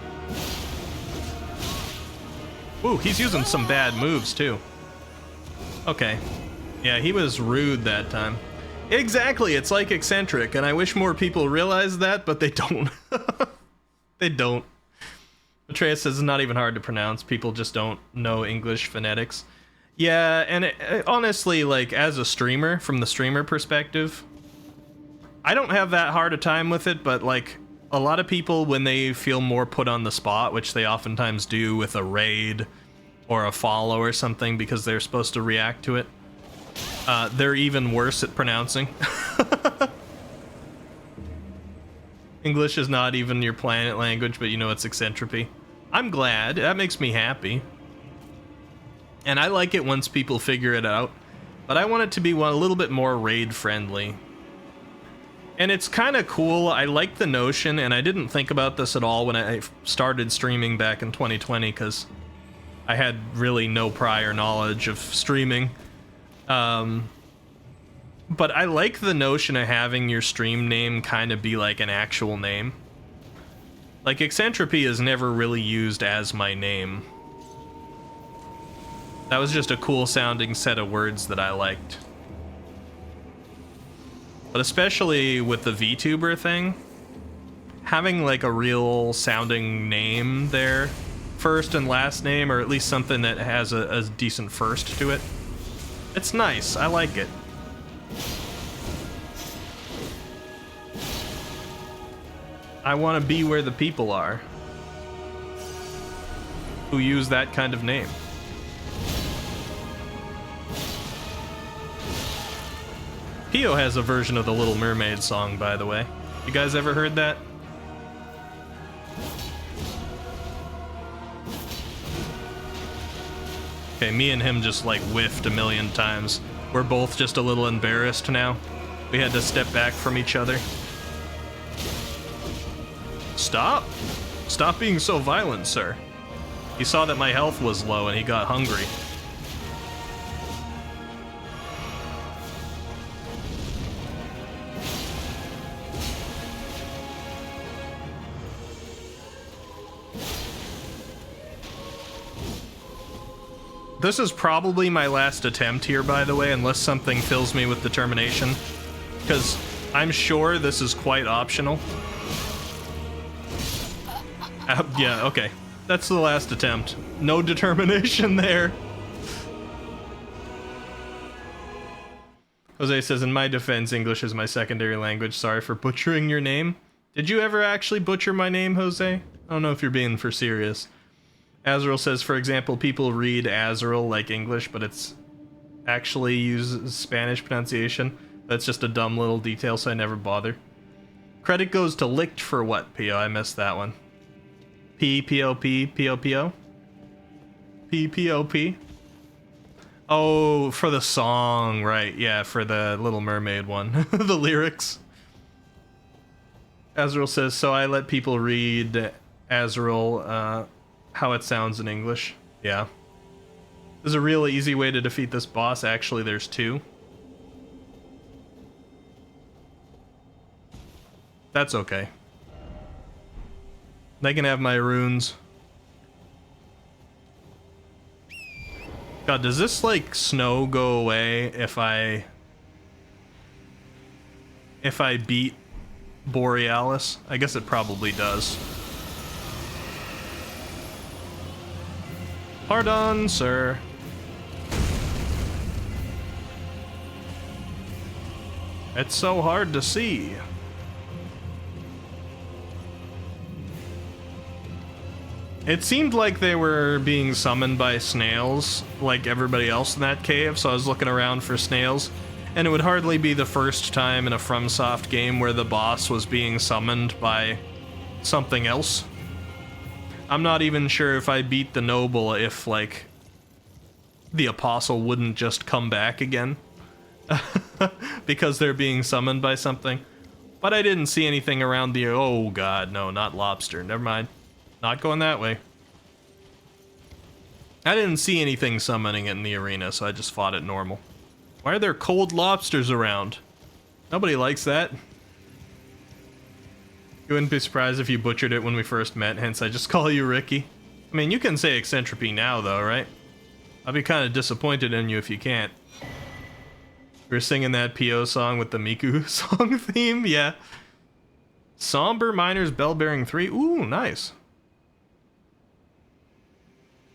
A: Ooh, he's using some bad moves, too. Okay. Yeah, he was rude that time. Exactly, it's like eccentric, and I wish more people realized that, but they don't. They don't. Atreus says it's not even hard to pronounce. People just don't know English phonetics. Yeah, and honestly, like, as a streamer, from the streamer perspective, I don't have that hard a time with it, but, like, a lot of people, when they feel more put on the spot, which they oftentimes do with a raid or a follow or something because they're supposed to react to it, they're even worse at pronouncing. English is not even your planet language, but you know it's Eccentropy. I'm glad. That makes me happy. And I like it once people figure it out, but I want it to be a little bit more raid friendly. And it's kind of cool. I like the notion, and I didn't think about this at all when I started streaming back in 2020 because I had really no prior knowledge of streaming. But I like the notion of having your stream name kind of be like an actual name. Like, Eccentropy is never really used as my name. That was just a cool sounding set of words that I liked. But especially with the VTuber thing, having like a real sounding name there, first and last name, or at least something that has a decent first to it, it's nice. I like it. I want to be where the people are who use that kind of name. Pio has a version of the Little Mermaid song, by the way. You guys ever heard that? Okay, me and him just like whiffed a million times. We're both just a little embarrassed now. We had to step back from each other. Stop! Stop being so violent, sir. He saw that my health was low and he got hungry. This is probably my last attempt here, by the way, unless something fills me with determination. Because I'm sure this is quite optional. Yeah, okay. That's the last attempt. No determination there. Jose says, in my defense, English is my secondary language. Sorry for butchering your name. Did you ever actually butcher my name, Jose? I don't know if you're being for serious. Azrael says, for example, people read Azrael like English, but it's actually uses Spanish pronunciation. That's just a dumb little detail, so I never bother. Credit goes to Licked for what, P.O.? I missed that one. P-P-O-P, P-O-P-O? P-P-O-P? Oh, for the song, right. Yeah, for the Little Mermaid one. The lyrics. Azrael says, so I let people read Azrael, how it sounds in English. Yeah. There's a real easy way to defeat this boss. Actually, there's two. That's okay. They can have my runes. God, does this, like, snow go away if I beat Borealis? I guess it probably does. Pardon, sir. It's so hard to see. It seemed like they were being summoned by snails, like everybody else in that cave, so I was looking around for snails, and it would hardly be the first time in a FromSoft game where the boss was being summoned by something else. I'm not even sure if I beat the noble if, like, the apostle wouldn't just come back again. Because they're being summoned by something. But I didn't see anything around the... Oh god, no, not lobster. Never mind. Not going that way. I didn't see anything summoning it in the arena, so I just fought it normal. Why are there cold lobsters around? Nobody likes that. You wouldn't be surprised if you butchered it when we first met, hence I just call you Ricky. I mean, you can say Eccentropy now, though, right? I'll be kind of disappointed in you if you can't. We're singing that PO song with the Miku song theme, yeah. Somber Miners Bell-Bearing 3. Ooh, nice.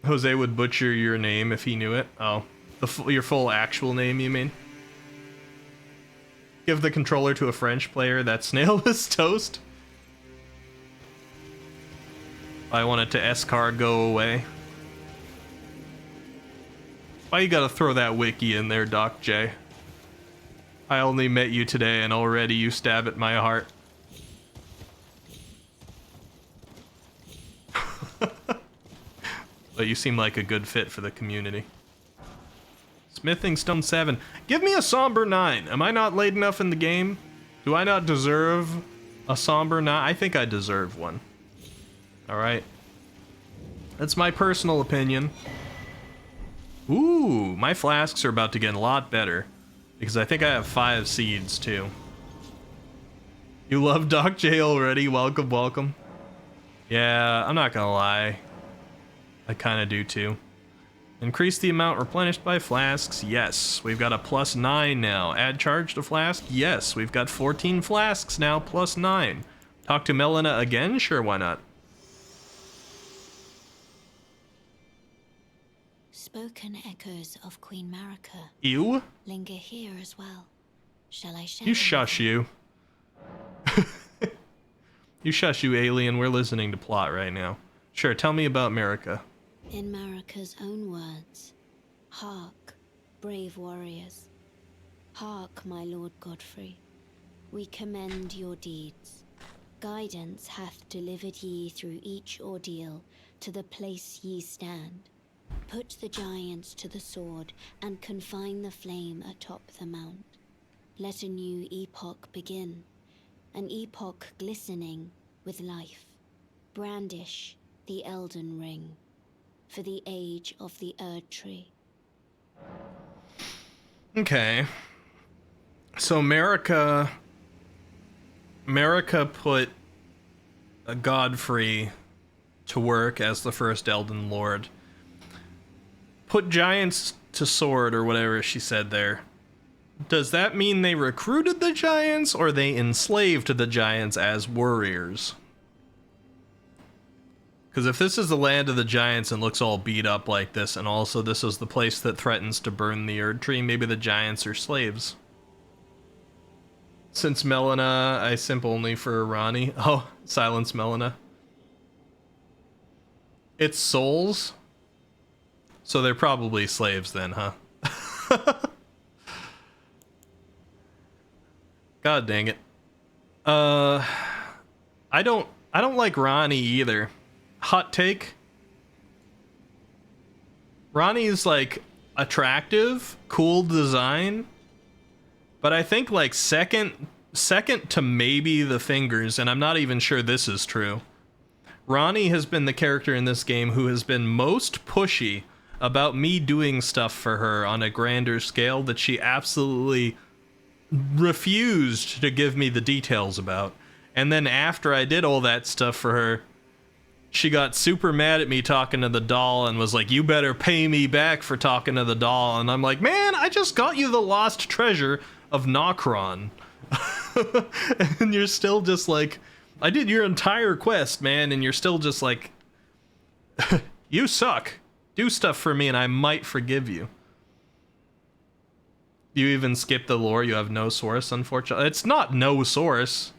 A: Jose would butcher your name if he knew it. Oh, your full actual name, you mean? Give the controller to a French player. That snail is toast. I want it to S-card go away. Why you gotta throw that wiki in there, Doc J? I only met you today and already you stab at my heart. But you seem like a good fit for the community. Smithing Stone 7. Give me a somber 9. Am I not late enough in the game? Do I not deserve a somber 9? I think I deserve one. Alright. That's my personal opinion. Ooh, my flasks are about to get a lot better. Because I think I have 5 seeds, too. You love Doc J already? Welcome, welcome. Yeah, I'm not gonna lie. I kinda do, too. Increase the amount replenished by flasks? Yes. We've got a +9 now. Add charge to flask? Yes. We've got 14 flasks now, +9. Talk to Melina again? Sure, why not?
H: Spoken echoes of Queen Marika
A: Ew?
H: linger here as well. Shall I share?
A: You shush, you. You shush, you alien. We're listening to plot right now. Sure, tell me about Marika.
H: In Marika's own words, hark, brave warriors. Hark, my lord Godfrey. We commend your deeds. Guidance hath delivered ye through each ordeal to the place ye stand. Put the giants to the sword and confine the flame atop the mount. Let a new epoch begin, an epoch glistening with life. Brandish the Elden Ring for the age of the Erd Tree.
A: Okay. So Marika put Godfrey to work as the first Elden Lord. Put giants to sword, or whatever she said there. Does that mean they recruited the giants, or they enslaved the giants as warriors? Because if this is the land of the giants and looks all beat up like this, and also this is the place that threatens to burn the Erd Tree, maybe the giants are slaves. Since Melina, I simp only for Ronnie. Oh, silence Melina. It's souls? So they're probably slaves then, huh? God dang it. I don't like Ronnie either. Hot take. Ronnie's like attractive, cool design, but I think like second to maybe the fingers, and I'm not even sure this is true. Ronnie has been the character in this game who has been most pushy about me doing stuff for her on a grander scale that she absolutely refused to give me the details about. And then after I did all that stuff for her, she got super mad at me talking to the doll and was like, you better pay me back for talking to the doll. And I'm like, man, I just got you the lost treasure of Nokron. And you're still just like, I did your entire quest, man, and you're still just like, you suck. Do stuff for me and I might forgive you. You even skip the lore. You have no source, unfortunately. It's not no source.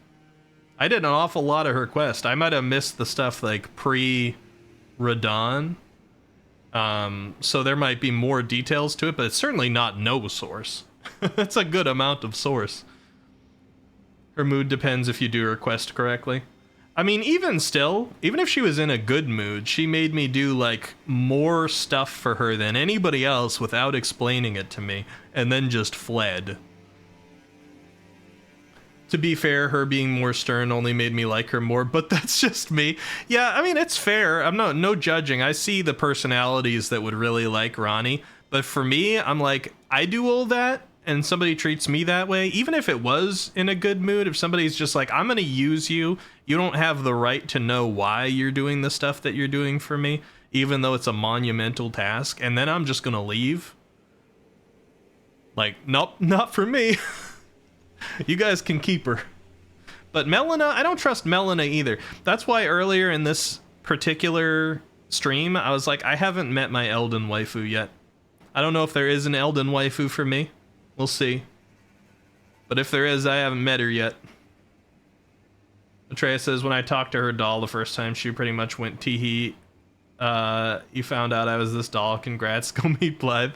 A: I did an awful lot of her quest. I might have missed the stuff like pre-Radon. So there might be more details to it, but it's certainly not no source. It's a good amount of source. Her mood depends if you do her quest correctly. I mean, even still, even if she was in a good mood, she made me do, like, more stuff for her than anybody else without explaining it to me, and then just fled. To be fair, her being more stern only made me like her more, but that's just me. Yeah, I mean, it's fair. I'm no judging. I see the personalities that would really like Ronnie, but for me, I'm like, I do all that, and somebody treats me that way, even if it was in a good mood, if somebody's just like, I'm gonna use you, you don't have the right to know why you're doing the stuff that you're doing for me, even though it's a monumental task, and then I'm just gonna leave. Like, nope, not for me. You guys can keep her. But Melina, I don't trust Melina either. That's why earlier in this particular stream, I was like, I haven't met my Elden waifu yet. I don't know if there is an Elden waifu for me. We'll see. But if there is, I haven't met her yet. Atreya says, when I talked to her doll the first time, she pretty much went, tee-hee. You found out I was this doll. Congrats. Go meet Blythe.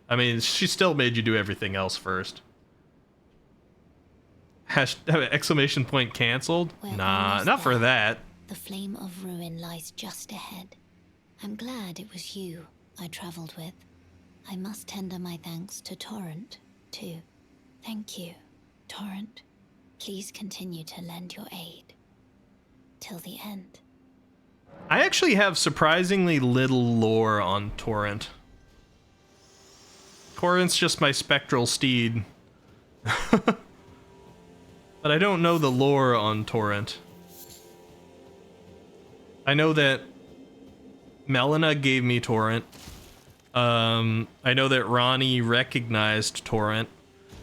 A: I mean, she still made you do everything else first. Exclamation point canceled? Nah, not for that.
H: The flame of ruin lies just ahead. I'm glad it was you I traveled with. I must tender my thanks to Torrent, too. Thank you, Torrent. Please continue to lend your aid. Till the end.
A: I actually have surprisingly little lore on Torrent. Torrent's just my spectral steed. But I don't know the lore on Torrent. I know that Melina gave me Torrent. I know that Ronnie recognized Torrent.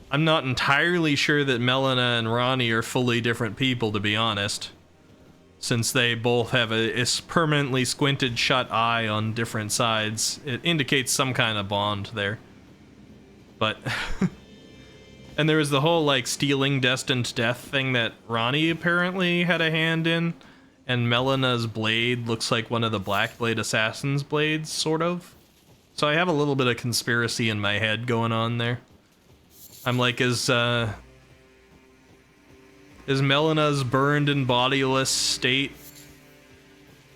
A: I'm not entirely sure that Melina and Ronnie are fully different people, to be honest. Since they both have a permanently squinted shut eye on different sides. It indicates some kind of bond there. But... And there was the whole, like, stealing destined death thing that Ronnie apparently had a hand in. And Melina's blade looks like one of the Blackblade Assassin's blades, sort of. So I have a little bit of conspiracy in my head going on there. I'm like, is Melina's burned and bodiless state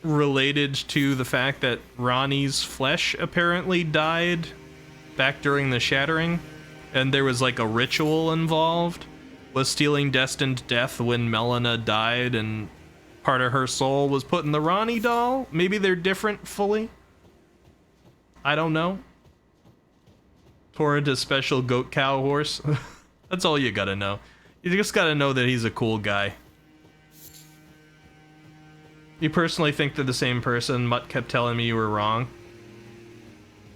A: related to the fact that Ronnie's flesh apparently died back during the Shattering? And there was like a ritual involved? Was stealing destined death when Melina died and part of her soul was put in the Ronnie doll? Maybe they're different fully? I don't know. Torrent is special goat cow horse. That's all you gotta know. You just gotta know that he's a cool guy. You personally think they're the same person? Mutt kept telling me you were wrong.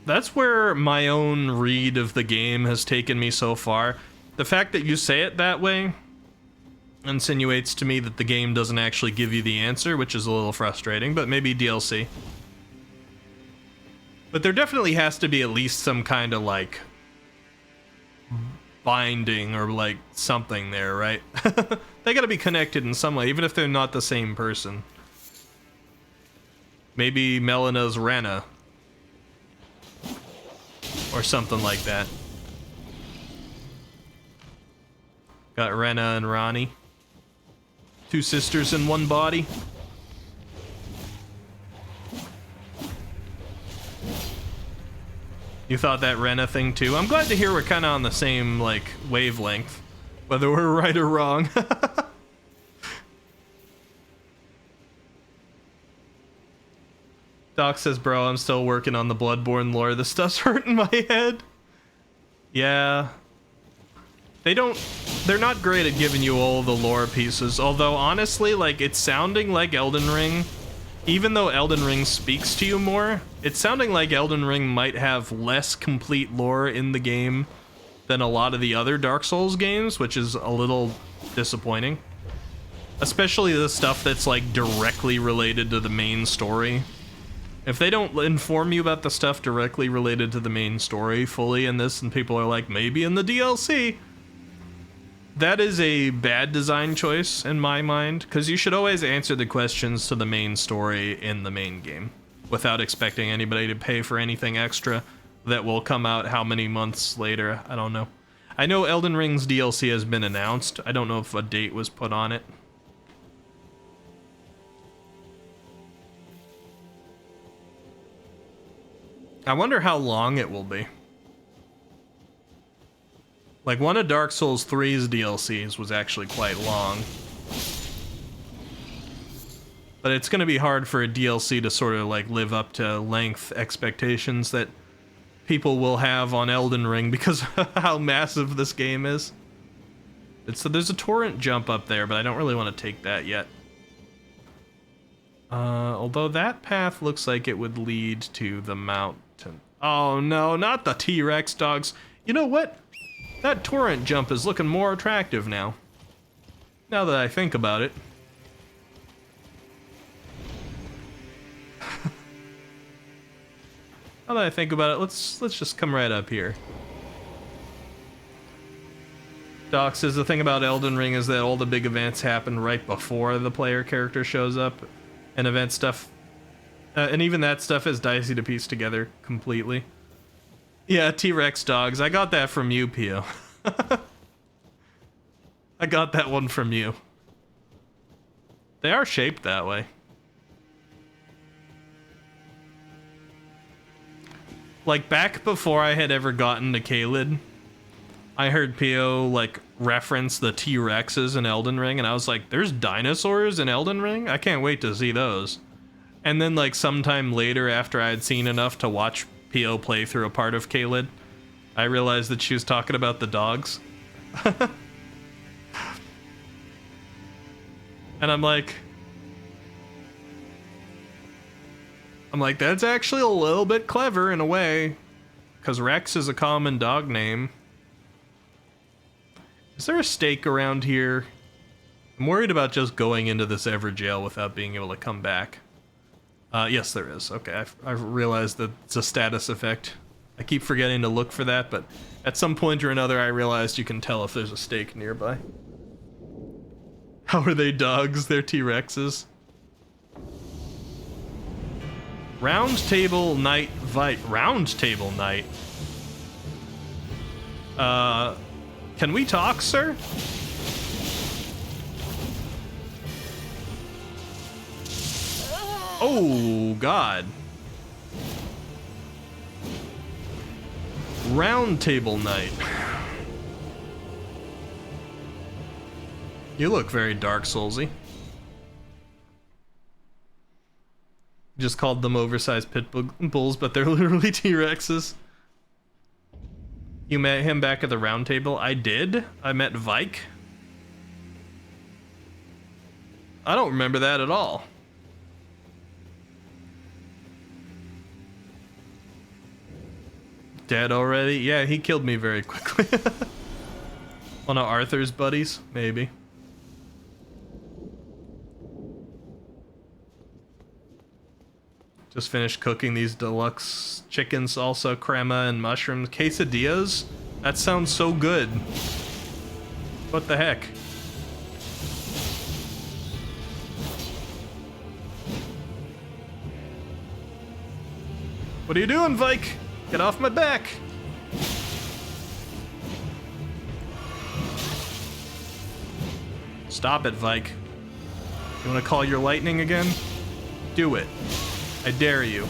A: That's where my own read of the game has taken me so far. The fact that you say it that way insinuates to me that the game doesn't actually give you the answer, which is a little frustrating, but maybe DLC. But there definitely has to be at least some kind of, like, binding or, like, something there, right? They gotta be connected in some way, even if they're not the same person. Maybe Melina's Rena. Or something like that. Got Rena and Ronnie. Two sisters in one body. You thought that Rena thing too? I'm glad to hear we're kind of on the same, like, wavelength. Whether we're right or wrong. Doc says, bro, I'm still working on the Bloodborne lore. This stuff's hurting my head. Yeah. They're not great at giving you all the lore pieces. Although, honestly, like, it's sounding like Elden Ring. Even though Elden Ring speaks to you more, it's sounding like Elden Ring might have less complete lore in the game than a lot of the other Dark Souls games, which is a little disappointing. Especially the stuff that's, like, directly related to the main story. If they don't inform you about the stuff directly related to the main story fully in this, and people are like, maybe in the DLC, that is a bad design choice in my mind, because you should always answer the questions to the main story in the main game, without expecting anybody to pay for anything extra that will come out how many months later, I don't know. I know Elden Ring's DLC has been announced, I don't know if a date was put on it. I wonder how long it will be. Like, one of Dark Souls 3's DLCs was actually quite long. But it's going to be hard for a DLC to sort of, like, live up to length expectations that people will have on Elden Ring because of how massive this game is. There's a torrent jump up there, but I don't really want to take that yet. Although that path looks like it would lead to the mountain. Oh no, not the T-Rex dogs. You know what? That torrent jump is looking more attractive now. Now that I think about it. Now that I think about it, let's just come right up here. Doc says the thing about Elden Ring is that all the big events happen right before the player character shows up, and event stuff, and even that stuff is dicey to piece together completely. Yeah, T-Rex dogs. I got that from you, Pio. I got that one from you. They are shaped that way. Like, back before I had ever gotten to Caelid, I heard Pio, like, reference the T-Rexes in Elden Ring, and I was like, there's dinosaurs in Elden Ring? I can't wait to see those. And then, like, sometime later, after I had seen enough to watch Pio play through a part of Caelid, I realized that she was talking about the dogs. And I'm like, that's actually a little bit clever in a way, because Rex is a common dog name. Is there a stake around here? I'm worried about just going into this Ever jail without being able to come back. Yes, there is. Okay, I've realized that it's a status effect. I keep forgetting to look for that, but at some point or another I realized you can tell if there's a stake nearby. How are they dogs? They're T-Rexes. Round Table Night Round Table Night. Can we talk, sir? Oh, God. Round Table Night. You look very Dark Soulsy. Just called them oversized pit bulls, but they're literally T-Rexes. You met him back at the round table? I did. I met Vike. I don't remember that at all. Dead already? Yeah, he killed me very quickly. One of Arthur's buddies? Maybe. Just finished cooking these deluxe chicken salsa, crema, and mushrooms. Quesadillas? That sounds so good. What the heck? What are you doing, Vike? Get off my back! Stop it, Vike. You wanna call your lightning again? Do it. I dare you.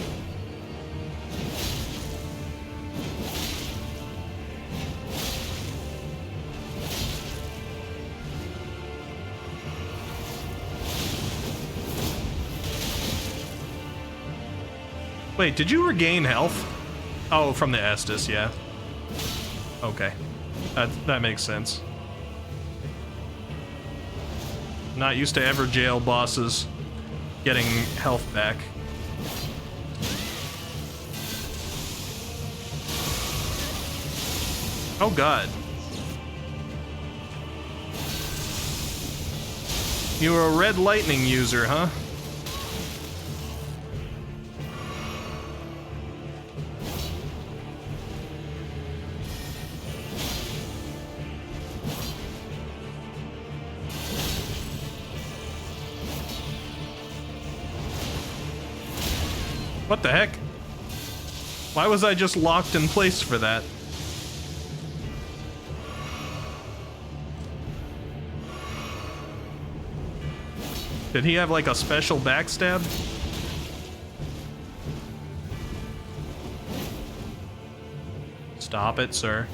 A: Wait, did you regain health? Oh, from the Estus, yeah. Okay. That makes sense. Not used to ever jail bosses getting health back. Oh God. You're a red lightning user, huh? What the heck? Why was I just locked in place for that? Did he have like a special backstab? Stop it, sir.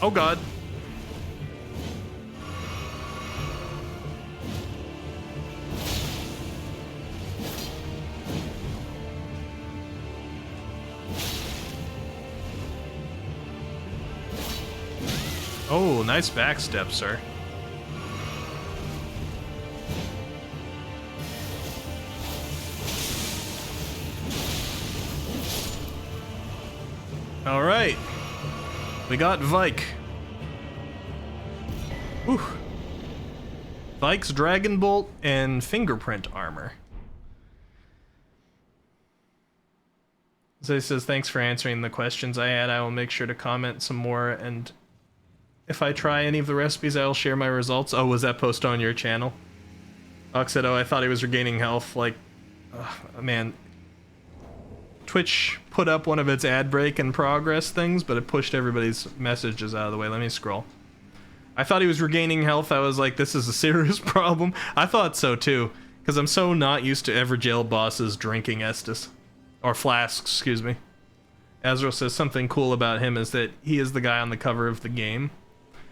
A: Oh God. Oh, nice backstep, sir. All right, we got Vike. Whew. Vike's Dragon Bolt and Fingerprint Armor. Zay says, thanks for answering the questions I had. I will make sure to comment some more, and if I try any of the recipes, I will share my results. Oh, was that posted on your channel? Ox said, oh, I thought he was regaining health. Like, man. Twitch put up one of its ad break and progress things, but it pushed everybody's messages out of the way. Let me scroll. I thought he was regaining health. I was like, this is a serious problem. I thought so too, because I'm so not used to Everjail bosses drinking Estus. Or flasks, excuse me. Azrael says something cool about him is that he is the guy on the cover of the game.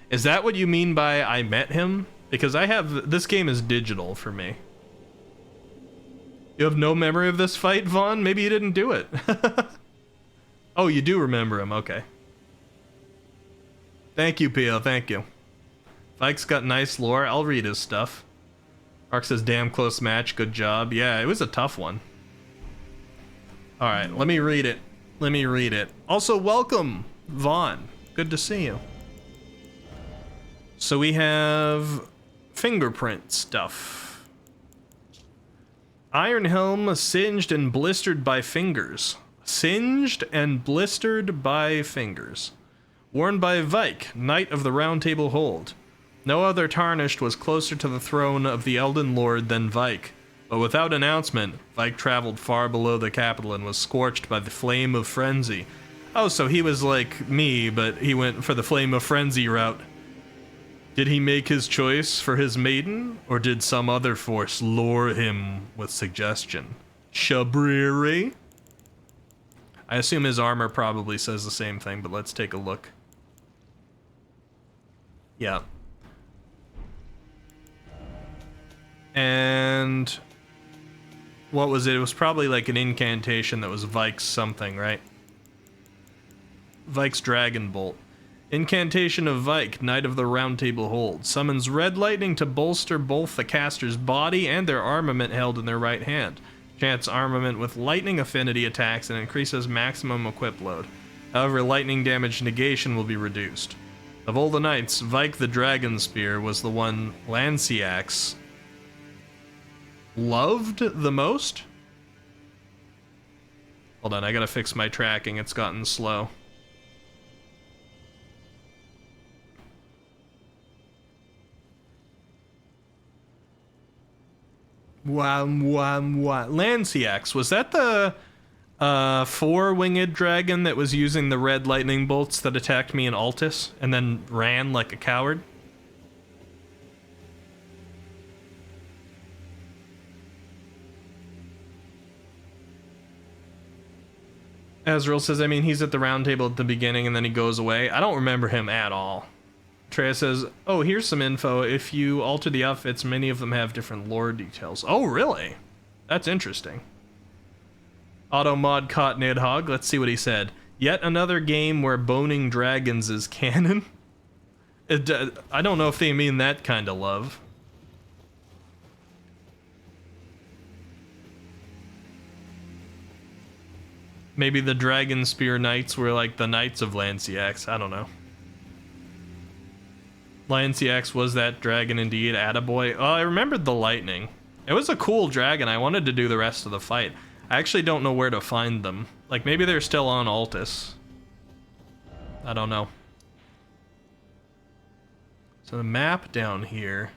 A: Is that what you mean by I met him? Because I have, this game is digital for me. You have no memory of this fight, Vaughn? Maybe you didn't do it. Oh, you do remember him, okay. Thank you, Pio, thank you. Vike's got nice lore, I'll read his stuff. Mark says, damn close match, good job. Yeah, it was a tough one. Alright, let me read it. Let me read it. Also, welcome, Vaughn. Good to see you. So we have fingerprint stuff. Iron helm singed and blistered by fingers. Singed and blistered by fingers. Worn by Vike, Knight of the Round Table Hold. No other tarnished was closer to the throne of the Elden Lord than Vike. But without announcement, Vike traveled far below the capital and was scorched by the flame of frenzy. Oh, so he was like me, but he went for the flame of frenzy route. Did he make his choice for his maiden, or did some other force lure him with suggestion? Shabriri? I assume his armor probably says the same thing, but let's take a look. Yeah. And what was it? It was probably like an incantation that was Vike's something, right? Vike's Dragon Bolt. Incantation of Vike, Knight of the Round Table Hold. Summons red lightning to bolster both the caster's body and their armament held in their right hand. Chants armament with lightning affinity attacks and increases maximum equip load. However, lightning damage negation will be reduced. Of all the knights, Vike the Dragon Spear was the one Lanciax loved the most? Hold on, I gotta fix my tracking, it's gotten slow. Lanciax, was that the four-winged dragon that was using the red lightning bolts that attacked me in Altus and then ran like a coward? Azrael says, I mean, he's at the round table at the beginning and then he goes away. I don't remember him at all. Treya says, oh, here's some info. If you alter the outfits, many of them have different lore details. Oh, really? That's interesting. Automod caught Nidhogg. Let's see what he said. Yet another game where boning dragons is canon? I don't know if they mean that kind of love. Maybe the Dragon Spear Knights were like the Knights of Lanciax. I don't know. Lanciax was that dragon indeed, attaboy. Oh, I remembered the lightning. It was a cool dragon. I wanted to do the rest of the fight. I actually don't know where to find them. Like, maybe they're still on Altus. I don't know. So the map down here,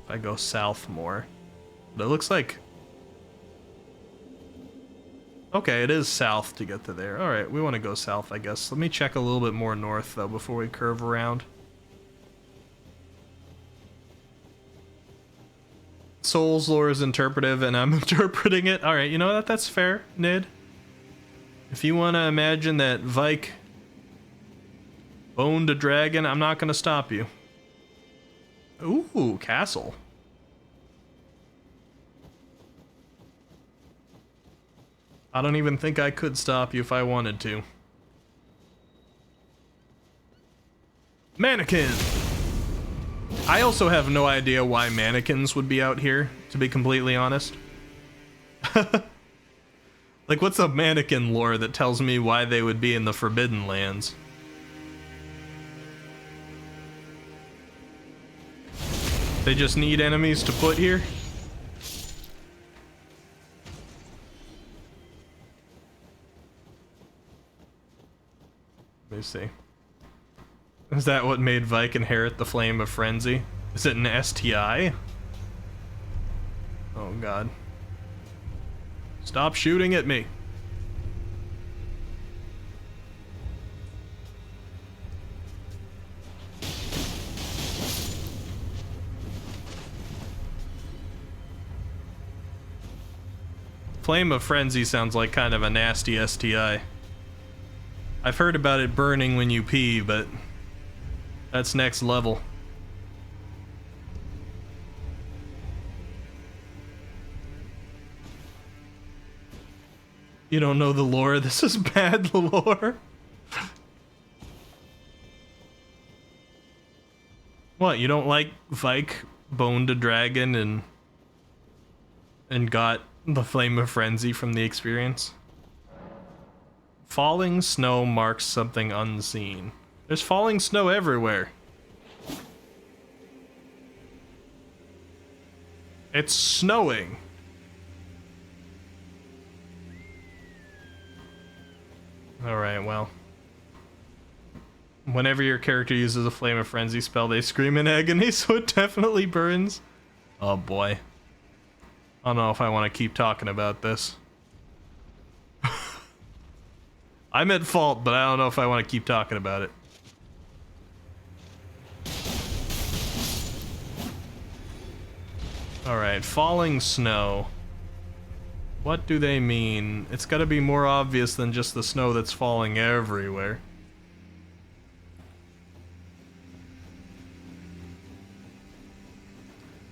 A: if I go south more, but it looks like, okay, it is south to get to there. All right, we want to go south, I guess. Let me check a little bit more north, though, before we curve around. Soul's lore is interpretive, and I'm interpreting it. All right, you know what? That's fair, Nid. If you want to imagine that Vike boned a dragon, I'm not going to stop you. Ooh, castle. I don't even think I could stop you if I wanted to. Mannequin! I also have no idea why mannequins would be out here, to be completely honest. Like, what's a mannequin lore that tells me why they would be in the Forbidden Lands? They just need enemies to put here? Let me see. Is that what made Vike inherit the Flame of Frenzy? Is it an STI? Oh god. Stop shooting at me. Flame of Frenzy sounds like kind of a nasty STI. I've heard about it burning when you pee, but that's next level. You don't know the lore? This is bad lore. What, you don't like Vike boned a dragon and got the Flame of Frenzy from the experience? Falling snow marks something unseen. There's falling snow everywhere. It's snowing. Alright, well. Whenever your character uses a Flame of Frenzy spell, they scream in agony, so it definitely burns. Oh boy. I don't know if I want to keep talking about this. I'm at fault, but I don't know if I want to keep talking about it. Alright, falling snow. What do they mean? It's gotta be more obvious than just the snow that's falling everywhere.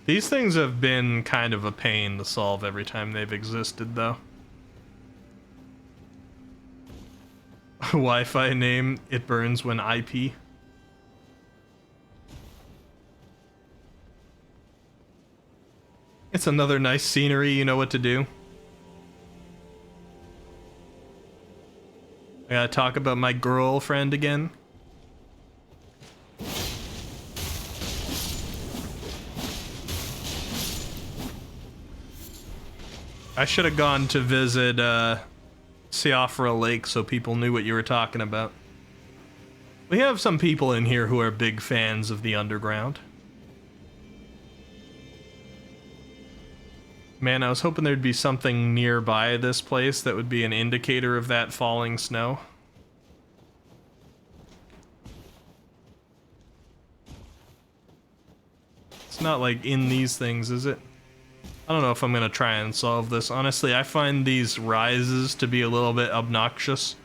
A: These things have been kind of a pain to solve every time they've existed, though. Wi-Fi name, it burns when IP. It's another nice scenery, you know what to do. I gotta talk about my girlfriend again. I should have gone to visit Siofra Lake so people knew what you were talking about. We have some people in here who are big fans of the underground. Man, I was hoping there'd be something nearby this place that would be an indicator of that falling snow. It's not like in these things, is it? I don't know if I'm gonna try and solve this. Honestly, I find these rises to be a little bit obnoxious.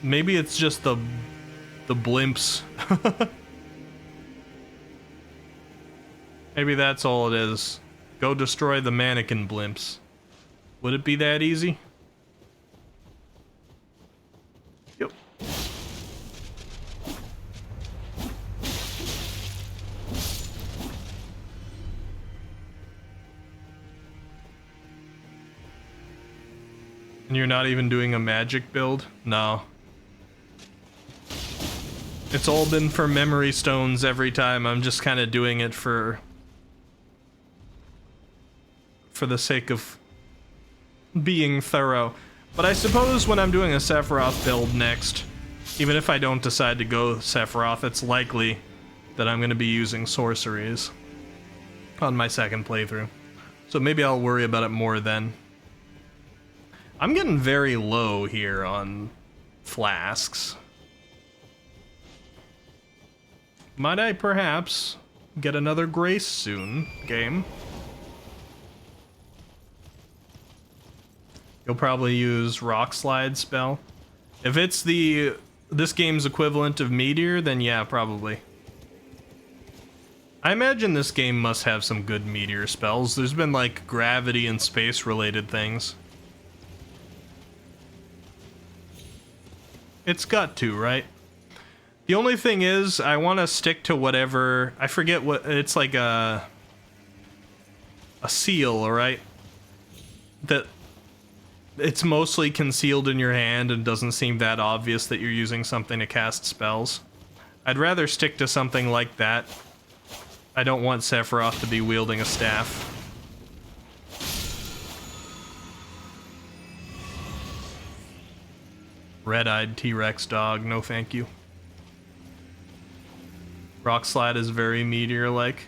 A: Maybe it's just the blimps. Maybe that's all it is. Go destroy the mannequin blimps. Would it be that easy? Yep. And you're not even doing a magic build? No. It's all been for memory stones every time. I'm just kind of doing it for the sake of being thorough. But I suppose when I'm doing a Sephiroth build next, even if I don't decide to go Sephiroth, it's likely that I'm going to be using sorceries on my second playthrough. So maybe I'll worry about it more then. I'm getting very low here on flasks. Might I perhaps get another grace soon, game? You'll probably use Rock Slide spell. If it's this game's equivalent of Meteor, then yeah, probably. I imagine this game must have some good Meteor spells. There's been like gravity and space related things. It's got to, right? The only thing is, I want to stick to whatever... I forget what... It's like a seal, right? That it's mostly concealed in your hand and doesn't seem that obvious that you're using something to cast spells. I'd rather stick to something like that. I don't want Sephiroth to be wielding a staff. Red-eyed T-Rex dog, no thank you. Rock Slide is very meteor-like.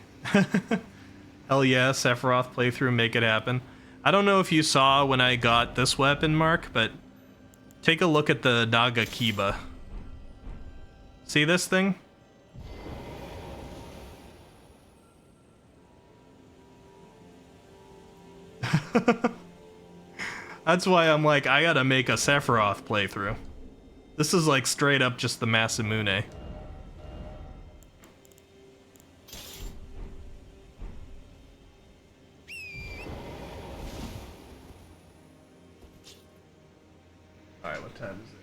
A: Hell yeah, Sephiroth playthrough, make it happen. I don't know if you saw when I got this weapon, Mark, but take a look at the Naga Kiba. See this thing? That's why I'm like, I gotta make a Sephiroth playthrough. This is like straight up just the Masamune. Alright, what time is it?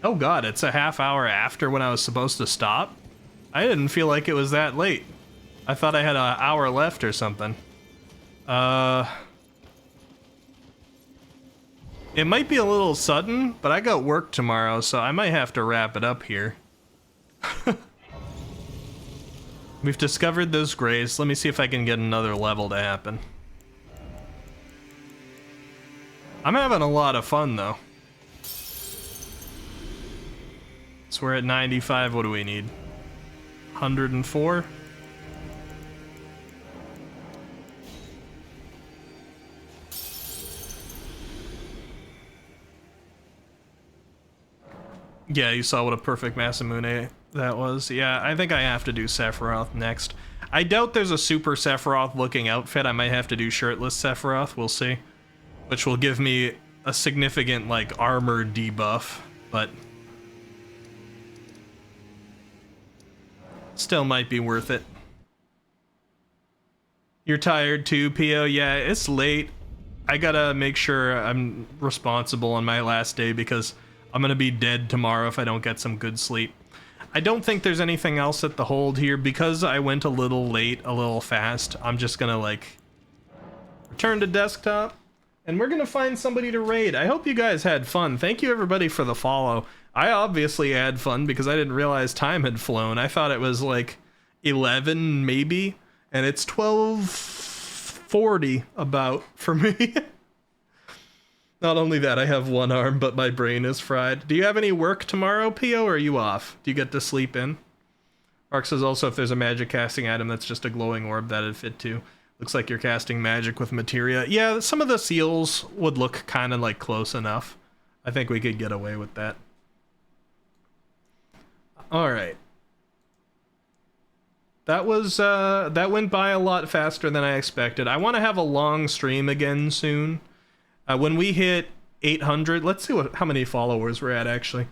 A: Oh god, it's a half hour after when I was supposed to stop? I didn't feel like it was that late. I thought I had an hour left or something. It might be a little sudden, but I got work tomorrow, so I might have to wrap it up here. We've discovered those grays. Let me see if I can get another level to happen. I'm having a lot of fun, though. So we're at 95. What do we need? 104? Yeah, you saw what a perfect Masamune that was. Yeah, I think I have to do Sephiroth next. I doubt there's a super Sephiroth looking outfit. I might have to do shirtless Sephiroth, we'll see. Which will give me a significant, like, armor debuff, but still might be worth it. You're tired too, Pio? Yeah, it's late. I gotta make sure I'm responsible on my last day because I'm gonna be dead tomorrow if I don't get some good sleep. I don't think there's anything else at the hold here. Because I went a little late, a little fast, I'm just gonna, like, return to desktop, and we're gonna find somebody to raid. I hope you guys had fun. Thank you, everybody, for the follow. I obviously had fun because I didn't realize time had flown. I thought it was, like, 11, maybe, and it's 12:40 about for me. Not only that, I have one arm, but my brain is fried. Do you have any work tomorrow, Pio, or are you off? Do you get to sleep in? Mark says also if there's a magic casting item that's just a glowing orb, that'd fit too. Looks like you're casting magic with materia. Yeah, some of the seals would look kind of like close enough. I think we could get away with that. Alright. That was, that went by a lot faster than I expected. I want to have a long stream again soon. When we hit 800, let's see how many followers we're at, actually.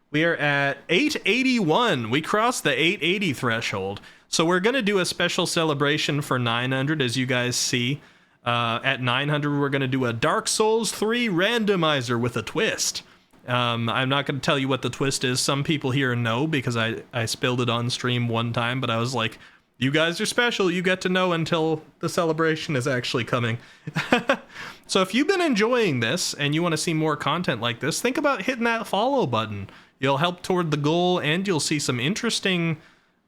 A: We are at 881. We crossed the 880 threshold. So we're going to do a special celebration for 900, as you guys see. At 900, we're going to do a Dark Souls 3 randomizer with a twist. I'm not going to tell you what the twist is. Some people here know because I spilled it on stream one time, but I was like, you guys are special. You get to know until the celebration is actually coming. So if you've been enjoying this and you want to see more content like this, think about hitting that follow button. You'll help toward the goal and you'll see some interesting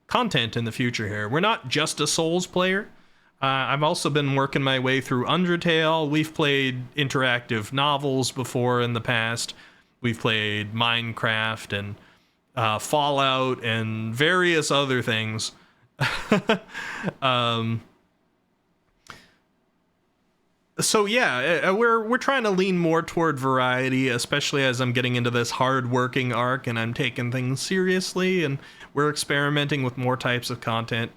A: content in the future here. We're not just a Souls player. I've also been working my way through Undertale. We've played interactive novels before in the past. We've played Minecraft and Fallout and various other things. So yeah, we're trying to lean more toward variety, especially as I'm getting into this hard-working arc and I'm taking things seriously, and we're experimenting with more types of content,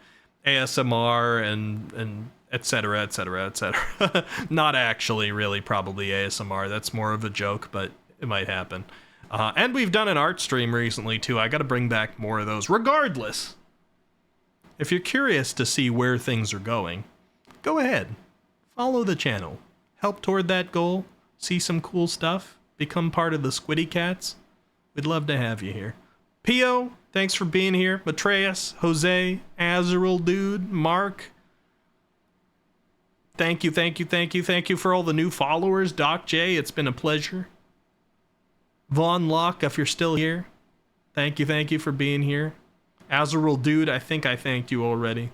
A: ASMR and etc, etc, etc. Not actually really probably ASMR, that's more of a joke, but it might happen. And we've done an art stream recently too. I gotta bring back more of those. Regardless, if you're curious to see where things are going, go ahead. Follow the channel. Help toward that goal. See some cool stuff. Become part of the Squiddy Cats. We'd love to have you here. Pio, thanks for being here. Matreus, Jose, Azrael, dude, Mark. Thank you for all the new followers. Doc J, it's been a pleasure. Vaughn Locke, if you're still here, thank you for being here. Azrael, dude, I think I thanked you already.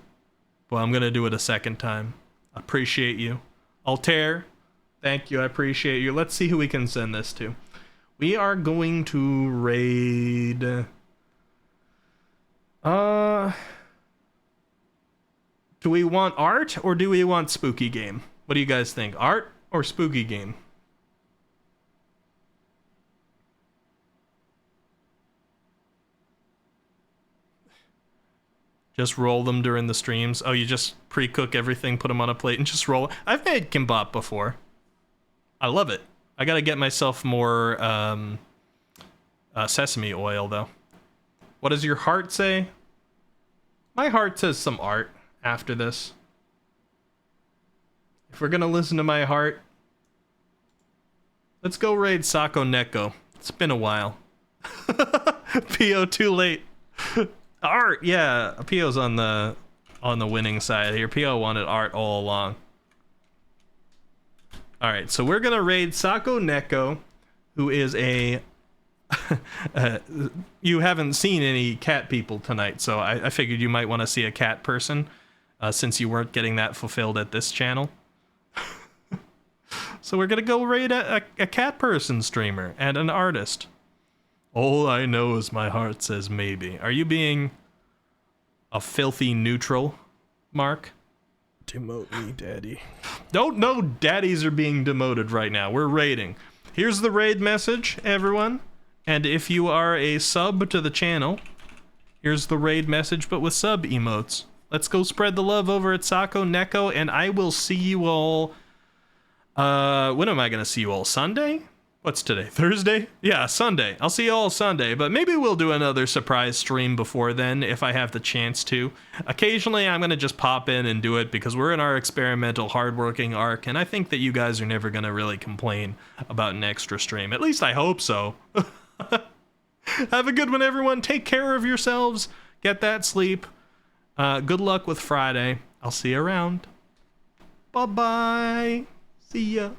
A: Well, I'm gonna do it a second time. Appreciate you. Altair, thank you, I appreciate you. Let's see who we can send this to. We are going to raid... Do we want art or do we want spooky game? What do you guys think? Art or spooky game? Just roll them during the streams. Oh, you just pre-cook everything, put them on a plate, and just roll. I've made kimbap before. I love it. I gotta get myself more sesame oil, though. What does your heart say? My heart says some art after this. If we're gonna listen to my heart, let's go raid Sako Neko. It's been a while. PO too late. Art, yeah. PO's on the winning side here. PO wanted art all along. All right, so we're gonna raid Sako Neko, who is a you haven't seen any cat people tonight, so I figured you might want to see a cat person, since you weren't getting that fulfilled at this channel. So we're gonna go raid a cat person streamer and an artist. All I know is my heart says maybe. Are you being a filthy neutral, Mark?
J: Demote me, daddy.
A: Don't know daddies are being demoted right now. We're raiding. Here's the raid message, everyone. And if you are a sub to the channel, here's the raid message, but with sub emotes. Let's go spread the love over at Sako Neko, and I will see you all... when am I going to see you all? Sunday? What's today? Thursday? Yeah, Sunday. I'll see you all Sunday, but maybe we'll do another surprise stream before then if I have the chance to. Occasionally, I'm going to just pop in and do it because we're in our experimental hardworking arc, and I think that you guys are never going to really complain about an extra stream. At least I hope so. Have a good one, everyone. Take care of yourselves. Get that sleep. Good luck with Friday. I'll see you around. Bye-bye. See ya.